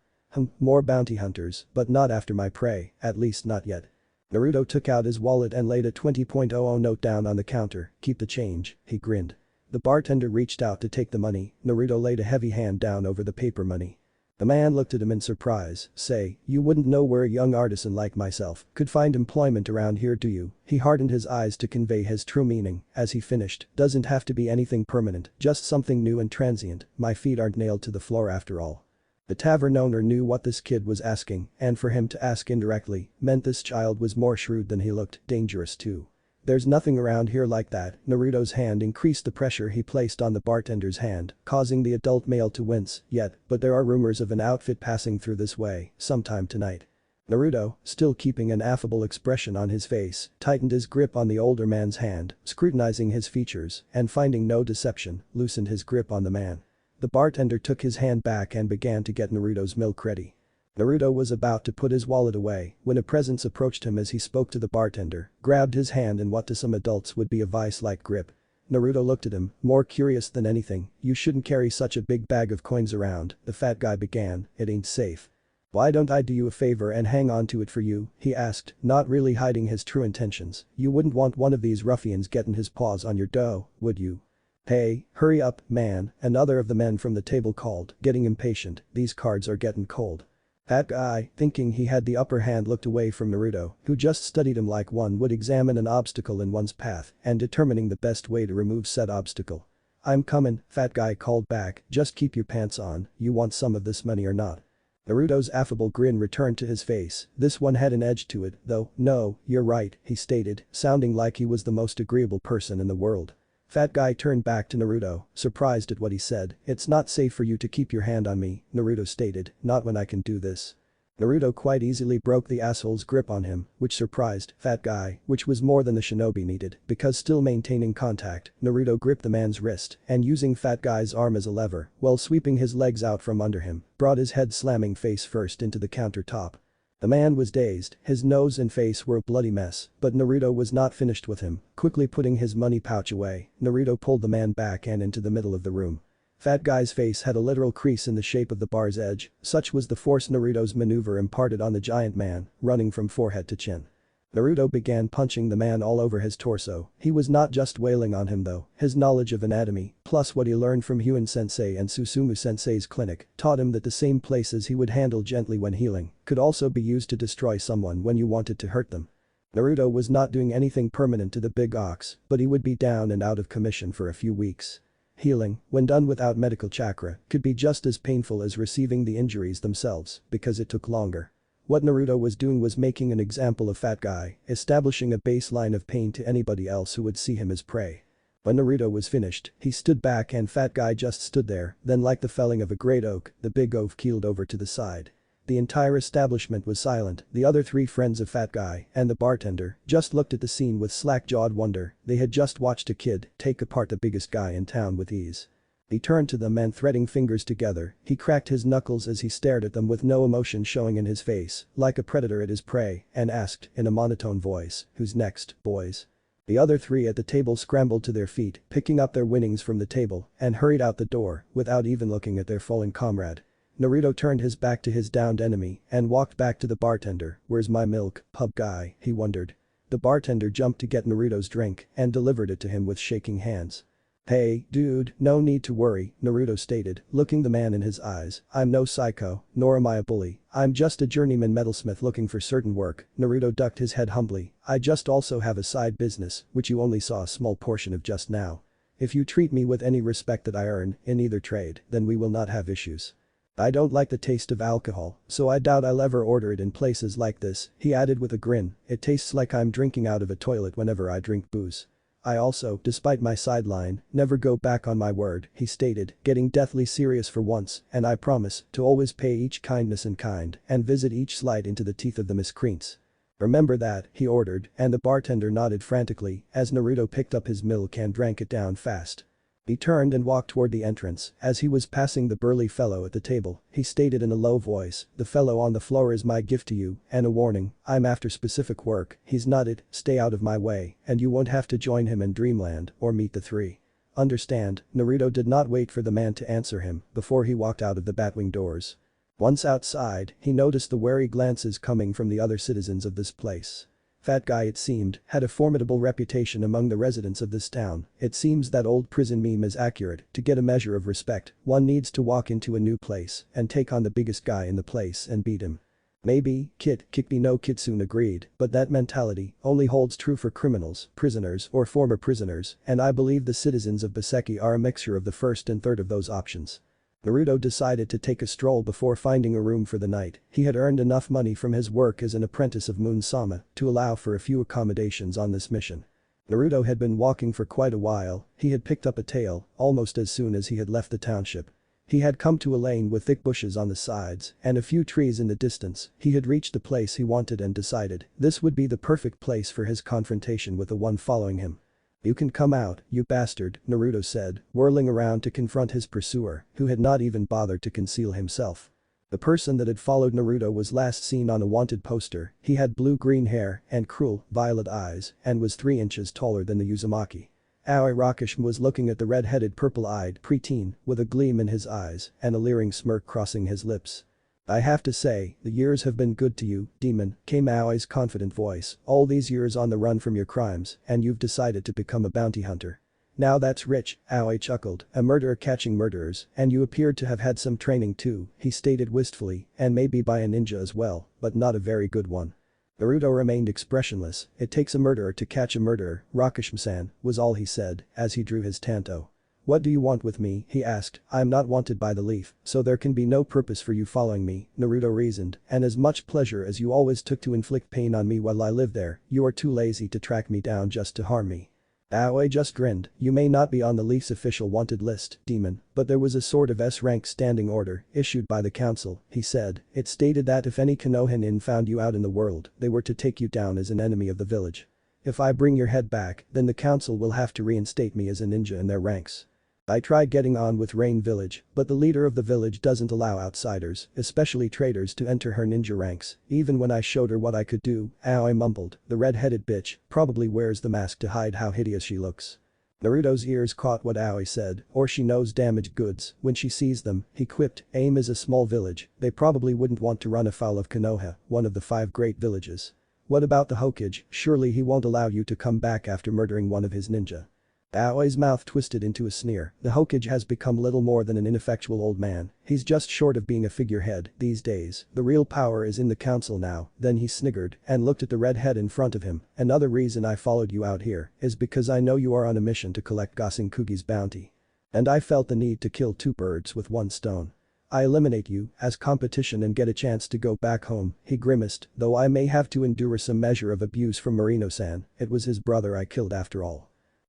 More bounty hunters, but not after my prey, at least not yet. Naruto took out his wallet and laid a 20.00 note down on the counter, "Keep the change," he grinned. The bartender reached out to take the money, Naruto laid a heavy hand down over the paper money. The man looked at him in surprise, "Say, you wouldn't know where a young artisan like myself could find employment around here, do you?" He hardened his eyes to convey his true meaning as he finished, "Doesn't have to be anything permanent, just something new and transient, my feet aren't nailed to the floor after all." The tavern owner knew what this kid was asking, and for him to ask indirectly meant this child was more shrewd than he looked, dangerous too. "There's nothing around here like that," Naruto's hand increased the pressure he placed on the bartender's hand, causing the adult male to wince, but there are rumors of an outfit passing through this way, sometime tonight. Naruto, still keeping an affable expression on his face, tightened his grip on the older man's hand, scrutinizing his features, and finding no deception, loosened his grip on the man. The bartender took his hand back and began to get Naruto's milk ready. Naruto was about to put his wallet away when a presence approached him as he spoke to the bartender, grabbed his hand in what to some adults would be a vice-like grip. Naruto looked at him, more curious than anything. "You shouldn't carry such a big bag of coins around," the fat guy began, "it ain't safe." "Why don't I do you a favor and hang on to it for you?" he asked, not really hiding his true intentions. "You wouldn't want one of these ruffians getting his paws on your dough, would you?" "Hey, hurry up, man," another of the men from the table called, getting impatient, "these cards are getting cold." That guy, thinking he had the upper hand, looked away from Naruto, who just studied him like one would examine an obstacle in one's path and determining the best way to remove said obstacle. "I'm coming," fat guy called back, "just keep your pants on, you want some of this money or not?" Naruto's affable grin returned to his face, this one had an edge to it, though. "No, you're right," he stated, sounding like he was the most agreeable person in the world. Fat guy turned back to Naruto, surprised at what he said. "It's not safe for you to keep your hand on me," Naruto stated, "not when I can do this." Naruto quite easily broke the asshole's grip on him, which surprised fat guy, which was more than the shinobi needed, because still maintaining contact, Naruto gripped the man's wrist and using fat guy's arm as a lever, while sweeping his legs out from under him, brought his head slamming face first into the countertop. The man was dazed, his nose and face were a bloody mess, but Naruto was not finished with him, quickly putting his money pouch away, Naruto pulled the man back and into the middle of the room. Fat guy's face had a literal crease in the shape of the bar's edge, such was the force Naruto's maneuver imparted on the giant man, running from forehead to chin. Naruto began punching the man all over his torso, he was not just wailing on him though, his knowledge of anatomy, plus what he learned from Hyun-sensei and Susumu-sensei's clinic, taught him that the same places he would handle gently when healing, could also be used to destroy someone when you wanted to hurt them. Naruto was not doing anything permanent to the big ox, but he would be down and out of commission for a few weeks. Healing, when done without medical chakra, could be just as painful as receiving the injuries themselves, because it took longer. What Naruto was doing was making an example of fat guy, establishing a baseline of pain to anybody else who would see him as prey. When Naruto was finished, he stood back and fat guy just stood there, then like the felling of a great oak, the big oaf keeled over to the side. The entire establishment was silent, the other 3 friends of fat guy and the bartender just looked at the scene with slack-jawed wonder, they had just watched a kid take apart the biggest guy in town with ease. He turned to them and threading fingers together, he cracked his knuckles as he stared at them with no emotion showing in his face, like a predator at his prey, and asked, in a monotone voice, "Who's next, boys?" The other 3 at the table scrambled to their feet, picking up their winnings from the table, and hurried out the door, without even looking at their fallen comrade. Naruto turned his back to his downed enemy and walked back to the bartender. "Where's my milk, pub guy?" he wondered. The bartender jumped to get Naruto's drink and delivered it to him with shaking hands. Hey, dude, no need to worry, Naruto stated, looking the man in his eyes. I'm no psycho, nor am I a bully. I'm just a journeyman metalsmith looking for certain work. Naruto ducked his head humbly. I just also have a side business, which you only saw a small portion of just now. If you treat me with any respect that I earn in either trade, then we will not have issues. I don't like the taste of alcohol, so I doubt I'll ever order it in places like this, he added with a grin. It tastes like I'm drinking out of a toilet whenever I drink booze. I also, despite my sideline, never go back on my word, he stated, getting deathly serious for once, and I promise to always pay each kindness in kind and visit each slight into the teeth of the miscreants. Remember that, he ordered, and the bartender nodded frantically as Naruto picked up his milk and drank it down fast. He turned and walked toward the entrance. As he was passing the burly fellow at the table, he stated in a low voice, "The fellow on the floor is my gift to you, and a warning, I'm after specific work." He's nodded, "Stay out of my way, and you won't have to join him in Dreamland or meet the three." Understand, Naruto did not wait for the man to answer him before he walked out of the Batwing doors. Once outside, he noticed the wary glances coming from the other citizens of this place. Fat Guy, it seemed, had a formidable reputation among the residents of this town. It seems that old prison meme is accurate. To get a measure of respect, one needs to walk into a new place and take on the biggest guy in the place and beat him. Maybe, Kekkei no Kitsune agreed, but that mentality only holds true for criminals, prisoners or former prisoners, and I believe the citizens of Baseki are a mixture of the first and third of those options. Naruto decided to take a stroll before finding a room for the night. He had earned enough money from his work as an apprentice of Moon-sama to allow for a few accommodations on this mission. Naruto had been walking for quite a while. He had picked up a tail almost as soon as he had left the township. He had come to a lane with thick bushes on the sides and a few trees in the distance. He had reached the place he wanted and decided this would be the perfect place for his confrontation with the one following him. "You can come out, you bastard," Naruto said, whirling around to confront his pursuer, who had not even bothered to conceal himself. The person that had followed Naruto was last seen on a wanted poster. He had blue-green hair and cruel, violet eyes and was 3 inches taller than the Uzumaki. Aoi Rakashima was looking at the red-headed purple-eyed preteen with a gleam in his eyes and a leering smirk crossing his lips. "I have to say, the years have been good to you, demon," came Aoi's confident voice. "All these years on the run from your crimes, and you've decided to become a bounty hunter. Now that's rich," Aoi chuckled, "a murderer catching murderers, and you appeared to have had some training too," he stated wistfully, "and maybe by a ninja as well, but not a very good one." Naruto remained expressionless. "It takes a murderer to catch a murderer, Rakashima-san," was all he said as he drew his tanto. "What do you want with me?" he asked. "I'm not wanted by the Leaf, so there can be no purpose for you following me," Naruto reasoned, "and as much pleasure as you always took to inflict pain on me while I lived there, you are too lazy to track me down just to harm me." Aoi just grinned. "You may not be on the Leaf's official wanted list, demon, but there was a sort of S-rank standing order issued by the council," he said. "It stated that if any Konoha found you out in the world, they were to take you down as an enemy of the village. If I bring your head back, then the council will have to reinstate me as a ninja in their ranks. I tried getting on with Rain Village, but the leader of the village doesn't allow outsiders, especially traitors, to enter her ninja ranks. Even when I showed her what I could do," Aoi mumbled, "the red-headed bitch probably wears the mask to hide how hideous she looks." Naruto's ears caught what Aoi said, "or she knows damaged goods when she sees them," he quipped. "AIM is a small village, they probably wouldn't want to run afoul of Konoha, one of the 5 great villages. What about the Hokage? Surely he won't allow you to come back after murdering one of his ninja." Aoi's mouth twisted into a sneer. "The Hokage has become little more than an ineffectual old man. He's just short of being a figurehead these days. The real power is in the council now." Then he sniggered and looked at the redhead in front of him. "Another reason I followed you out here is because I know you are on a mission to collect Gosenkugi's bounty. And I felt the need to kill 2 birds with 1 stone. I eliminate you as competition and get a chance to go back home," he grimaced, "though I may have to endure some measure of abuse from Marino-san, it was his brother I killed after all."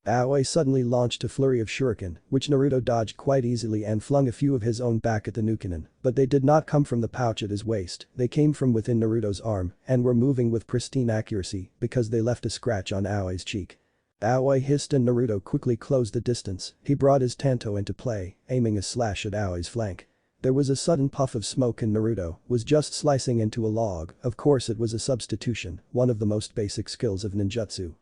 Aoi suddenly launched a flurry of shuriken, which Naruto dodged quite easily and flung a few of his own back at the Nukenin, but they did not come from the pouch at his waist, they came from within Naruto's arm and were moving with pristine accuracy because they left a scratch on Aoi's cheek. Aoi hissed and Naruto quickly closed the distance. He brought his tanto into play, aiming a slash at Aoi's flank. There was a sudden puff of smoke and Naruto was just slicing into a log. Of course it was a substitution, one of the most basic skills of ninjutsu.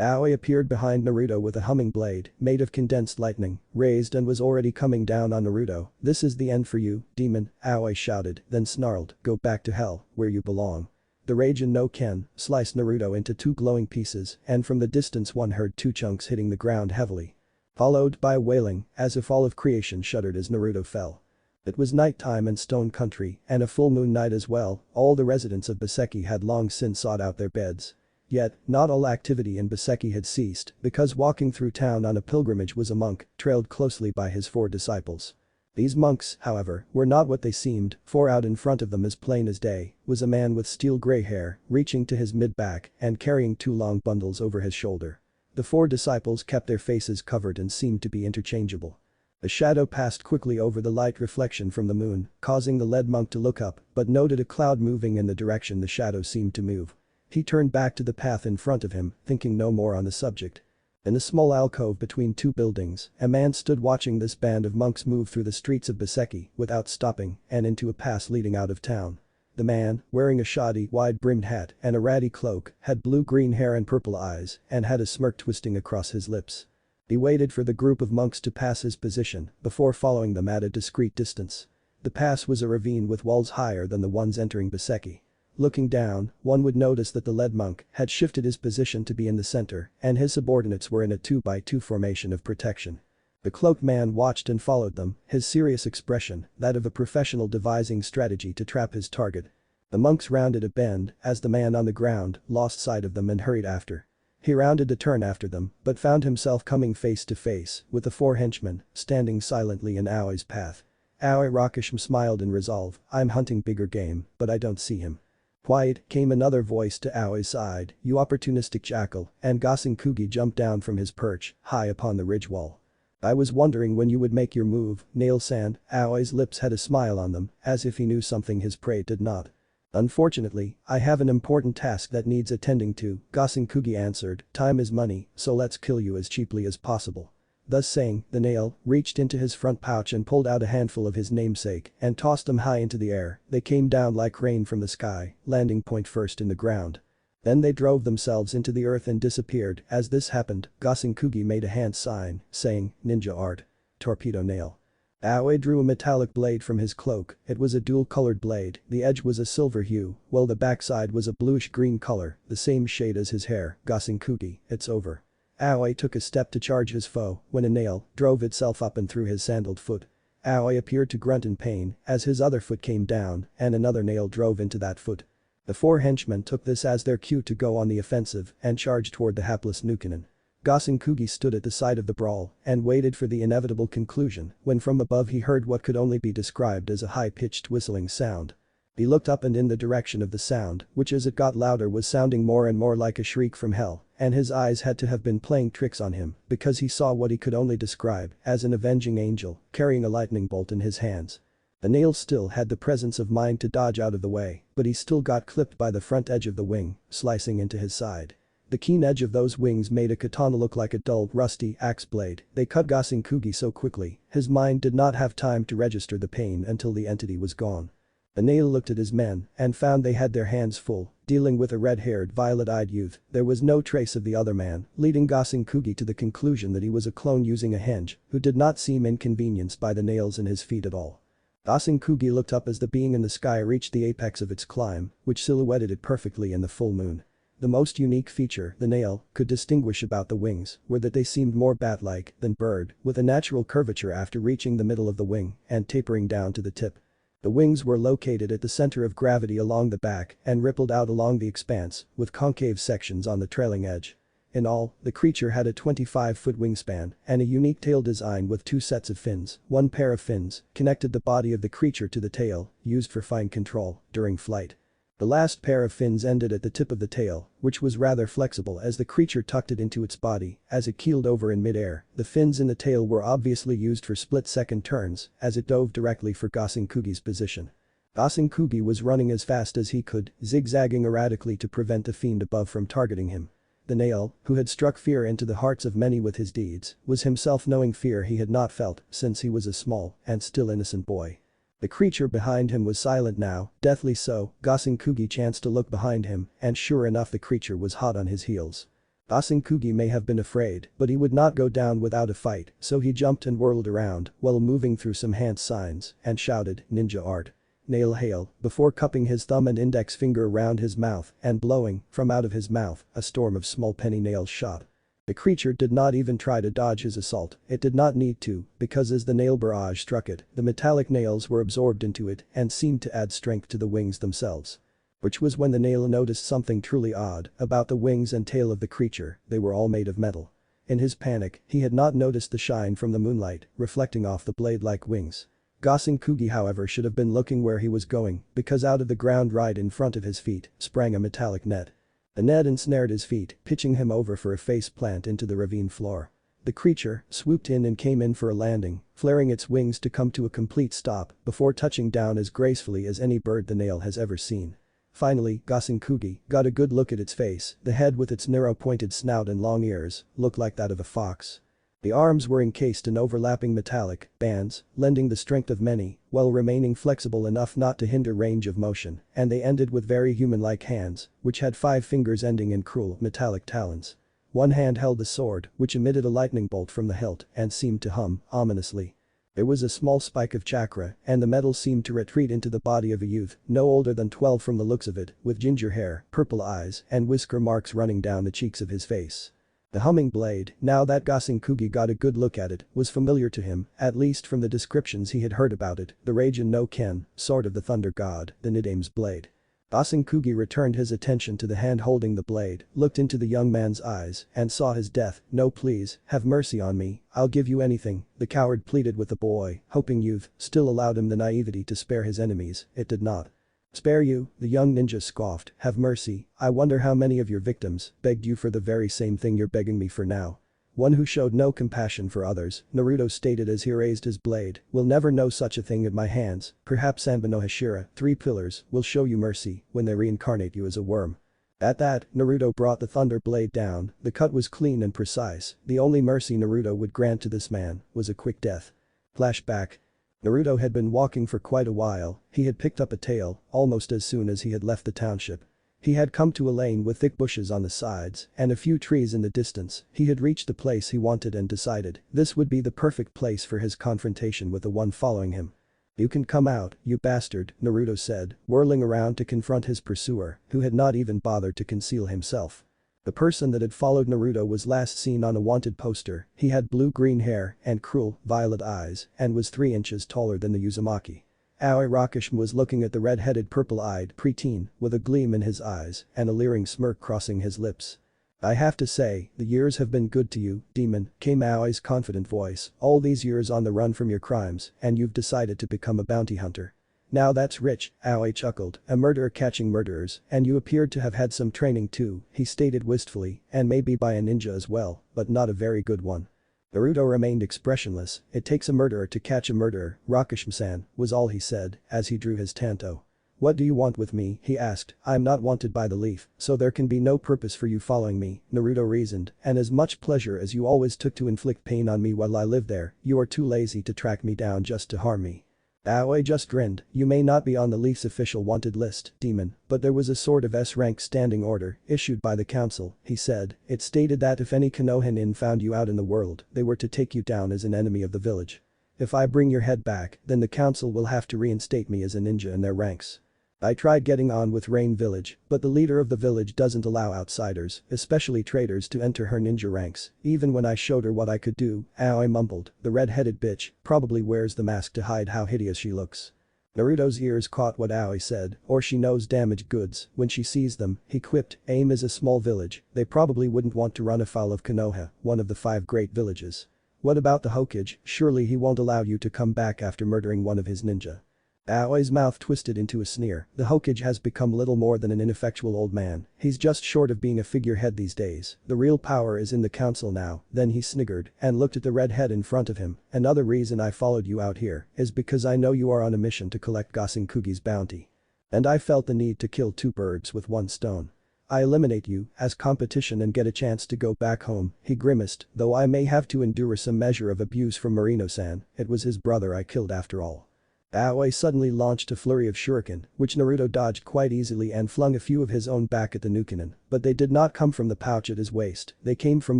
Aoi appeared behind Naruto with a humming blade, made of condensed lightning, raised and was already coming down on Naruto. "This is the end for you, demon," Aoi shouted, then snarled, "Go back to hell, where you belong." The Raijin no Ken sliced Naruto into 2 glowing pieces and from the distance one heard 2 chunks hitting the ground heavily. followed by wailing as if all of creation shuddered as Naruto fell. It was nighttime in Stone Country and a full moon night as well. All the residents of Beseki had long since sought out their beds. Yet, not all activity in Beseki had ceased because walking through town on a pilgrimage was a monk, trailed closely by his 4 disciples. These monks, however, were not what they seemed, for out in front of them as plain as day was a man with steel gray hair reaching to his mid-back and carrying 2 long bundles over his shoulder. The 4 disciples kept their faces covered and seemed to be interchangeable. A shadow passed quickly over the light reflection from the moon, causing the lead monk to look up but noted a cloud moving in the direction the shadow seemed to move. He turned back to the path in front of him, thinking no more on the subject. In a small alcove between 2 buildings, a man stood watching this band of monks move through the streets of Beseki without stopping and into a pass leading out of town. The man, wearing a shoddy, wide-brimmed hat and a ratty cloak, had blue-green hair and purple eyes and had a smirk twisting across his lips. He waited for the group of monks to pass his position before following them at a discreet distance. The pass was a ravine with walls higher than the ones entering Beseki. Looking down, one would notice that the lead monk had shifted his position to be in the center and his subordinates were in a 2x2 formation of protection. The cloaked man watched and followed them, his serious expression that of a professional devising strategy to trap his target. The monks rounded a bend as the man on the ground lost sight of them and hurried after. He rounded a turn after them but found himself coming face to face with the 4 henchmen standing silently in Aoi's path. Aoi Rakishim smiled in resolve, "I'm hunting bigger game, but I don't see him." "Quiet," came another voice to Aoi's side, "you opportunistic jackal," and Gassen Kugi jumped down from his perch, high upon the ridge wall. "I was wondering when you would make your move, Nail-san." Aoi's lips had a smile on them, as if he knew something his prey did not. "Unfortunately, I have an important task that needs attending to," Gassen Kugi answered, "time is money, so let's kill you as cheaply as possible." Thus saying, the nail reached into his front pouch and pulled out a handful of his namesake and tossed them high into the air. They came down like rain from the sky, landing point first in the ground. Then they drove themselves into the earth and disappeared. As this happened, Gassen Kugi made a hand sign, saying, "Ninja art. Torpedo nail." Aoi drew a metallic blade from his cloak. It was a dual-colored blade, the edge was a silver hue, while the backside was a bluish-green color, the same shade as his hair. Gassen Kugi, "It's over." Aoi took a step to charge his foe when a nail drove itself up and through his sandaled foot. Aoi appeared to grunt in pain as his other foot came down and another nail drove into that foot. The 4 henchmen took this as their cue to go on the offensive and charged toward the hapless Nukkinen. Gassen Kugi stood at the side of the brawl and waited for the inevitable conclusion when from above he heard what could only be described as a high-pitched whistling sound. He looked up and in the direction of the sound, which as it got louder was sounding more and more like a shriek from hell, and his eyes had to have been playing tricks on him because he saw what he could only describe as an avenging angel carrying a lightning bolt in his hands. The nail still had the presence of mind to dodge out of the way, but he still got clipped by the front edge of the wing, slicing into his side. The keen edge of those wings made a katana look like a dull, rusty axe blade. They cut Gassen Kugi so quickly, his mind did not have time to register the pain until the entity was gone. The nail looked at his men and found they had their hands full, dealing with a red-haired, violet-eyed youth. There was no trace of the other man, leading Gassen Kugi to the conclusion that he was a clone using a henge who did not seem inconvenienced by the nails in his feet at all. Gassen Kugi looked up as the being in the sky reached the apex of its climb, which silhouetted it perfectly in the full moon. The most unique feature the nail could distinguish about the wings were that they seemed more bat-like than bird, with a natural curvature after reaching the middle of the wing and tapering down to the tip. The wings were located at the center of gravity along the back and rippled out along the expanse, with concave sections on the trailing edge. In all, the creature had a 25-foot wingspan and a unique tail design with 2 sets of fins. One pair of fins connected the body of the creature to the tail, used for fine control during flight. The last pair of fins ended at the tip of the tail, which was rather flexible as the creature tucked it into its body as it keeled over in midair. The fins in the tail were obviously used for split-second turns as it dove directly for Gassen Kugi's position. Gassen Kugi was running as fast as he could, zigzagging erratically to prevent the fiend above from targeting him. The nail, who had struck fear into the hearts of many with his deeds, was himself knowing fear he had not felt since he was a small and still innocent boy. The creature behind him was silent now, deathly so. Gassen Kugi chanced to look behind him and sure enough the creature was hot on his heels. Gassen Kugi may have been afraid, but he would not go down without a fight, so he jumped and whirled around while moving through some hand signs and shouted, "Ninja art. Nail hail," before cupping his thumb and index finger around his mouth and blowing, from out of his mouth, a storm of small penny nails shot. The creature did not even try to dodge his assault, it did not need to, because as the nail barrage struck it, the metallic nails were absorbed into it and seemed to add strength to the wings themselves. Which was when the nail noticed something truly odd about the wings and tail of the creature, they were all made of metal. In his panic, he had not noticed the shine from the moonlight, reflecting off the blade-like wings. Kugi, however, should have been looking where he was going, because out of the ground right in front of his feet sprang a metallic net. The net ensnared his feet, pitching him over for a face plant into the ravine floor. The creature swooped in and came in for a landing, flaring its wings to come to a complete stop before touching down as gracefully as any bird the nail has ever seen. Finally, Kugi got a good look at its face, the head with its narrow pointed snout and long ears looked like that of a fox. The arms were encased in overlapping metallic bands, lending the strength of many, while remaining flexible enough not to hinder range of motion, and they ended with very human-like hands, which had 5 fingers ending in cruel, metallic talons. One hand held the sword, which emitted a lightning bolt from the hilt and seemed to hum ominously. There was a small spike of chakra, and the metal seemed to retreat into the body of a youth, no older than 12 from the looks of it, with ginger hair, purple eyes, and whisker marks running down the cheeks of his face. The humming blade, now that Kugi got a good look at it, was familiar to him, at least from the descriptions he had heard about it, the Raijin no Ken, sword of the thunder god, the Nidame's blade. Kugi returned his attention to the hand holding the blade, looked into the young man's eyes, and saw his death. "No, please, have mercy on me, I'll give you anything," the coward pleaded with the boy, hoping youth still allowed him the naivety to spare his enemies. It did not. "Spare you," the young ninja scoffed, "have mercy, I wonder how many of your victims begged you for the very same thing you're begging me for now." One who showed no compassion for others, Naruto stated as he raised his blade, "Will never know such a thing at my hands, perhaps Sanba no Hashira, 3 pillars, will show you mercy when they reincarnate you as a worm." At that, Naruto brought the thunder blade down, the cut was clean and precise, the only mercy Naruto would grant to this man was a quick death. Flashback. Naruto had been walking for quite a while, he had picked up a tail almost as soon as he had left the township. He had come to a lane with thick bushes on the sides and a few trees in the distance. He had reached the place he wanted and decided this would be the perfect place for his confrontation with the one following him. "You can come out, you bastard," Naruto said, whirling around to confront his pursuer, who had not even bothered to conceal himself. The person that had followed Naruto was last seen on a wanted poster, he had blue-green hair and cruel, violet eyes and was 3 inches taller than the Uzumaki. Aoi Rakashima was looking at the red-headed purple-eyed preteen with a gleam in his eyes and a leering smirk crossing his lips. "I have to say, the years have been good to you, demon," came Aoi's confident voice, "all these years on the run from your crimes and you've decided to become a bounty hunter. Now that's rich," Aoi chuckled, "a murderer catching murderers, and you appeared to have had some training too," he stated wistfully, "and maybe by a ninja as well, but not a very good one." Naruto remained expressionless. "It takes a murderer to catch a murderer, Rakashima-san," was all he said as he drew his tanto. "What do you want with me?" he asked. "I'm not wanted by the leaf, so there can be no purpose for you following me," Naruto reasoned, "and as much pleasure as you always took to inflict pain on me while I lived there, you are too lazy to track me down just to harm me." Aoi just grinned. "You may not be on the Leaf's official wanted list, demon, but there was a sort of S-rank standing order issued by the council," he said. "It stated that if any Konoha found you out in the world, they were to take you down as an enemy of the village. If I bring your head back, then the council will have to reinstate me as a ninja in their ranks. I tried getting on with Rain Village, but the leader of the village doesn't allow outsiders, especially traitors, to enter her ninja ranks. Even when I showed her what I could do," Aoi mumbled, "the red-headed bitch probably wears the mask to hide how hideous she looks." Naruto's ears caught what Aoi said, "Or she knows damaged goods when she sees them," he quipped. "AIM is a small village, they probably wouldn't want to run afoul of Konoha, one of the 5 great villages. What about the Hokage? Surely he won't allow you to come back after murdering one of his ninja." Aoi's mouth twisted into a sneer. "The Hokage has become little more than an ineffectual old man, he's just short of being a figurehead these days, the real power is in the council now." Then he sniggered and looked at the redhead in front of him. "Another reason I followed you out here is because I know you are on a mission to collect Kugi's bounty. And I felt the need to kill 2 birds with 1 stone. I eliminate you as competition and get a chance to go back home," he grimaced, "though I may have to endure some measure of abuse from Marino-san, it was his brother I killed after all." Aoi suddenly launched a flurry of shuriken, which Naruto dodged quite easily and flung a few of his own back at the Nukenin, but they did not come from the pouch at his waist, they came from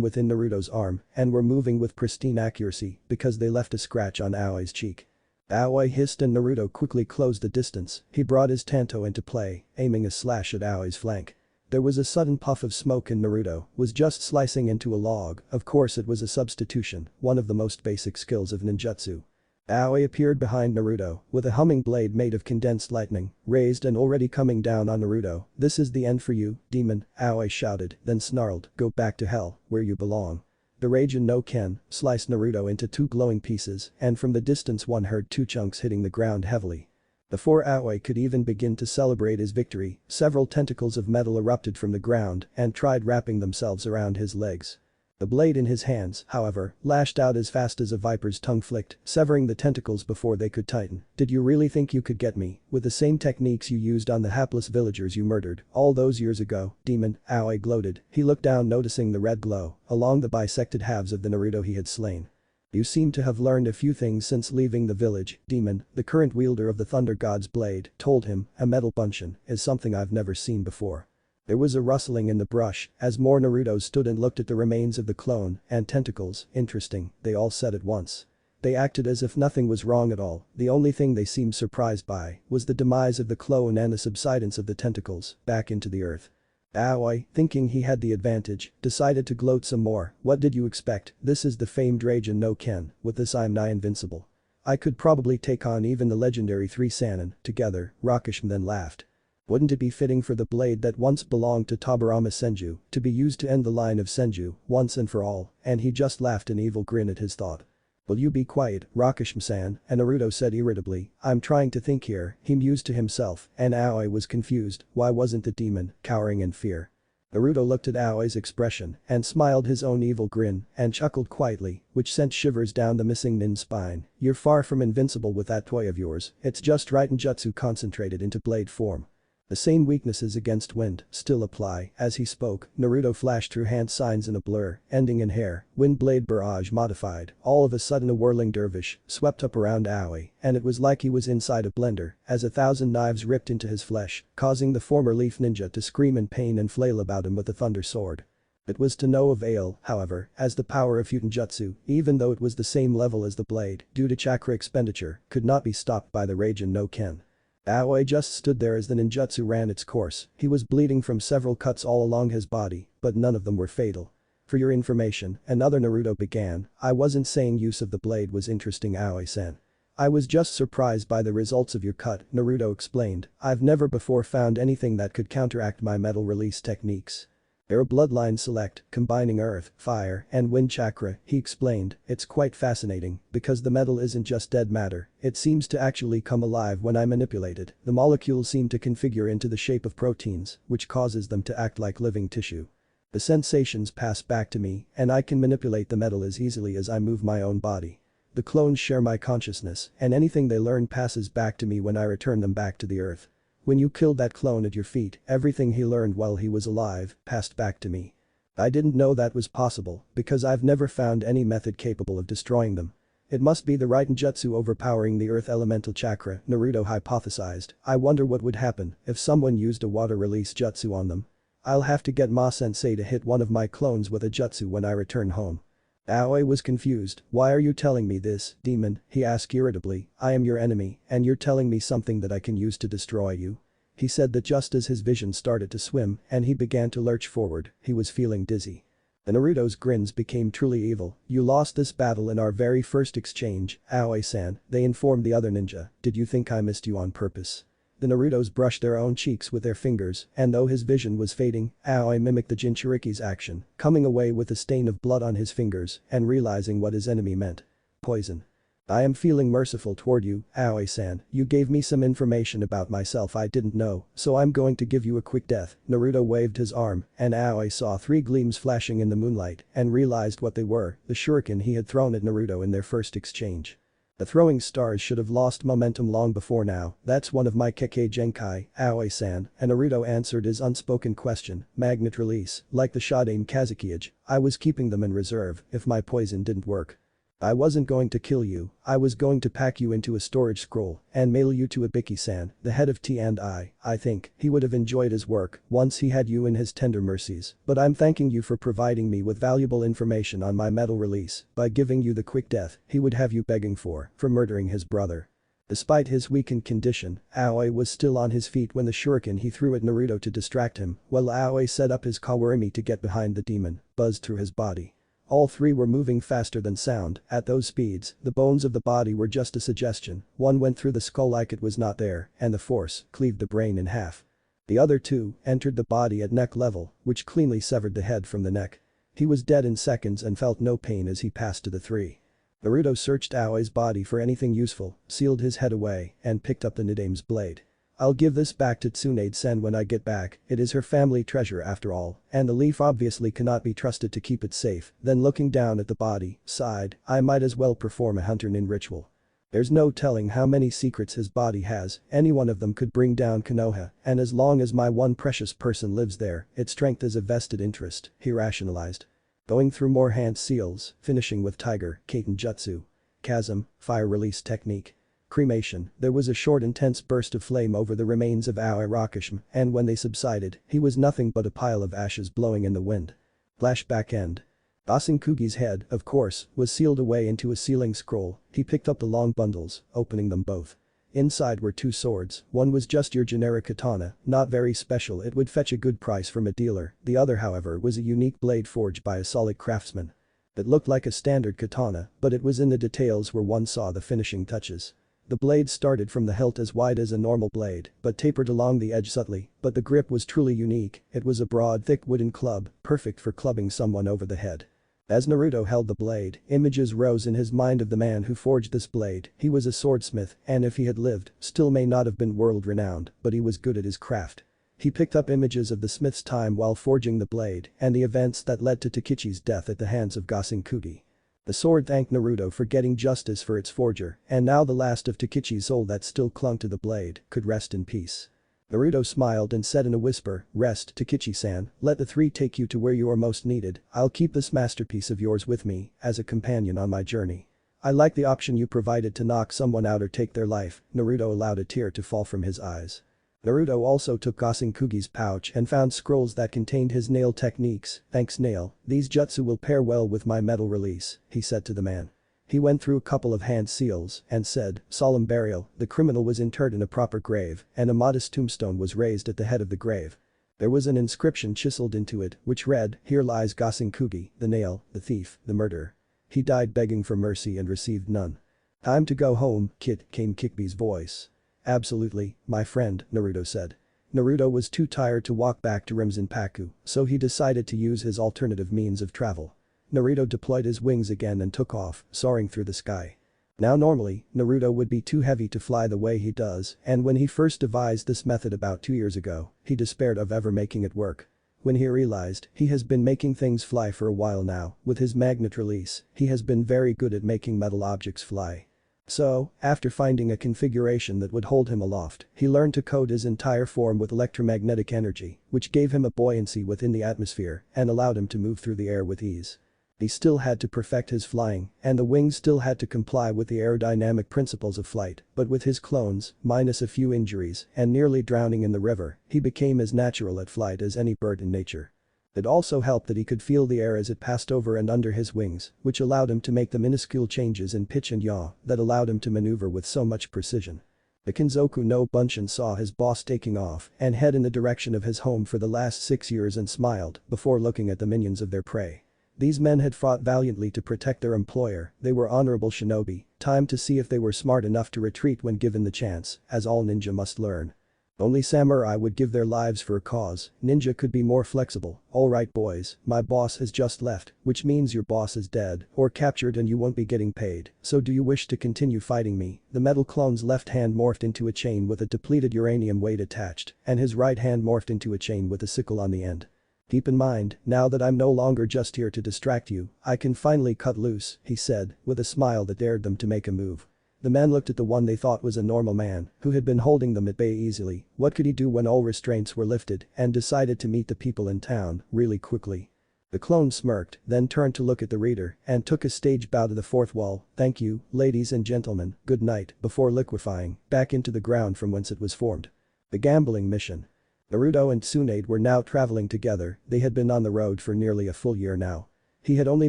within Naruto's arm and were moving with pristine accuracy because they left a scratch on Aoi's cheek. Aoi hissed and Naruto quickly closed the distance, he brought his tanto into play, aiming a slash at Aoi's flank. There was a sudden puff of smoke and Naruto was just slicing into a log. Of course it was a substitution, one of the most basic skills of ninjutsu. Aoi appeared behind Naruto with a humming blade made of condensed lightning, raised and already coming down on Naruto. "This is the end for you, demon," Aoi shouted, then snarled, "Go back to hell, where you belong." The Raijin no Ken sliced Naruto into two glowing pieces and from the distance one heard two chunks hitting the ground heavily. Before Aoi could even begin to celebrate his victory, several tentacles of metal erupted from the ground and tried wrapping themselves around his legs. The blade in his hands, however, lashed out as fast as a viper's tongue flicked, severing the tentacles before they could tighten. "Did you really think you could get me with the same techniques you used on the hapless villagers you murdered all those years ago, demon?" Aoi gloated. He looked down noticing the red glow along the bisected halves of the Naruto he had slain. "You seem to have learned a few things since leaving the village, demon," the current wielder of the Thunder God's blade told him. "A metal bunshin is something I've never seen before." There was a rustling in the brush as more Narutos stood and looked at the remains of the clone and tentacles. "Interesting," they all said at once. They acted as if nothing was wrong at all. The only thing they seemed surprised by was the demise of the clone and the subsidence of the tentacles back into the earth. Aoi, thinking he had the advantage, decided to gloat some more. "What did you expect? This is the famed Raijin no Ken. With this I'm nigh invincible. I could probably take on even the legendary 3 Sannin together." Rakishima then laughed. "Wouldn't it be fitting for the blade that once belonged to Tobirama Senju to be used to end the line of Senju once and for all?" And he just laughed an evil grin at his thought. "Will you be quiet, Rakishima-san?" and Naruto said irritably. "I'm trying to think here," he mused to himself, and Aoi was confused. Why wasn't the demon cowering in fear? Naruto looked at Aoi's expression and smiled his own evil grin and chuckled quietly, which sent shivers down the missing nin's spine. "You're far from invincible with that toy of yours. It's just Raijin concentrated into blade form. The same weaknesses against wind still apply." As he spoke, Naruto flashed through hand signs in a blur, ending in hair, wind blade barrage modified. All of a sudden a whirling dervish swept up around Aoi, and it was like he was inside a blender as 1,000 knives ripped into his flesh, causing the former leaf ninja to scream in pain and flail about him with the thunder sword. It was to no avail, however, as the power of Futonjutsu, even though it was the same level as the blade, due to chakra expenditure, could not be stopped by the Raijin no Ken. Aoi just stood there as the ninjutsu ran its course. He was bleeding from several cuts all along his body, but none of them were fatal. "For your information," another Naruto began, "I wasn't saying use of the blade was interesting, Aoi-san. I was just surprised by the results of your cut," Naruto explained. "I've never before found anything that could counteract my metal release techniques. They're a bloodline select, combining earth, fire, and wind chakra," he explained. "It's quite fascinating because the metal isn't just dead matter, it seems to actually come alive when I manipulate it. The molecules seem to configure into the shape of proteins, which causes them to act like living tissue. The sensations pass back to me and I can manipulate the metal as easily as I move my own body. The clones share my consciousness and anything they learn passes back to me when I return them back to the earth. When you killed that clone at your feet, everything he learned while he was alive passed back to me. I didn't know that was possible because I've never found any method capable of destroying them. It must be the Raijinjutsu overpowering the earth elemental chakra," Naruto hypothesized. "I wonder what would happen if someone used a water release jutsu on them. I'll have to get Ma-sensei to hit one of my clones with a jutsu when I return home." Aoi was confused. "Why are you telling me this, demon?" he asked irritably. "I am your enemy and you're telling me something that I can use to destroy you?" He said that just as his vision started to swim and he began to lurch forward, he was feeling dizzy. The Naruto's grins became truly evil. "You lost this battle in our very first exchange, Aoi-san," they informed the other ninja. "Did you think I missed you on purpose?" The Narutos brushed their own cheeks with their fingers, and though his vision was fading, Aoi mimicked the Jinchuriki's action, coming away with a stain of blood on his fingers and realizing what his enemy meant. "Poison. I am feeling merciful toward you, Aoi-san. You gave me some information about myself I didn't know, so I'm going to give you a quick death." Naruto waved his arm, and Aoi saw 3 gleams flashing in the moonlight and realized what they were, the shuriken he had thrown at Naruto in their first exchange. The throwing stars should have lost momentum long before now. "That's one of my Kekkei Genkai, Aoi-san," and Naruto answered his unspoken question. "Magnet release, like the Shodaime Kazukiage. I was keeping them in reserve if my poison didn't work. I wasn't going to kill you, I was going to pack you into a storage scroll and mail you to Ibiki-san, the head of T&I. I think he would have enjoyed his work once he had you in his tender mercies, but I'm thanking you for providing me with valuable information on my metal release. By giving you the quick death he would have you begging for murdering his brother." Despite his weakened condition, Aoi was still on his feet when the shuriken he threw at Naruto to distract him, while Aoi set up his Kawarimi to get behind the demon, buzzed through his body. All three were moving faster than sound. At those speeds, the bones of the body were just a suggestion. One went through the skull like it was not there, and the force cleaved the brain in half. The other two entered the body at neck level, which cleanly severed the head from the neck. He was dead in seconds and felt no pain as he passed to the three. Naruto searched Aoi's body for anything useful, sealed his head away, and picked up the Nidame's blade. I'll give this back to Tsunade-sen when I get back, it is her family treasure after all, and the leaf obviously cannot be trusted to keep it safe. Then looking down at the body, sighed, I might as well perform a hunter nin ritual. There's no telling how many secrets his body has, any one of them could bring down Konoha, and as long as my one precious person lives there, its strength is a vested interest, he rationalized. Going through more hand seals, finishing with Tiger, Kaiten Jutsu. Chasm, fire release technique. Cremation, there was a short intense burst of flame over the remains of Aoi Rakashima, and when they subsided, he was nothing but a pile of ashes blowing in the wind. Flashback end. Gasenkugi's head, of course, was sealed away into a sealing scroll. He picked up the long bundles, opening them both. Inside were two swords, one was just your generic katana, not very special, it would fetch a good price from a dealer, the other however was a unique blade forged by a solid craftsman. It looked like a standard katana, but it was in the details where one saw the finishing touches. The blade started from the hilt as wide as a normal blade, but tapered along the edge subtly, but the grip was truly unique, it was a broad thick wooden club, perfect for clubbing someone over the head. As Naruto held the blade, images rose in his mind of the man who forged this blade. He was a swordsmith, and if he had lived, still may not have been world-renowned, but he was good at his craft. He picked up images of the smith's time while forging the blade, and the events that led to Takechi's death at the hands of Gasenkugi. The sword thanked Naruto for getting justice for its forger, and now the last of Takechi's soul that still clung to the blade could rest in peace. Naruto smiled and said in a whisper, rest, Takechi-san, let the three take you to where you are most needed, I'll keep this masterpiece of yours with me, as a companion on my journey. I like the option you provided to knock someone out or take their life, Naruto allowed a tear to fall from his eyes. Naruto also took Gasenkugi's pouch and found scrolls that contained his nail techniques, thanks nail, these jutsu will pair well with my metal release, he said to the man. He went through a couple of hand seals and said, solemn burial, the criminal was interred in a proper grave, and a modest tombstone was raised at the head of the grave. There was an inscription chiseled into it, which read, here lies Gasenkugi, the nail, the thief, the murderer. He died begging for mercy and received none. Time to go home, kid, came Kikbi's voice. Absolutely, my friend, Naruto said. Naruto was too tired to walk back to Rimzenpaku, so he decided to use his alternative means of travel. Naruto deployed his wings again and took off, soaring through the sky. Now normally, Naruto would be too heavy to fly the way he does, and when he first devised this method about 2 years ago, he despaired of ever making it work. When he realized he has been making things fly for a while now, with his magnet release, he has been very good at making metal objects fly. So, after finding a configuration that would hold him aloft, he learned to coat his entire form with electromagnetic energy, which gave him a buoyancy within the atmosphere and allowed him to move through the air with ease. He still had to perfect his flying, and the wings still had to comply with the aerodynamic principles of flight, but with his clones, minus a few injuries, and nearly drowning in the river, he became as natural at flight as any bird in nature. It also helped that he could feel the air as it passed over and under his wings, which allowed him to make the minuscule changes in pitch and yaw that allowed him to maneuver with so much precision. The Kinzoku no Bunshin saw his boss taking off and head in the direction of his home for the last 6 years and smiled before looking at the minions of their prey. These men had fought valiantly to protect their employer, they were honorable shinobi, time to see if they were smart enough to retreat when given the chance, as all ninja must learn. Only samurai would give their lives for a cause, ninja could be more flexible, alright boys, my boss has just left, which means your boss is dead, or captured and you won't be getting paid, so do you wish to continue fighting me? The metal clone's left hand morphed into a chain with a depleted uranium weight attached, and his right hand morphed into a chain with a sickle on the end. Keep in mind, now that I'm no longer just here to distract you, I can finally cut loose, he said, with a smile that dared them to make a move. The men looked at the one they thought was a normal man, who had been holding them at bay easily, what could he do when all restraints were lifted, and decided to meet the people in town, really quickly. The clone smirked, then turned to look at the reader, and took a stage bow to the fourth wall, thank you, ladies and gentlemen, good night, before liquefying, back into the ground from whence it was formed. The gambling mission. Naruto and Tsunade were now traveling together, they had been on the road for nearly a full year now. He had only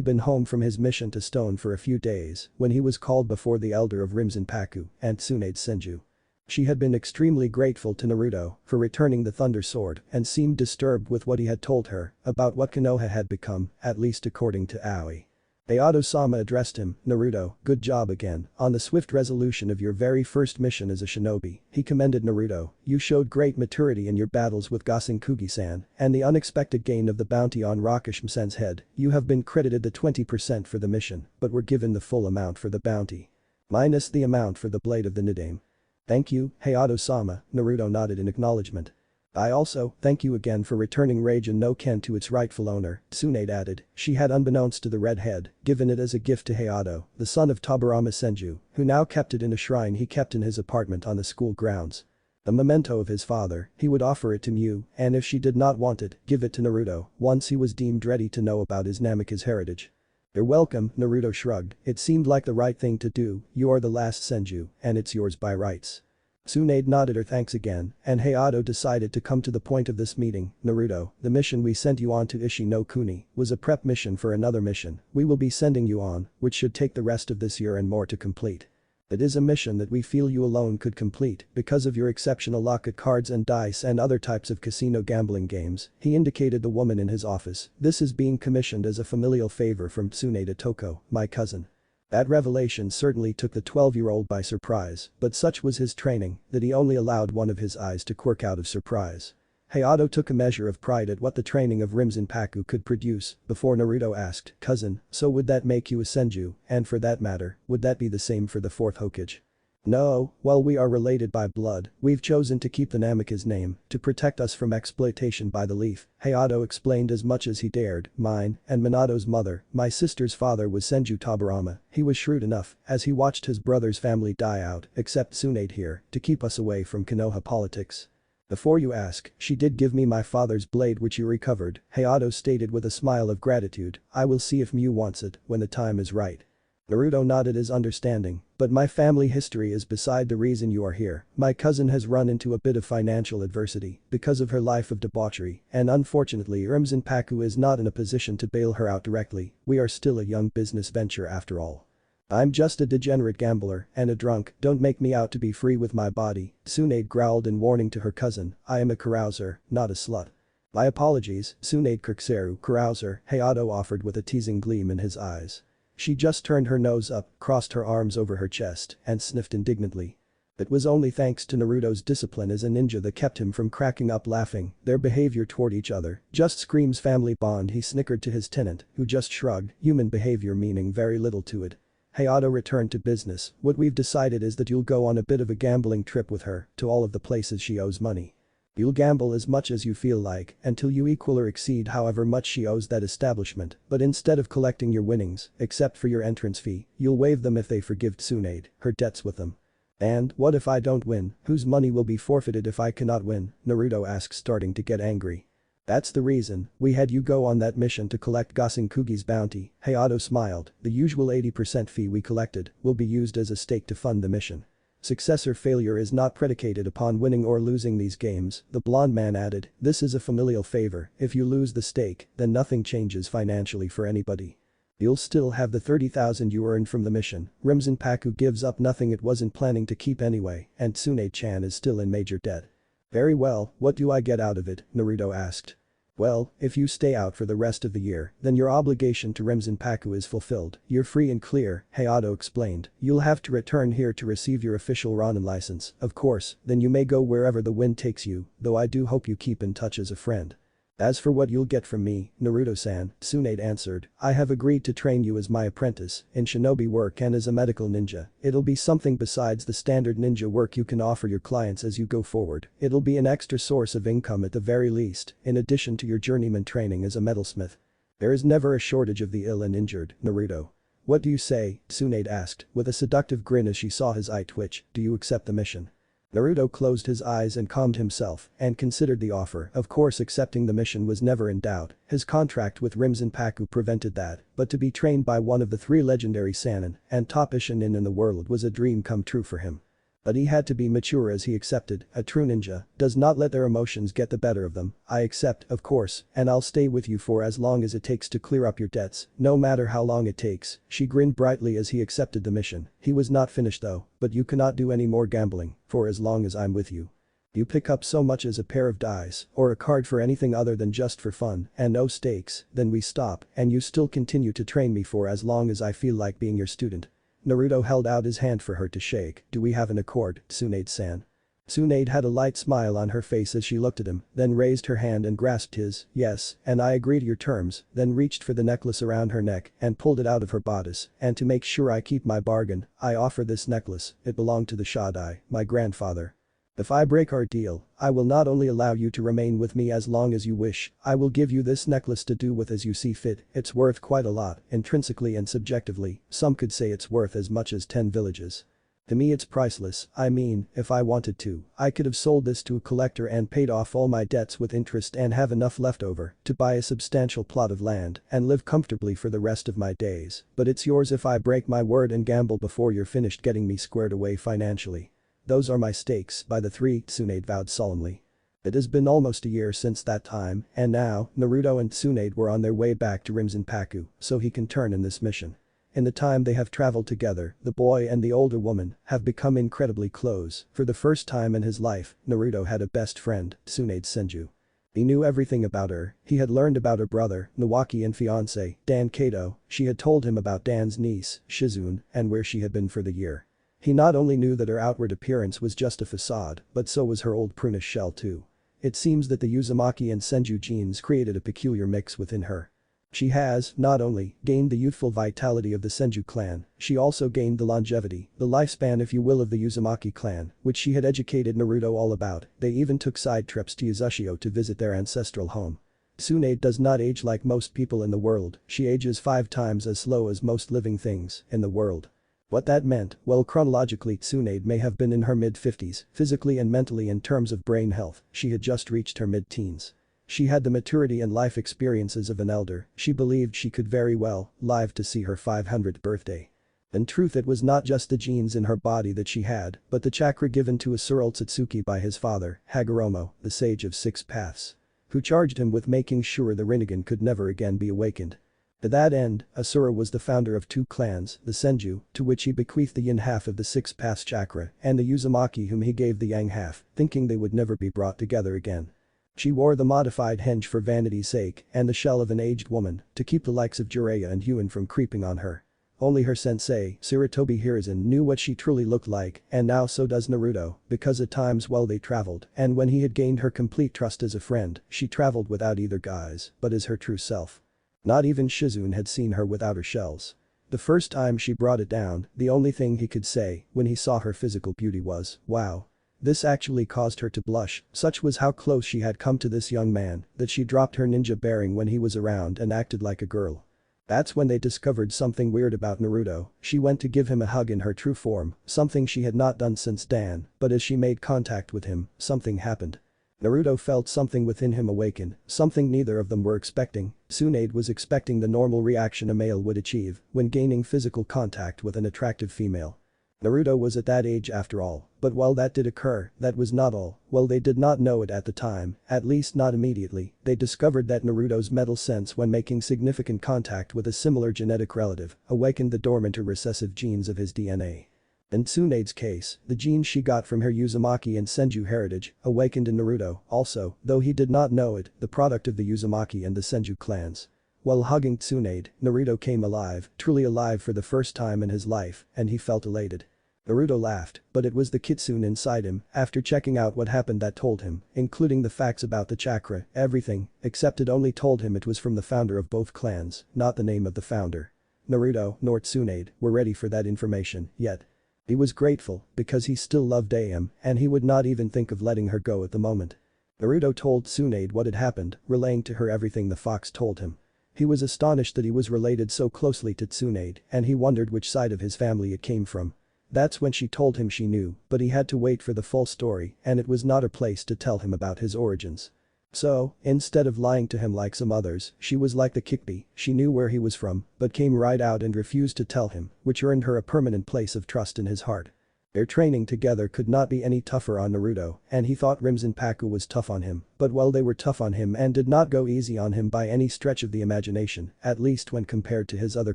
been home from his mission to Stone for a few days when he was called before the elder of Rimzenpaku and Tsunade Senju. She had been extremely grateful to Naruto for returning the Thunder Sword and seemed disturbed with what he had told her about what Konoha had become, at least according to Aoi. Ayato-sama addressed him, "Naruto, good job again on the swift resolution of your very first mission as a shinobi." He commended Naruto, "You showed great maturity in your battles with Gasenkugi-san and the unexpected gain of the bounty on Rakashima-san's head. You have been credited the 20% for the mission, but were given the full amount for the bounty. Minus the amount for the Blade of the Nidaime." "Thank you, Hayato-sama," Naruto nodded in acknowledgement. "I also thank you again for returning Raijin no Ken to its rightful owner," Tsunade added. She had, unbeknownst to the redhead, given it as a gift to Hayato, the son of Tobirama Senju, who now kept it in a shrine he kept in his apartment on the school grounds. A memento of his father, he would offer it to Miu, and if she did not want it, give it to Naruto once he was deemed ready to know about his Namikaze heritage. "You're welcome," Naruto shrugged. "It seemed like the right thing to do, you are the last Senju, and it's yours by rights." Tsunade nodded her thanks again, and Hayato decided to come to the point of this meeting. "Naruto, the mission we sent you on to Ishi no Kuni was a prep mission for another mission we will be sending you on, which should take the rest of this year and more to complete. It is a mission that we feel you alone could complete because of your exceptional luck at cards and dice and other types of casino gambling games." He indicated the woman in his office. "This is being commissioned as a familial favor from Tsunade Toko, my cousin." That revelation certainly took the 12-year-old by surprise, but such was his training that he only allowed one of his eyes to quirk out of surprise. Hayato took a measure of pride at what the training of Rimzenpaku could produce before Naruto asked, "Cousin, so would that make you a Senju, and for that matter, would that be the same for the fourth Hokage?" "No, while we are related by blood, we've chosen to keep the Namikaze name to protect us from exploitation by the Leaf." Hayato explained as much as he dared. "Mine and Minato's mother, my sister's father was Senju Tobirama." He was shrewd enough, as he watched his brother's family die out, except Tsunade here, to keep us away from Konoha politics. "Before you ask, she did give me my father's blade which you recovered," Hayato stated with a smile of gratitude. "I will see if Miu wants it when the time is right." Naruto nodded his understanding, "But my family history is beside the reason you are here. My cousin has run into a bit of financial adversity because of her life of debauchery, and unfortunately Rimzenpaku is not in a position to bail her out directly. We are still a young business venture after all. I'm just a degenerate gambler and a drunk, don't make me out to be free with my body." Tsunade growled in warning to her cousin, "I am a carouser, not a slut." "My apologies, Tsunade Kirkseru, carouser," Hayato offered with a teasing gleam in his eyes. She just turned her nose up, crossed her arms over her chest, and sniffed indignantly. It was only thanks to Naruto's discipline as a ninja that kept him from cracking up laughing. Their behavior toward each other just screams family bond. He snickered to his tenant, who just shrugged, human behavior meaning very little to it. Hayato returned to business. "What we've decided is that you'll go on a bit of a gambling trip with her to all of the places she owes money. You'll gamble as much as you feel like until you equal or exceed however much she owes that establishment, but instead of collecting your winnings, except for your entrance fee, you'll waive them if they forgive Tsunade her debts with them." "And what if I don't win? Whose money will be forfeited if I cannot win?" Naruto asked, starting to get angry. "That's the reason we had you go on that mission to collect Gasenkugi's bounty." Hayato smiled. "The usual 80% fee we collected will be used as a stake to fund the mission. Success or failure is not predicated upon winning or losing these games," the blonde man added. "This is a familial favor. If you lose the stake, then nothing changes financially for anybody. You'll still have the 30,000 you earned from the mission. Rimzenpaku gives up nothing it wasn't planning to keep anyway, and Tsunade-chan is still in major debt." "Very well, what do I get out of it?" Naruto asked. "Well, if you stay out for the rest of the year, then your obligation to Rimzenpaku is fulfilled. You're free and clear," Hayato explained. "You'll have to return here to receive your official Ronin license, of course, then you may go wherever the wind takes you, though I do hope you keep in touch as a friend." "As for what you'll get from me, Naruto-san," Tsunade answered, "I have agreed to train you as my apprentice in shinobi work and as a medical ninja. It'll be something besides the standard ninja work you can offer your clients as you go forward. It'll be an extra source of income at the very least, in addition to your journeyman training as a metalsmith. There is never a shortage of the ill and injured, Naruto." "What do you say?" Tsunade asked, with a seductive grin as she saw his eye twitch. "Do you accept the mission?" Naruto closed his eyes and calmed himself and considered the offer. Of course accepting the mission was never in doubt, his contract with Rimzenpaku prevented that, but to be trained by one of the three legendary Sannin and top Ishinin in the world was a dream come true for him. But he had to be mature as he accepted, a true ninja does not let their emotions get the better of them. I accept, of course, and I'll stay with you for as long as it takes to clear up your debts, no matter how long it takes. She grinned brightly as he accepted the mission. He was not finished though, but you cannot do any more gambling, for as long as I'm with you. You pick up so much as a pair of dice, or a card for anything other than just for fun, and no stakes, then we stop, and you still continue to train me for as long as I feel like being your student. Naruto held out his hand for her to shake. Do we have an accord, Tsunade-san? Tsunade had a light smile on her face as she looked at him, then raised her hand and grasped his. Yes, and I agree to your terms, then reached for the necklace around her neck and pulled it out of her bodice, and to make sure I keep my bargain, I offer this necklace, it belonged to the Shaddai, my grandfather. If I break our deal, I will not only allow you to remain with me as long as you wish, I will give you this necklace to do with as you see fit. It's worth quite a lot, intrinsically and subjectively, some could say it's worth as much as 10 villages. To me it's priceless, I mean, if I wanted to, I could have sold this to a collector and paid off all my debts with interest and have enough left over to buy a substantial plot of land and live comfortably for the rest of my days, but it's yours if I break my word and gamble before you're finished getting me squared away financially. Those are my stakes, by the three, Tsunade vowed solemnly. It has been almost a year since that time, and now, Naruto and Tsunade were on their way back to Rimzenpaku, so he can turn in this mission. In the time they have traveled together, the boy and the older woman have become incredibly close. For the first time in his life, Naruto had a best friend, Tsunade Senju. He knew everything about her, he had learned about her brother, Nawaki and fiancé, Dan Kato, she had told him about Dan's niece, Shizune, and where she had been for the year. He not only knew that her outward appearance was just a facade, but so was her old prunish shell too. It seems that the Uzumaki and Senju genes created a peculiar mix within her. She has, not only, gained the youthful vitality of the Senju clan, she also gained the longevity, the lifespan if you will of the Uzumaki clan, which she had educated Naruto all about. They even took side trips to Uzushio to visit their ancestral home. Tsunade does not age like most people in the world, she ages 5 times as slow as most living things in the world. What that meant, well chronologically Tsunade may have been in her mid-50s, physically and mentally in terms of brain health, she had just reached her mid-teens. She had the maturity and life experiences of an elder, she believed she could very well live to see her 500th birthday. In truth it was not just the genes in her body that she had, but the chakra given to Asura Otsutsuki by his father, Hagoromo, the sage of 6 paths. Who charged him with making sure the Rinnegan could never again be awakened. To that end, Asura was the founder of 2 clans, the Senju, to which he bequeathed the yin half of the 6 paths chakra, and the Uzumaki whom he gave the yang half, thinking they would never be brought together again. She wore the modified henge for vanity's sake and the shell of an aged woman to keep the likes of Jiraiya and Huin from creeping on her. Only her sensei, Sarutobi Hiruzen, knew what she truly looked like, and now so does Naruto, because at times while they traveled, and when he had gained her complete trust as a friend, she traveled without either guise, but as her true self. Not even Shizune had seen her without her shells. The first time she brought it down, the only thing he could say when he saw her physical beauty was, wow. This actually caused her to blush, such was how close she had come to this young man that she dropped her ninja bearing when he was around and acted like a girl. That's when they discovered something weird about Naruto. She went to give him a hug in her true form, something she had not done since Dan, but as she made contact with him, something happened. Naruto felt something within him awaken, something neither of them were expecting. Tsunade was expecting the normal reaction a male would achieve when gaining physical contact with an attractive female. Naruto was at that age after all, but while that did occur, that was not all. Well, they did not know it at the time, at least not immediately. They discovered that Naruto's metal sense when making significant contact with a similar genetic relative awakened the dormant or recessive genes of his DNA. In Tsunade's case, the genes she got from her Uzumaki and Senju heritage awakened in Naruto, also, though he did not know it, the product of the Uzumaki and the Senju clans. While hugging Tsunade, Naruto came alive, truly alive for the first time in his life, and he felt elated. Naruto laughed, but it was the kitsune inside him, after checking out what happened that told him, including the facts about the chakra, everything, except it only told him it was from the founder of both clans, not the name of the founder. Naruto, nor Tsunade, were ready for that information, yet. He was grateful, because he still loved AM, and he would not even think of letting her go at the moment. Naruto told Tsunade what had happened, relaying to her everything the fox told him. He was astonished that he was related so closely to Tsunade, and he wondered which side of his family it came from. That's when she told him she knew, but he had to wait for the full story, and it was not her place to tell him about his origins. So, instead of lying to him like some others, she was like the Kekkei, she knew where he was from, but came right out and refused to tell him, which earned her a permanent place of trust in his heart. Their training together could not be any tougher on Naruto, and he thought Rinzenpaku was tough on him, but well, they were tough on him and did not go easy on him by any stretch of the imagination, at least when compared to his other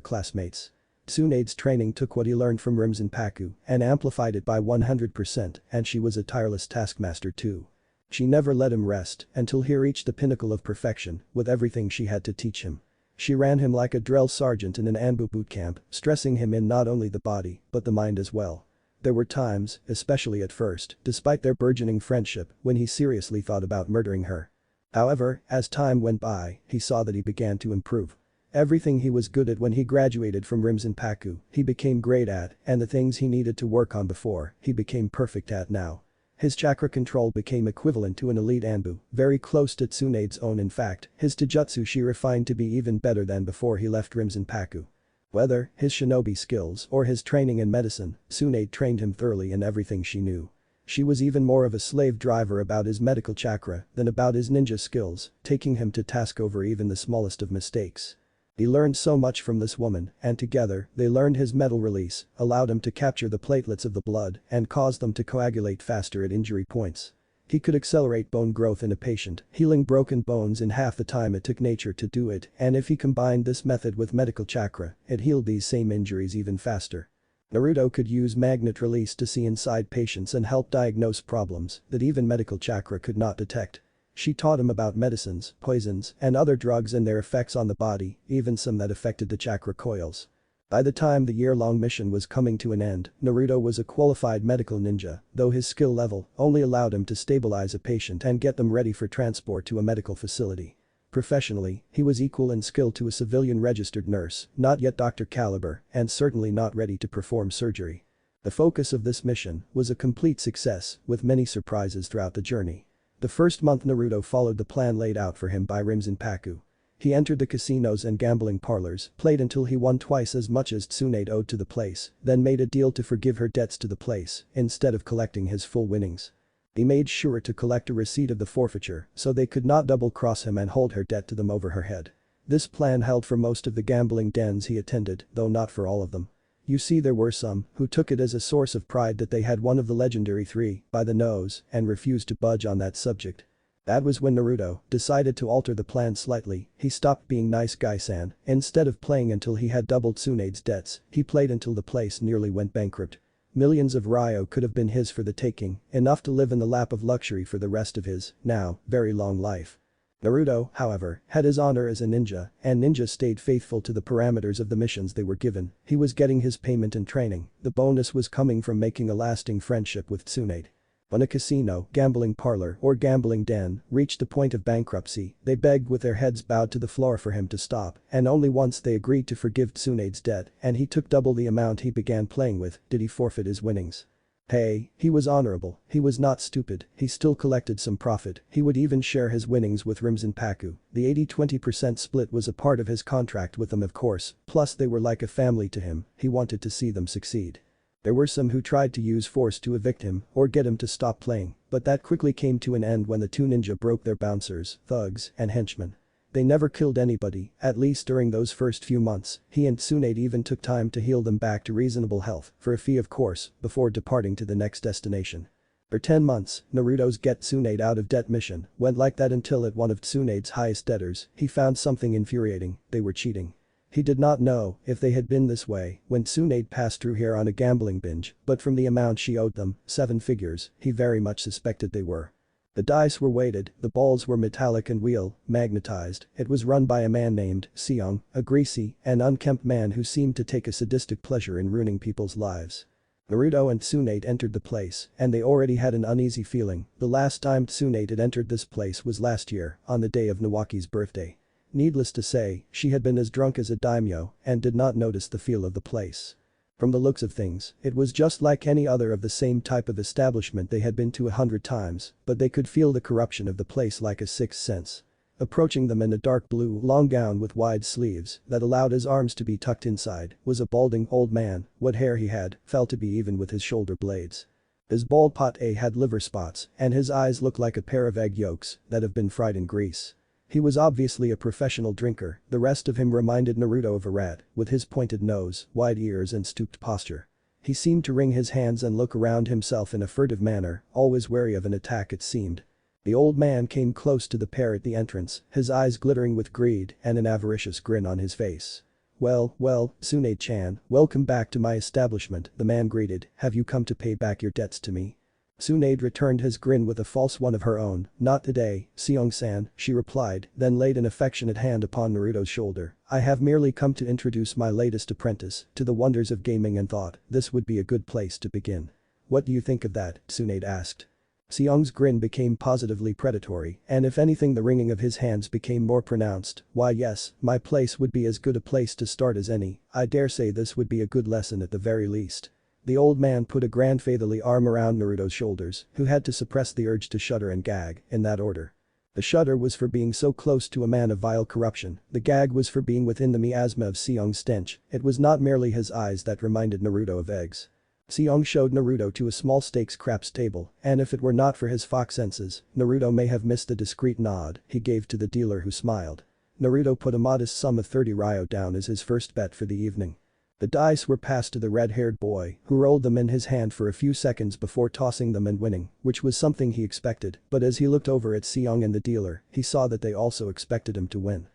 classmates. Tsunade's training took what he learned from Rinzenpaku and amplified it by 100%, and she was a tireless taskmaster too. She never let him rest until he reached the pinnacle of perfection with everything she had to teach him. She ran him like a drill sergeant in an Anbu boot camp, stressing him in not only the body but the mind as well. There were times, especially at first, despite their burgeoning friendship, when he seriously thought about murdering her. However, as time went by, he saw that he began to improve. Everything he was good at when he graduated from Rinzenpaku, he became great at, and the things he needed to work on before, he became perfect at now. His chakra control became equivalent to an elite Anbu, very close to Tsunade's own. In fact, his taijutsu she refined to be even better than before he left Rinzenpaku. Whether his shinobi skills or his training in medicine, Tsunade trained him thoroughly in everything she knew. She was even more of a slave driver about his medical chakra than about his ninja skills, taking him to task over even the smallest of mistakes. He learned so much from this woman, and together, they learned his metal release, allowed him to capture the platelets of the blood and caused them to coagulate faster at injury points. He could accelerate bone growth in a patient, healing broken bones in half the time it took nature to do it, and if he combined this method with medical chakra, it healed these same injuries even faster. Naruto could use magnet release to see inside patients and help diagnose problems that even medical chakra could not detect. She taught him about medicines, poisons, and other drugs and their effects on the body, even some that affected the chakra coils. By the time the year-long mission was coming to an end, Naruto was a qualified medical ninja, though his skill level only allowed him to stabilize a patient and get them ready for transport to a medical facility. Professionally, he was equal in skill to a civilian registered nurse, not yet doctor caliber, and certainly not ready to perform surgery. The focus of this mission was a complete success, with many surprises throughout the journey. The first month Naruto followed the plan laid out for him by Rinzenpaku. He entered the casinos and gambling parlors, played until he won twice as much as Tsunade owed to the place, then made a deal to forgive her debts to the place instead of collecting his full winnings. He made sure to collect a receipt of the forfeiture so they could not double-cross him and hold her debt to them over her head. This plan held for most of the gambling dens he attended, though not for all of them. You see, there were some who took it as a source of pride that they had one of the legendary three by the nose and refused to budge on that subject. That was when Naruto decided to alter the plan slightly. He stopped being nice guy-san. Instead of playing until he had doubled Tsunade's debts, he played until the place nearly went bankrupt. Millions of Ryo could have been his for the taking, enough to live in the lap of luxury for the rest of his, now, very long life. Naruto, however, had his honor as a ninja, and ninjas stayed faithful to the parameters of the missions they were given. He was getting his payment and training. The bonus was coming from making a lasting friendship with Tsunade. When a casino, gambling parlor, or gambling den reached the point of bankruptcy, they begged with their heads bowed to the floor for him to stop, and only once they agreed to forgive Tsunade's debt and he took double the amount he began playing with did he forfeit his winnings. Hey, he was honorable, he was not stupid, he still collected some profit, he would even share his winnings with Rinzenpaku. The 80-20% split was a part of his contract with them, of course, plus they were like a family to him, he wanted to see them succeed. There were some who tried to use force to evict him or get him to stop playing, but that quickly came to an end when the two ninja broke their bouncers, thugs, and henchmen. They never killed anybody, at least during those first few months. He and Tsunade even took time to heal them back to reasonable health, for a fee of course, before departing to the next destination. For 10 months, Naruto's Get Tsunade Out of Debt mission went like that until at one of Tsunade's highest debtors, he found something infuriating: they were cheating. He did not know if they had been this way when Tsunade passed through here on a gambling binge, but from the amount she owed them, 7 figures, he very much suspected they were. The dice were weighted, the balls were metallic and magnetized. It was run by a man named Seong, a greasy and unkempt man who seemed to take a sadistic pleasure in ruining people's lives. Naruto and Tsunade entered the place, and they already had an uneasy feeling. The last time Tsunade had entered this place was last year, on the day of Nawaki's birthday. Needless to say, she had been as drunk as a daimyo and did not notice the feel of the place. From the looks of things, it was just like any other of the same type of establishment they had been to 100 times, but they could feel the corruption of the place like a sixth sense. Approaching them in a dark blue long gown with wide sleeves that allowed his arms to be tucked inside was a balding old man. What hair he had fell to be even with his shoulder blades. His bald pate had liver spots and his eyes looked like a pair of egg yolks that have been fried in grease. He was obviously a professional drinker. The rest of him reminded Naruto of a rat, with his pointed nose, wide ears and stooped posture. He seemed to wring his hands and look around himself in a furtive manner, always wary of an attack it seemed. The old man came close to the pair at the entrance, his eyes glittering with greed and an avaricious grin on his face. Well, Tsunade-chan, welcome back to my establishment, the man greeted, have you come to pay back your debts to me? Tsunade returned his grin with a false one of her own, not today, Seong-san, she replied, then laid an affectionate hand upon Naruto's shoulder. I have merely come to introduce my latest apprentice to the wonders of gaming and thought this would be a good place to begin. What do you think of that? Tsunade asked. Seong's grin became positively predatory, and if anything the wringing of his hands became more pronounced. Why yes, my place would be as good a place to start as any, I dare say this would be a good lesson at the very least. The old man put a grandfatherly arm around Naruto's shoulders, who had to suppress the urge to shudder and gag, in that order. The shudder was for being so close to a man of vile corruption, the gag was for being within the miasma of Seong's stench, it was not merely his eyes that reminded Naruto of eggs. Seong showed Naruto to a small stakes craps table, and if it were not for his fox senses, Naruto may have missed the discreet nod he gave to the dealer who smiled. Naruto put a modest sum of 30 ryo down as his first bet for the evening. The dice were passed to the red-haired boy, who rolled them in his hand for a few seconds before tossing them and winning, which was something he expected, but as he looked over at Seong and the dealer, he saw that they also expected him to win.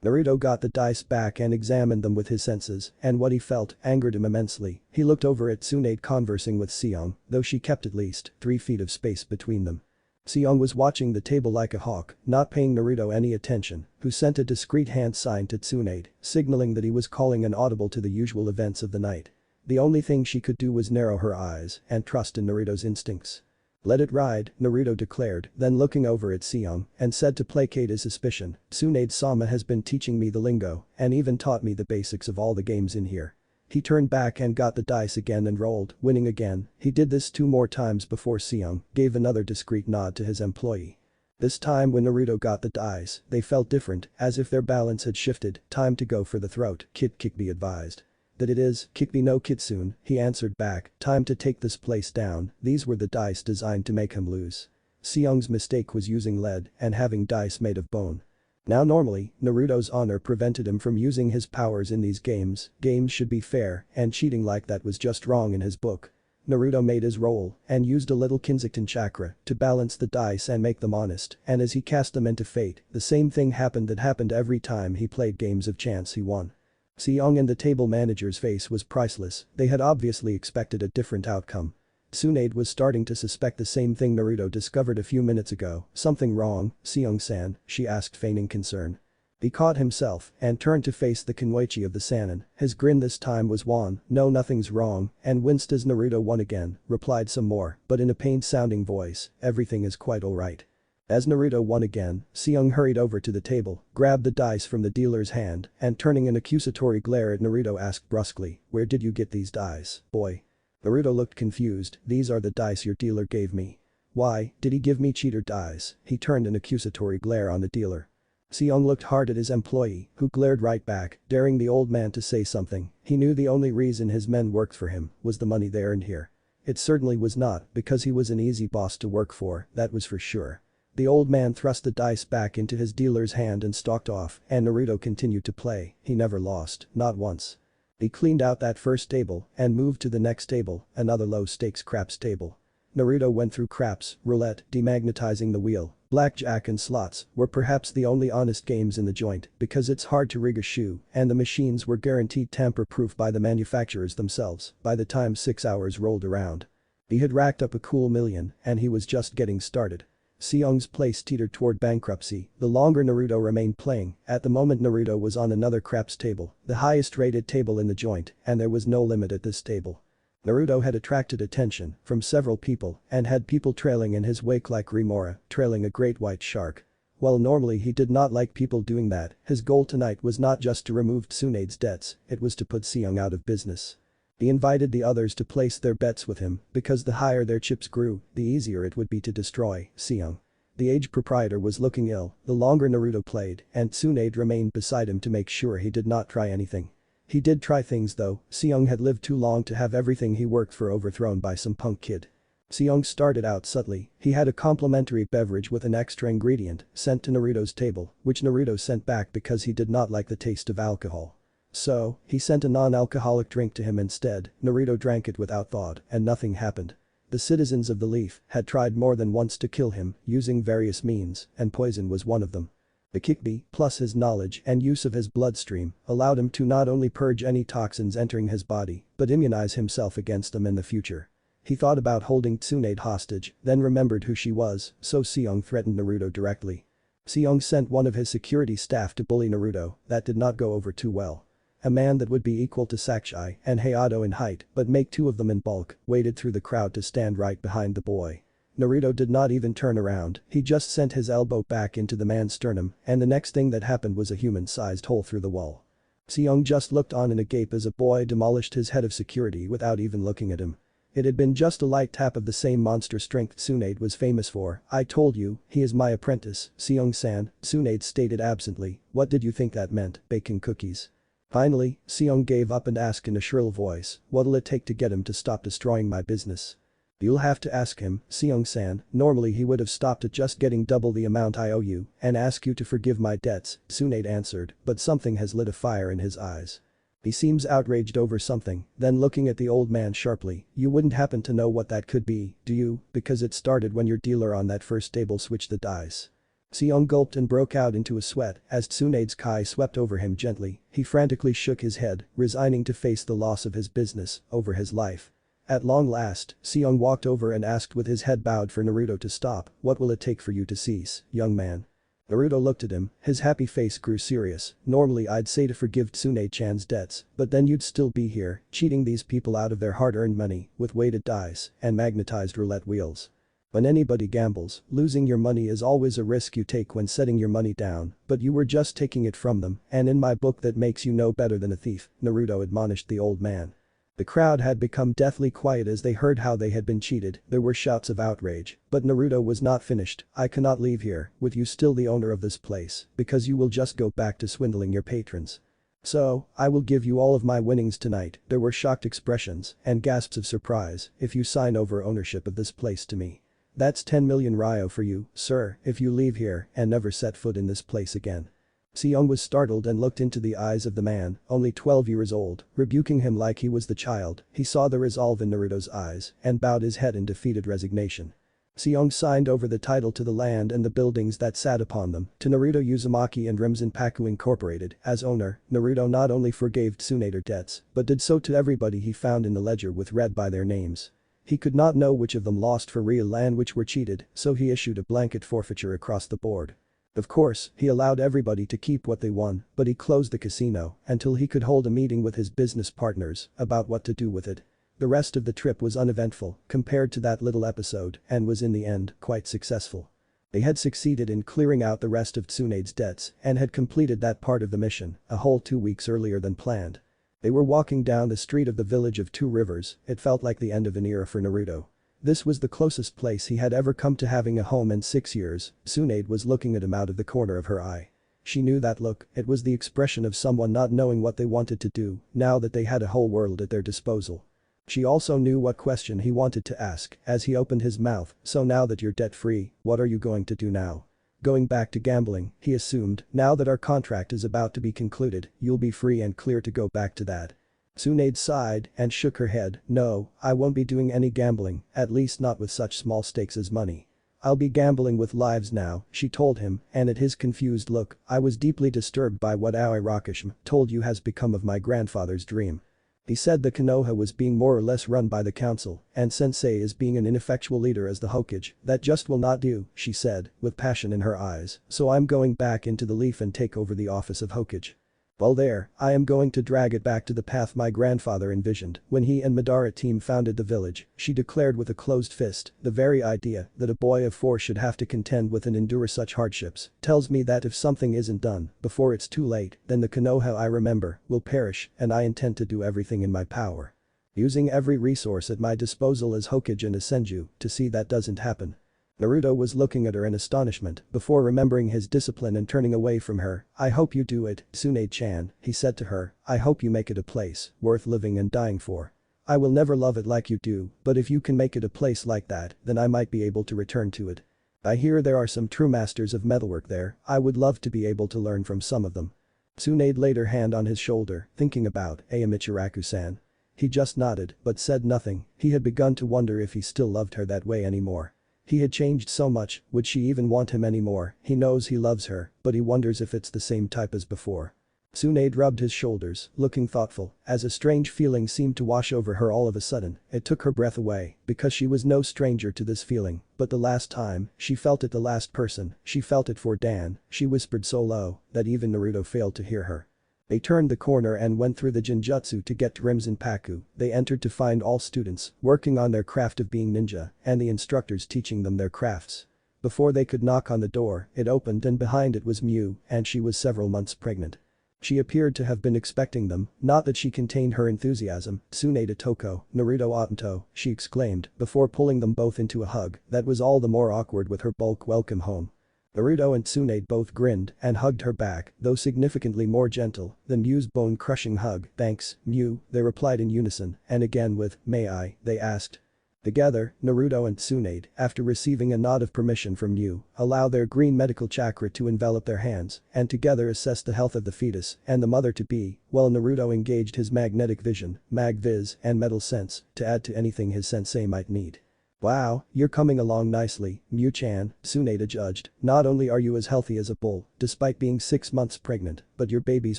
Naruto got the dice back and examined them with his senses, and what he felt angered him immensely. He looked over at Tsunade conversing with Seong, though she kept at least 3 feet of space between them. Seong was watching the table like a hawk, not paying Naruto any attention, who sent a discreet hand sign to Tsunade, signaling that he was calling an audible to the usual events of the night. The only thing she could do was narrow her eyes and trust in Naruto's instincts. Let it ride, Naruto declared, then looking over at Seong, and said to placate his suspicion, Tsunade-sama has been teaching me the lingo, and even taught me the basics of all the games in here. He turned back and got the dice again and rolled, winning again. He did this 2 more times before Seong gave another discreet nod to his employee. This time when Naruto got the dice, they felt different, as if their balance had shifted. Time to go for the throat, Kekkei advised. That it is, Kekkei no Kitsune, he answered back, time to take this place down, these were the dice designed to make him lose. Seong's mistake was using lead and having dice made of bone. Now normally, Naruto's honor prevented him from using his powers in these games should be fair, and cheating like that was just wrong in his book. Naruto made his roll and used a little Kinzakten chakra to balance the dice and make them honest, and as he cast them into fate, the same thing happened that happened every time he played games of chance he won. Seong and the table manager's face was priceless, they had obviously expected a different outcome. Tsunade was starting to suspect the same thing Naruto discovered a few minutes ago. Something wrong, Seong-san, she asked feigning concern. He caught himself and turned to face the Kenweichi of the Sannin, his grin this time was wan, no nothing's wrong, and winced as Naruto won again, replied some more, but in a pained-sounding voice, everything is quite alright. As Naruto won again, Seong hurried over to the table, grabbed the dice from the dealer's hand, and turning an accusatory glare at Naruto asked brusquely, where did you get these dice, boy? Naruto looked confused, these are the dice your dealer gave me. Why, did he give me cheater dice? He turned an accusatory glare on the dealer. Seong looked hard at his employee, who glared right back, daring the old man to say something. He knew the only reason his men worked for him was the money they earned here. It certainly was not because he was an easy boss to work for, that was for sure. The old man thrust the dice back into his dealer's hand and stalked off, and Naruto continued to play, he never lost, not once. He cleaned out that first table and moved to the next table, another low-stakes craps table. Naruto went through craps, roulette, demagnetizing the wheel, blackjack and slots were perhaps the only honest games in the joint because it's hard to rig a shoe and the machines were guaranteed tamper-proof by the manufacturers themselves by the time 6 hours rolled around. He had racked up a cool million and he was just getting started. Seong's place teetered toward bankruptcy, the longer Naruto remained playing, at the moment Naruto was on another craps table, the highest rated table in the joint, and there was no limit at this table. Naruto had attracted attention from several people and had people trailing in his wake like Remora trailing a great white shark. While normally he did not like people doing that, his goal tonight was not just to remove Tsunade's debts, it was to put Seong out of business. He invited the others to place their bets with him because the higher their chips grew, the easier it would be to destroy Seong. The aged proprietor was looking ill the longer Naruto played and Tsunade remained beside him to make sure he did not try anything. He did try things though, Seong had lived too long to have everything he worked for overthrown by some punk kid. Seong started out subtly, he had a complimentary beverage with an extra ingredient sent to Naruto's table, which Naruto sent back because he did not like the taste of alcohol. So, he sent a non-alcoholic drink to him instead. Naruto drank it without thought, and nothing happened. The citizens of the Leaf had tried more than once to kill him, using various means, and poison was one of them. The Kekkei, plus his knowledge and use of his bloodstream, allowed him to not only purge any toxins entering his body, but immunize himself against them in the future. He thought about holding Tsunade hostage, then remembered who she was, so Seong threatened Naruto directly. Seong sent one of his security staff to bully Naruto, that did not go over too well. A man that would be equal to Sakurai and Hayato in height but make two of them in bulk, waded through the crowd to stand right behind the boy. Naruto did not even turn around, he just sent his elbow back into the man's sternum and the next thing that happened was a human-sized hole through the wall. Seong just looked on in a gape as a boy demolished his head of security without even looking at him. It had been just a light tap of the same monster strength Tsunade was famous for. "I told you, he is my apprentice, Seong-san," Tsunade stated absently. "What did you think that meant, baking cookies?" Finally, Seong gave up and asked in a shrill voice, "What'll it take to get him to stop destroying my business?" "You'll have to ask him, Seong-san, normally he would have stopped at just getting double the amount I owe you and ask you to forgive my debts," Tsunade answered, but something has lit a fire in his eyes. He seems outraged over something, then looking at the old man sharply, "You wouldn't happen to know what that could be, do you, because it started when your dealer on that first table switched the dice." Seong gulped and broke out into a sweat as Tsunade's kai swept over him gently, he frantically shook his head, resigning to face the loss of his business over his life. At long last, Seong walked over and asked with his head bowed for Naruto to stop, "What will it take for you to cease, young man?" Naruto looked at him, his happy face grew serious. "Normally I'd say to forgive Tsunade-chan's debts, but then you'd still be here, cheating these people out of their hard-earned money with weighted dice and magnetized roulette wheels. When anybody gambles, losing your money is always a risk you take when setting your money down, but you were just taking it from them, and in my book that makes you no better than a thief," Naruto admonished the old man. The crowd had become deathly quiet as they heard how they had been cheated, there were shouts of outrage, but Naruto was not finished. "I cannot leave here, with you still the owner of this place, because you will just go back to swindling your patrons. So, I will give you all of my winnings tonight," there were shocked expressions and gasps of surprise, "if you sign over ownership of this place to me. That's 10 million ryo for you, sir, if you leave here and never set foot in this place again." Seong was startled and looked into the eyes of the man, only 12 years old, rebuking him like he was the child. He saw the resolve in Naruto's eyes and bowed his head in defeated resignation. Seong signed over the title to the land and the buildings that sat upon them to Naruto Uzumaki and Rimzenpaku Incorporated. As owner, Naruto not only forgave Tsunade debts, but did so to everybody he found in the ledger with read by their names. He could not know which of them lost for real and which were cheated, so he issued a blanket forfeiture across the board. Of course, he allowed everybody to keep what they won, but he closed the casino until he could hold a meeting with his business partners about what to do with it. The rest of the trip was uneventful compared to that little episode and was in the end quite successful. They had succeeded in clearing out the rest of Tsunade's debts and had completed that part of the mission a whole 2 weeks earlier than planned. They were walking down the street of the village of Two Rivers, it felt like the end of an era for Naruto. This was the closest place he had ever come to having a home in 6 years. Tsunade was looking at him out of the corner of her eye. She knew that look, it was the expression of someone not knowing what they wanted to do now that they had a whole world at their disposal. She also knew what question he wanted to ask as he opened his mouth, "So now that you're debt-free, what are you going to do now?" "Going back to gambling," he assumed, "now that our contract is about to be concluded, you'll be free and clear to go back to that." Tsunade sighed and shook her head, "No, I won't be doing any gambling, at least not with such small stakes as money. I'll be gambling with lives now," she told him, and at his confused look, "I was deeply disturbed by what Ichiraku told you has become of my grandfather's dream. He said the Konoha was being more or less run by the council, and Sensei is being an ineffectual leader as the Hokage. That just will not do," she said, with passion in her eyes, "so I'm going back into the Leaf and take over the office of Hokage. While there, I am going to drag it back to the path my grandfather envisioned when he and Madara team founded the village," she declared with a closed fist. "The very idea that a boy of 4 should have to contend with and endure such hardships tells me that if something isn't done before it's too late, then the Konoha I remember will perish and I intend to do everything in my power. Using every resource at my disposal as Hokage and a Senju to see that doesn't happen." Naruto was looking at her in astonishment before remembering his discipline and turning away from her. "I hope you do it, Tsunade-chan," he said to her, "I hope you make it a place worth living and dying for. I will never love it like you do, but if you can make it a place like that, then I might be able to return to it. I hear there are some true masters of metalwork there, I would love to be able to learn from some of them." Tsunade laid her hand on his shoulder, thinking about Ichiraku-san. He just nodded, but said nothing. He had begun to wonder if he still loved her that way anymore. He had changed so much, would she even want him anymore? He knows he loves her, but he wonders if it's the same type as before. Tsunade rubbed his shoulders, looking thoughtful, as a strange feeling seemed to wash over her all of a sudden. It took her breath away, because she was no stranger to this feeling, but the last time, she felt it the last person, she felt it for Dan, she whispered so low, that even Naruto failed to hear her. They turned the corner and went through the Jinjutsu to get to Rimzenpaku. They entered to find all students, working on their craft of being ninja, and the instructors teaching them their crafts. Before they could knock on the door, it opened and behind it was Miu, and she was several months pregnant. She appeared to have been expecting them, not that she contained her enthusiasm. "Tsunade Toko, Naruto Otanto," she exclaimed, before pulling them both into a hug that was all the more awkward with her bulk welcome home. Naruto and Tsunade both grinned and hugged her back, though significantly more gentle than Miu's bone-crushing hug. "Thanks, Miu," they replied in unison, and again with, "May I?" they asked. Together, Naruto and Tsunade, after receiving a nod of permission from Miu, allow their green medical chakra to envelop their hands and together assess the health of the fetus and the mother-to-be, while Naruto engaged his magnetic vision, mag-viz, and metal sense to add to anything his sensei might need. "Wow, you're coming along nicely, Miu-chan," Tsunade judged. "Not only are you as healthy as a bull, despite being 6 months pregnant, but your baby's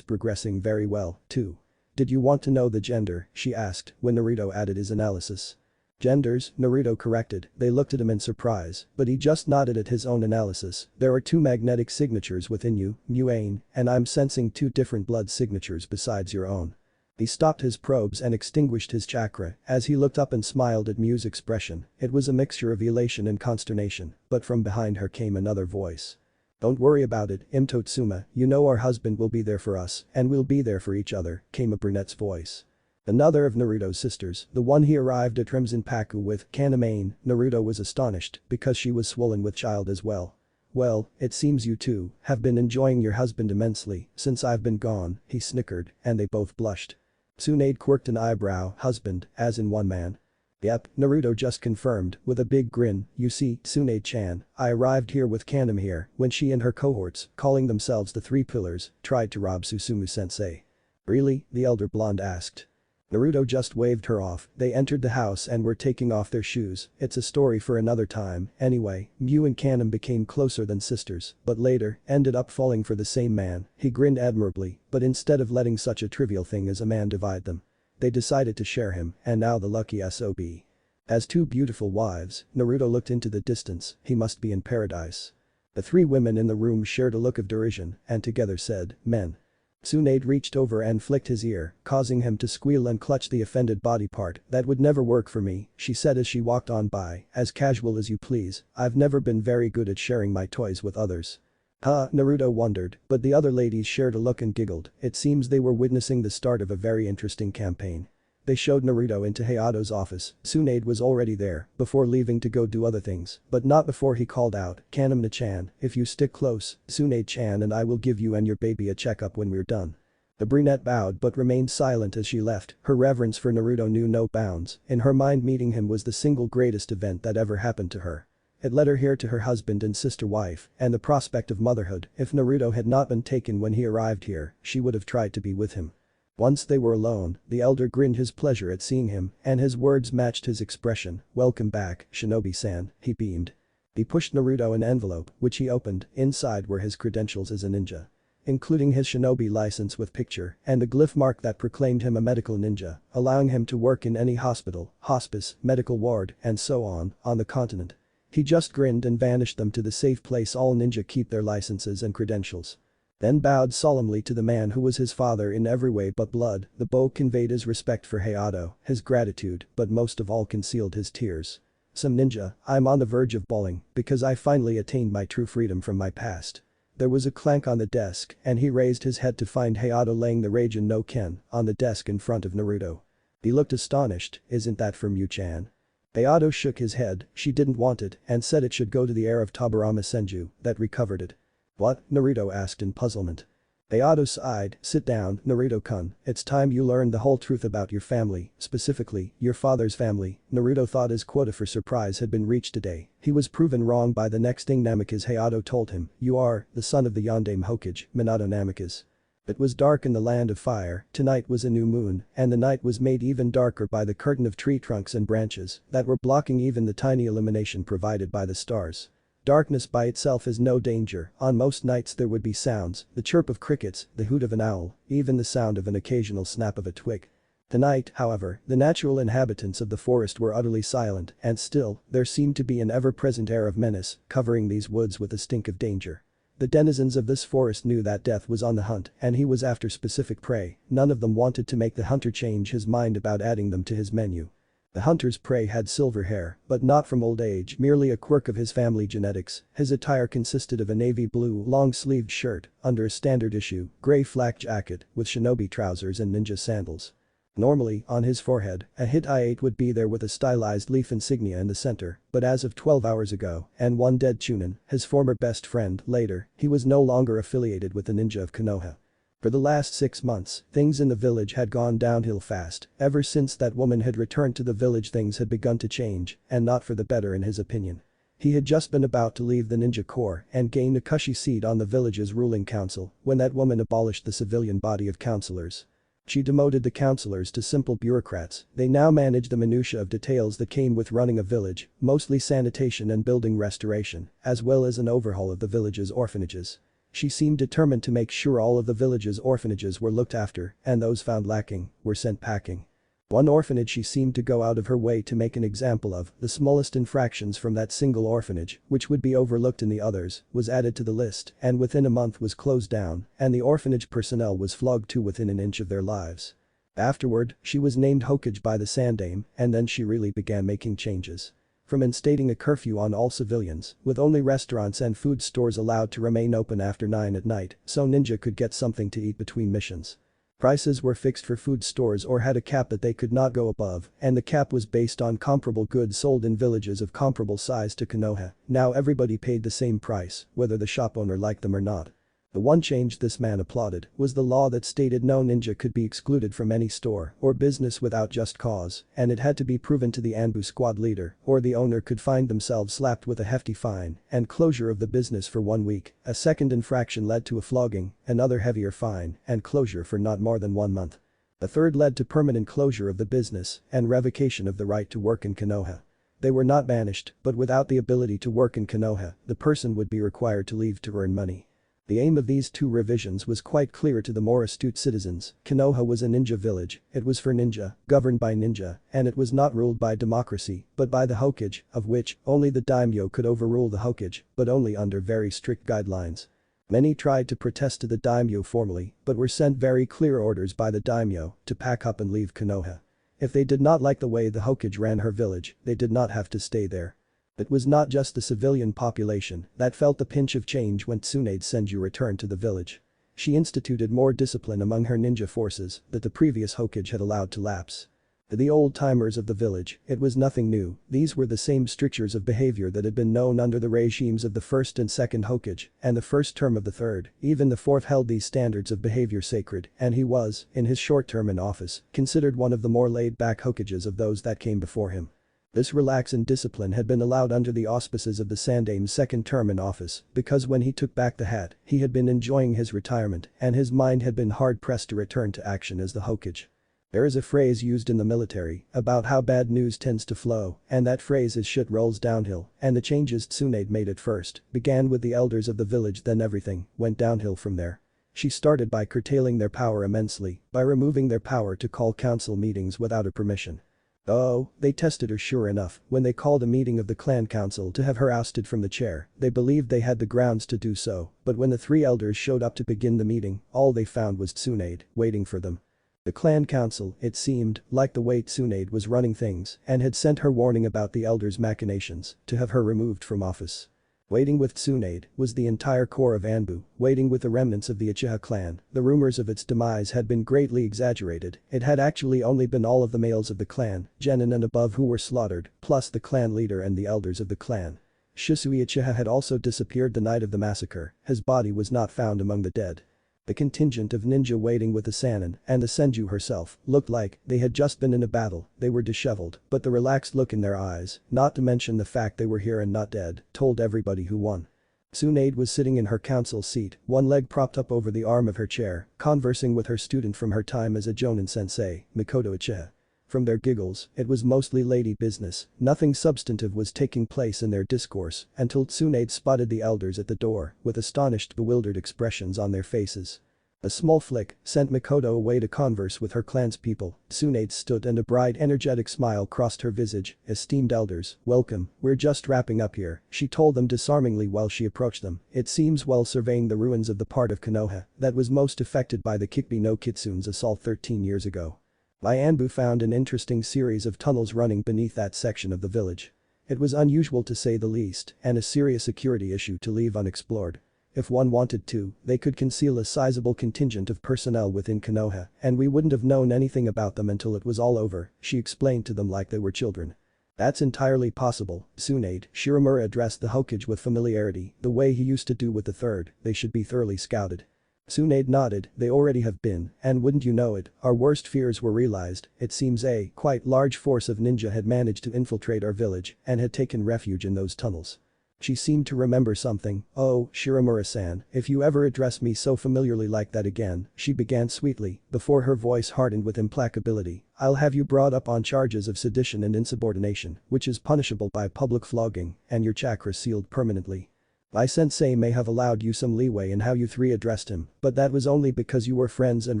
progressing very well, too. Did you want to know the gender?" she asked when Naruto added his analysis. "Genders," Naruto corrected. They looked at him in surprise, but he just nodded at his own analysis. "There are 2 magnetic signatures within you, Muane, and I'm sensing 2 different blood signatures besides your own." He stopped his probes and extinguished his chakra as he looked up and smiled at Miu's expression. It was a mixture of elation and consternation, but from behind her came another voice. "Don't worry about it, Imtotsuma, you know our husband will be there for us, and we'll be there for each other," came a brunette's voice. Another of Naruto's sisters, the one he arrived at Rimzenpaku with, Kanamain. Naruto was astonished because she was swollen with child as well. "Well, it seems you two have been enjoying your husband immensely since I've been gone," he snickered, and they both blushed. Tsunade quirked an eyebrow. "Husband, as in one man?" "Yep," Naruto just confirmed with a big grin. "You see, Tsunade-chan, I arrived here with Kanam here when she and her cohorts, calling themselves the Three Pillars, tried to rob Susumu-sensei." "Really?" the elder blonde asked. Naruto just waved her off. They entered the house and were taking off their shoes. "It's a story for another time. Anyway, Miu and Kanam became closer than sisters, but later, ended up falling for the same man." He grinned admirably, but instead of letting such a trivial thing as a man divide them, they decided to share him, and now the lucky SOB. As 2 beautiful wives, Naruto looked into the distance. He must be in paradise. The 3 women in the room shared a look of derision and together said, "Men." Tsunade reached over and flicked his ear, causing him to squeal and clutch the offended body part. "That would never work for me," she said as she walked on by, "as casual as you please. I've never been very good at sharing my toys with others." "Huh?" Naruto wondered, but the other ladies shared a look and giggled. It seems they were witnessing the start of a very interesting campaign. They showed Naruto into Hayato's office. Tsunade was already there, before leaving to go do other things, but not before he called out, "Kanamna-chan, if you stick close, Tsunade-chan and I will give you and your baby a checkup when we're done." The brunette bowed but remained silent as she left. Her reverence for Naruto knew no bounds. In her mind, meeting him was the single greatest event that ever happened to her. It led her here to her husband and sister wife, and the prospect of motherhood. If Naruto had not been taken when he arrived here, she would have tried to be with him. Once they were alone, the elder grinned his pleasure at seeing him, and his words matched his expression. "Welcome back, Shinobi-san," he beamed. He pushed Naruto an envelope, which he opened. Inside were his credentials as a ninja, including his shinobi license with picture and the glyph mark that proclaimed him a medical ninja, allowing him to work in any hospital, hospice, medical ward, and so on the continent. He just grinned and vanished them to the safe place all ninja keep their licenses and credentials. Then bowed solemnly to the man who was his father in every way but blood. The bow conveyed his respect for Hayato, his gratitude, but most of all concealed his tears. "Some ninja, I'm on the verge of bawling because I finally attained my true freedom from my past." There was a clank on the desk and he raised his head to find Hayato laying the Raijin no Ken on the desk in front of Naruto. He looked astonished. "Isn't that for Miu-chan?" Hayato shook his head. She didn't want it and said it should go to the heir of Tabarama Senju that recovered it. "What?" Naruto asked in puzzlement. Hayato sighed. "Sit down, Naruto-kun. It's time you learned the whole truth about your family, specifically, your father's family." Naruto thought his quota for surprise had been reached today. He was proven wrong by the next thing Namikaze Hayato told him. "You are the son of the Yondaime Hokage, Minato Namikaze." It was dark in the land of fire, tonight was a new moon, and the night was made even darker by the curtain of tree trunks and branches that were blocking even the tiny illumination provided by the stars. Darkness by itself is no danger, on most nights there would be sounds, the chirp of crickets, the hoot of an owl, even the sound of an occasional snap of a twig. Tonight, however, the natural inhabitants of the forest were utterly silent, and still, there seemed to be an ever-present air of menace, covering these woods with a stink of danger. The denizens of this forest knew that death was on the hunt and he was after specific prey, none of them wanted to make the hunter change his mind about adding them to his menu. The hunter's prey had silver hair, but not from old age, merely a quirk of his family genetics. His attire consisted of a navy blue long-sleeved shirt, under a standard issue, grey flak jacket, with shinobi trousers and ninja sandals. Normally, on his forehead, a Hittite would be there with a stylized leaf insignia in the center, but as of 12 hours ago, and one dead Chunin, his former best friend, later, he was no longer affiliated with the ninja of Konoha. For the last 6 months, things in the village had gone downhill fast. Ever since that woman had returned to the village things had begun to change, and not for the better in his opinion. He had just been about to leave the ninja corps and gain a cushy seat on the village's ruling council when that woman abolished the civilian body of councillors. She demoted the councillors to simple bureaucrats, they now managed the minutiae of details that came with running a village, mostly sanitation and building restoration, as well as an overhaul of the village's orphanages. She seemed determined to make sure all of the village's orphanages were looked after, and those found lacking were sent packing. One orphanage she seemed to go out of her way to make an example of, the smallest infractions from that single orphanage, which would be overlooked in the others, was added to the list and within a month was closed down, and the orphanage personnel was flogged to within an inch of their lives. Afterward, she was named Hokage by the Sandaime, and then she really began making changes. From instating a curfew on all civilians, with only restaurants and food stores allowed to remain open after 9 at night, so ninja could get something to eat between missions. Prices were fixed for food stores or had a cap that they could not go above, and the cap was based on comparable goods sold in villages of comparable size to Konoha. Now everybody paid the same price, whether the shop owner liked them or not. The one change this man applauded was the law that stated no ninja could be excluded from any store or business without just cause, and it had to be proven to the Anbu squad leader, or the owner could find themselves slapped with a hefty fine and closure of the business for 1 week. A second infraction led to a flogging, another heavier fine, and closure for not more than 1 month. A third led to permanent closure of the business and revocation of the right to work in Konoha. They were not banished, but without the ability to work in Konoha, the person would be required to leave to earn money. The aim of these 2 revisions was quite clear to the more astute citizens. Konoha was a ninja village, it was for ninja, governed by ninja, and it was not ruled by democracy, but by the Hokage, of which only the daimyo could overrule the Hokage, but only under very strict guidelines. Many tried to protest to the daimyo formally, but were sent very clear orders by the daimyo to pack up and leave Konoha. If they did not like the way the Hokage ran her village, they did not have to stay there. It was not just the civilian population that felt the pinch of change when Tsunade Senju returned to the village. She instituted more discipline among her ninja forces that the previous Hokage had allowed to lapse. To the old-timers of the village, it was nothing new, these were the same strictures of behavior that had been known under the regimes of the first and second Hokage, and the first term of the third. Even the fourth held these standards of behavior sacred, and he was, in his short term in office, considered one of the more laid-back Hokages of those that came before him. This relaxed discipline had been allowed under the auspices of the Sandaime's second term in office, because when he took back the hat, he had been enjoying his retirement, and his mind had been hard-pressed to return to action as the Hokage. There is a phrase used in the military about how bad news tends to flow, and that phrase is shit rolls downhill, and the changes Tsunade made at first began with the elders of the village, then everything went downhill from there. She started by curtailing their power immensely, by removing their power to call council meetings without a permission. Oh, they tested her sure enough when they called a meeting of the clan council to have her ousted from the chair. They believed they had the grounds to do so, but when the 3 elders showed up to begin the meeting, all they found was Tsunade waiting for them. The clan council, it seemed, liked the way Tsunade was running things and had sent her warning about the elders' machinations to have her removed from office. Waiting with Tsunade was the entire core of Anbu, waiting with the remnants of the Uchiha clan. The rumors of its demise had been greatly exaggerated, it had actually only been all of the males of the clan, genin and above, who were slaughtered, plus the clan leader and the elders of the clan. Shisui Uchiha had also disappeared the night of the massacre, his body was not found among the dead. The contingent of ninja waiting with the Sannin and the Senju herself looked like they had just been in a battle. They were disheveled, but the relaxed look in their eyes, not to mention the fact they were here and not dead, told everybody who won. Tsunade was sitting in her council seat, one leg propped up over the arm of her chair, conversing with her student from her time as a Jonin sensei, Mikoto Ichiraku. From their giggles, it was mostly lady business, nothing substantive was taking place in their discourse until Tsunade spotted the elders at the door with astonished, bewildered expressions on their faces. A small flick sent Mikoto away to converse with her clan's people. Tsunade stood and a bright energetic smile crossed her visage. "Esteemed elders, welcome, we're just wrapping up here," she told them disarmingly while she approached them. "It seems while surveying the ruins of the part of Konoha that was most affected by the Kekkei no Kitsune's assault 13 years ago. Anbu found an interesting series of tunnels running beneath that section of the village. It was unusual to say the least and a serious security issue to leave unexplored. If one wanted to, they could conceal a sizable contingent of personnel within Konoha and we wouldn't have known anything about them until it was all over," she explained to them like they were children. "That's entirely possible, Tsunade." Shiramura addressed the Hokage with familiarity, the way he used to do with the third. "They should be thoroughly scouted." Tsunade nodded, "They already have been, and wouldn't you know it, our worst fears were realized. It seems a quite large force of ninja had managed to infiltrate our village and had taken refuge in those tunnels." She seemed to remember something. "Oh, Shiramura-san, if you ever address me so familiarly like that again," she began sweetly, before her voice hardened with implacability, "I'll have you brought up on charges of sedition and insubordination, which is punishable by public flogging, and your chakra sealed permanently. My sensei may have allowed you some leeway in how you three addressed him, but that was only because you were friends and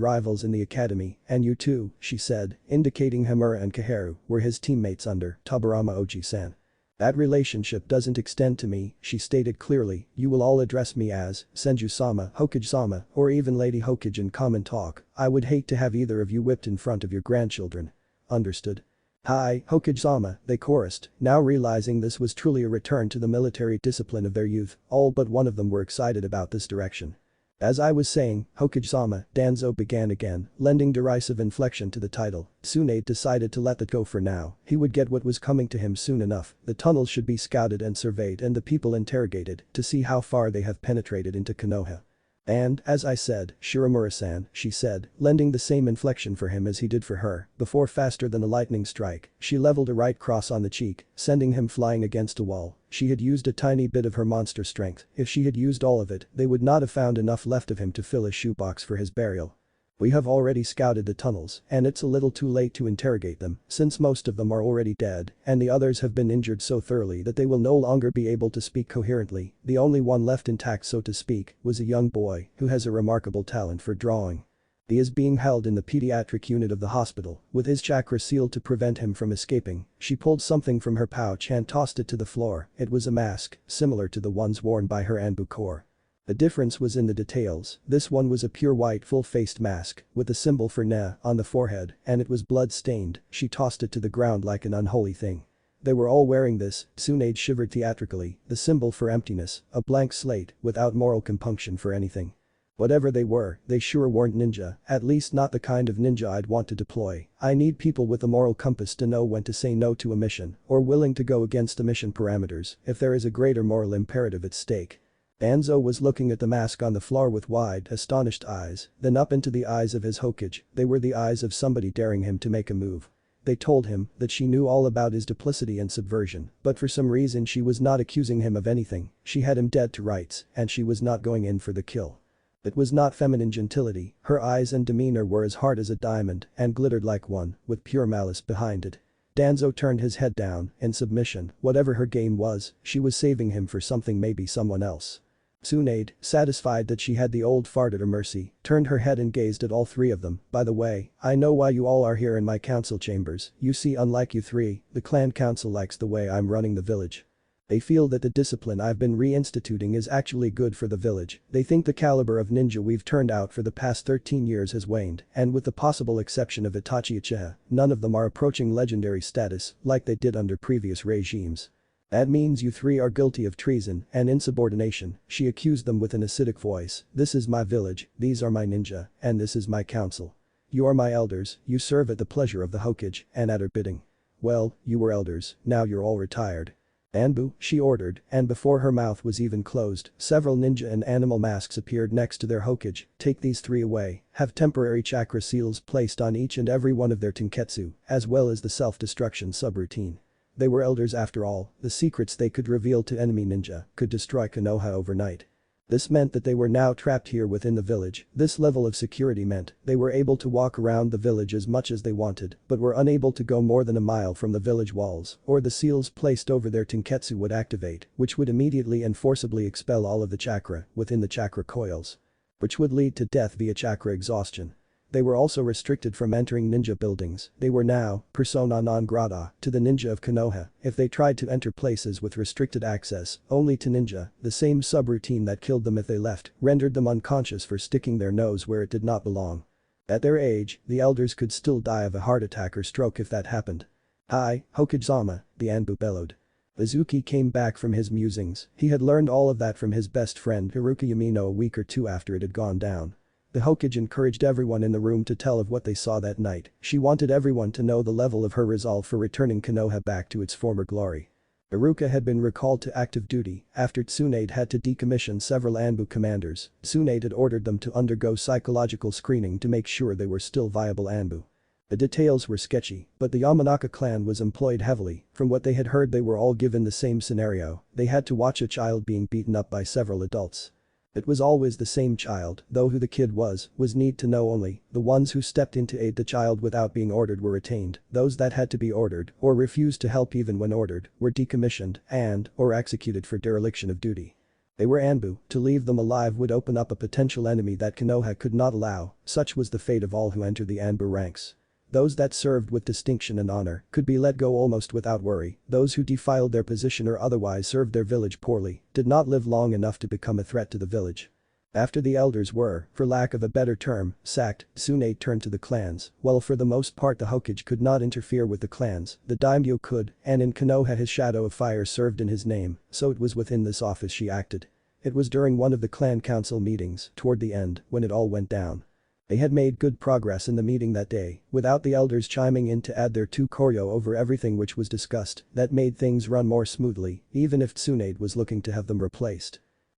rivals in the academy, and you too," she said, indicating Himura and Kaharu, "were his teammates under Tabarama Oji-san. That relationship doesn't extend to me," she stated clearly. "You will all address me as Senju-sama, Hokage-sama, or even Lady Hokage in common talk. I would hate to have either of you whipped in front of your grandchildren. Understood?" "Hi, Hokage-sama," they chorused, now realizing this was truly a return to the military discipline of their youth. All but one of them were excited about this direction. "As I was saying, Hokage-sama," Danzo began again, lending derisive inflection to the title. Tsunade decided to let that go for now, he would get what was coming to him soon enough. The tunnels should be scouted and surveyed and the people interrogated to see how far they have penetrated into Konoha. "And, as I said, Shiramura-san," she said, lending the same inflection for him as he did for her, before faster than a lightning strike, she leveled a right cross on the cheek, sending him flying against a wall. She had used a tiny bit of her monster strength. If she had used all of it, they would not have found enough left of him to fill a shoebox for his burial. "We have already scouted the tunnels, and it's a little too late to interrogate them, since most of them are already dead, and the others have been injured so thoroughly that they will no longer be able to speak coherently. The only one left intact, so to speak, was a young boy who has a remarkable talent for drawing. He is being held in the pediatric unit of the hospital, with his chakra sealed to prevent him from escaping." She pulled something from her pouch and tossed it to the floor. It was a mask, similar to the ones worn by her Anbu Corps. The difference was in the details. This one was a pure white full-faced mask, with a symbol for Ne on the forehead, and it was blood-stained. She tossed it to the ground like an unholy thing. "They were all wearing this," Tsunade shivered theatrically, "the symbol for emptiness, a blank slate, without moral compunction for anything. Whatever they were, they sure weren't ninja, at least not the kind of ninja I'd want to deploy. I need people with a moral compass to know when to say no to a mission, or willing to go against the mission parameters if there is a greater moral imperative at stake." Danzo was looking at the mask on the floor with wide, astonished eyes, then up into the eyes of his Hokage. They were the eyes of somebody daring him to make a move. They told him that she knew all about his duplicity and subversion, but for some reason she was not accusing him of anything. She had him dead to rights, and she was not going in for the kill. It was not feminine gentility, her eyes and demeanor were as hard as a diamond and glittered like one, with pure malice behind it. Danzo turned his head down, in submission. Whatever her game was, she was saving him for something, maybe someone else. Tsunade, satisfied that she had the old fart at her mercy, turned her head and gazed at all three of them. "By the way, I know why you all are here in my council chambers. You see, unlike you three, the clan council likes the way I'm running the village. They feel that the discipline I've been reinstituting is actually good for the village. They think the caliber of ninja we've turned out for the past 13 years has waned, and with the possible exception of Itachi Uchiha, none of them are approaching legendary status like they did under previous regimes. That means you three are guilty of treason and insubordination," she accused them with an acidic voice. "This is my village, these are my ninja, and this is my council. You are my elders, you serve at the pleasure of the Hokage and at her bidding. Well, you were elders, now you're all retired. Anbu," she ordered, and before her mouth was even closed, several ninja and animal masks appeared next to their Hokage. "Take these three away, have temporary chakra seals placed on each and every one of their tenketsu, as well as the self-destruction subroutine. They were elders after all, the secrets they could reveal to enemy ninja could destroy Konoha overnight. This meant that they were now trapped here within the village. This level of security meant they were able to walk around the village as much as they wanted, but were unable to go more than a mile from the village walls, or the seals placed over their tenketsu would activate, which would immediately and forcibly expel all of the chakra within the chakra coils, which would lead to death via chakra exhaustion. They were also restricted from entering ninja buildings. They were now persona non grata to the ninja of Konoha if they tried to enter places with restricted access only to ninja. The same subroutine that killed them if they left rendered them unconscious for sticking their nose where it did not belong. At their age, the elders could still die of a heart attack or stroke if that happened. "Hi, Hokage-sama," the Anbu bellowed. Izuki came back from his musings. He had learned all of that from his best friend Haruka Yamino a week or two after it had gone down. The Hokage encouraged everyone in the room to tell of what they saw that night. She wanted everyone to know the level of her resolve for returning Konoha back to its former glory. Iruka had been recalled to active duty after Tsunade had to decommission several Anbu commanders. Tsunade had ordered them to undergo psychological screening to make sure they were still viable Anbu. The details were sketchy, but the Yamanaka clan was employed heavily. From what they had heard, they were all given the same scenario. They had to watch a child being beaten up by several adults. It was always the same child, though who the kid was need to know only. The ones who stepped in to aid the child without being ordered were retained. Those that had to be ordered or refused to help even when ordered were decommissioned and/or executed for dereliction of duty. They were Anbu. To leave them alive would open up a potential enemy that Konoha could not allow. Such was the fate of all who entered the Anbu ranks. Those that served with distinction and honor could be let go almost without worry. Those who defiled their position or otherwise served their village poorly did not live long enough to become a threat to the village. After the elders were, for lack of a better term, sacked, Tsunade turned to the clans. While for the most part the Hokage could not interfere with the clans, the daimyo could, and in Konoha his shadow of fire served in his name, so it was within this office she acted. It was during one of the clan council meetings, toward the end, when it all went down. They had made good progress in the meeting that day, without the elders chiming in to add their two koryo over everything which was discussed. That made things run more smoothly, even if Tsunade was looking to have them replaced.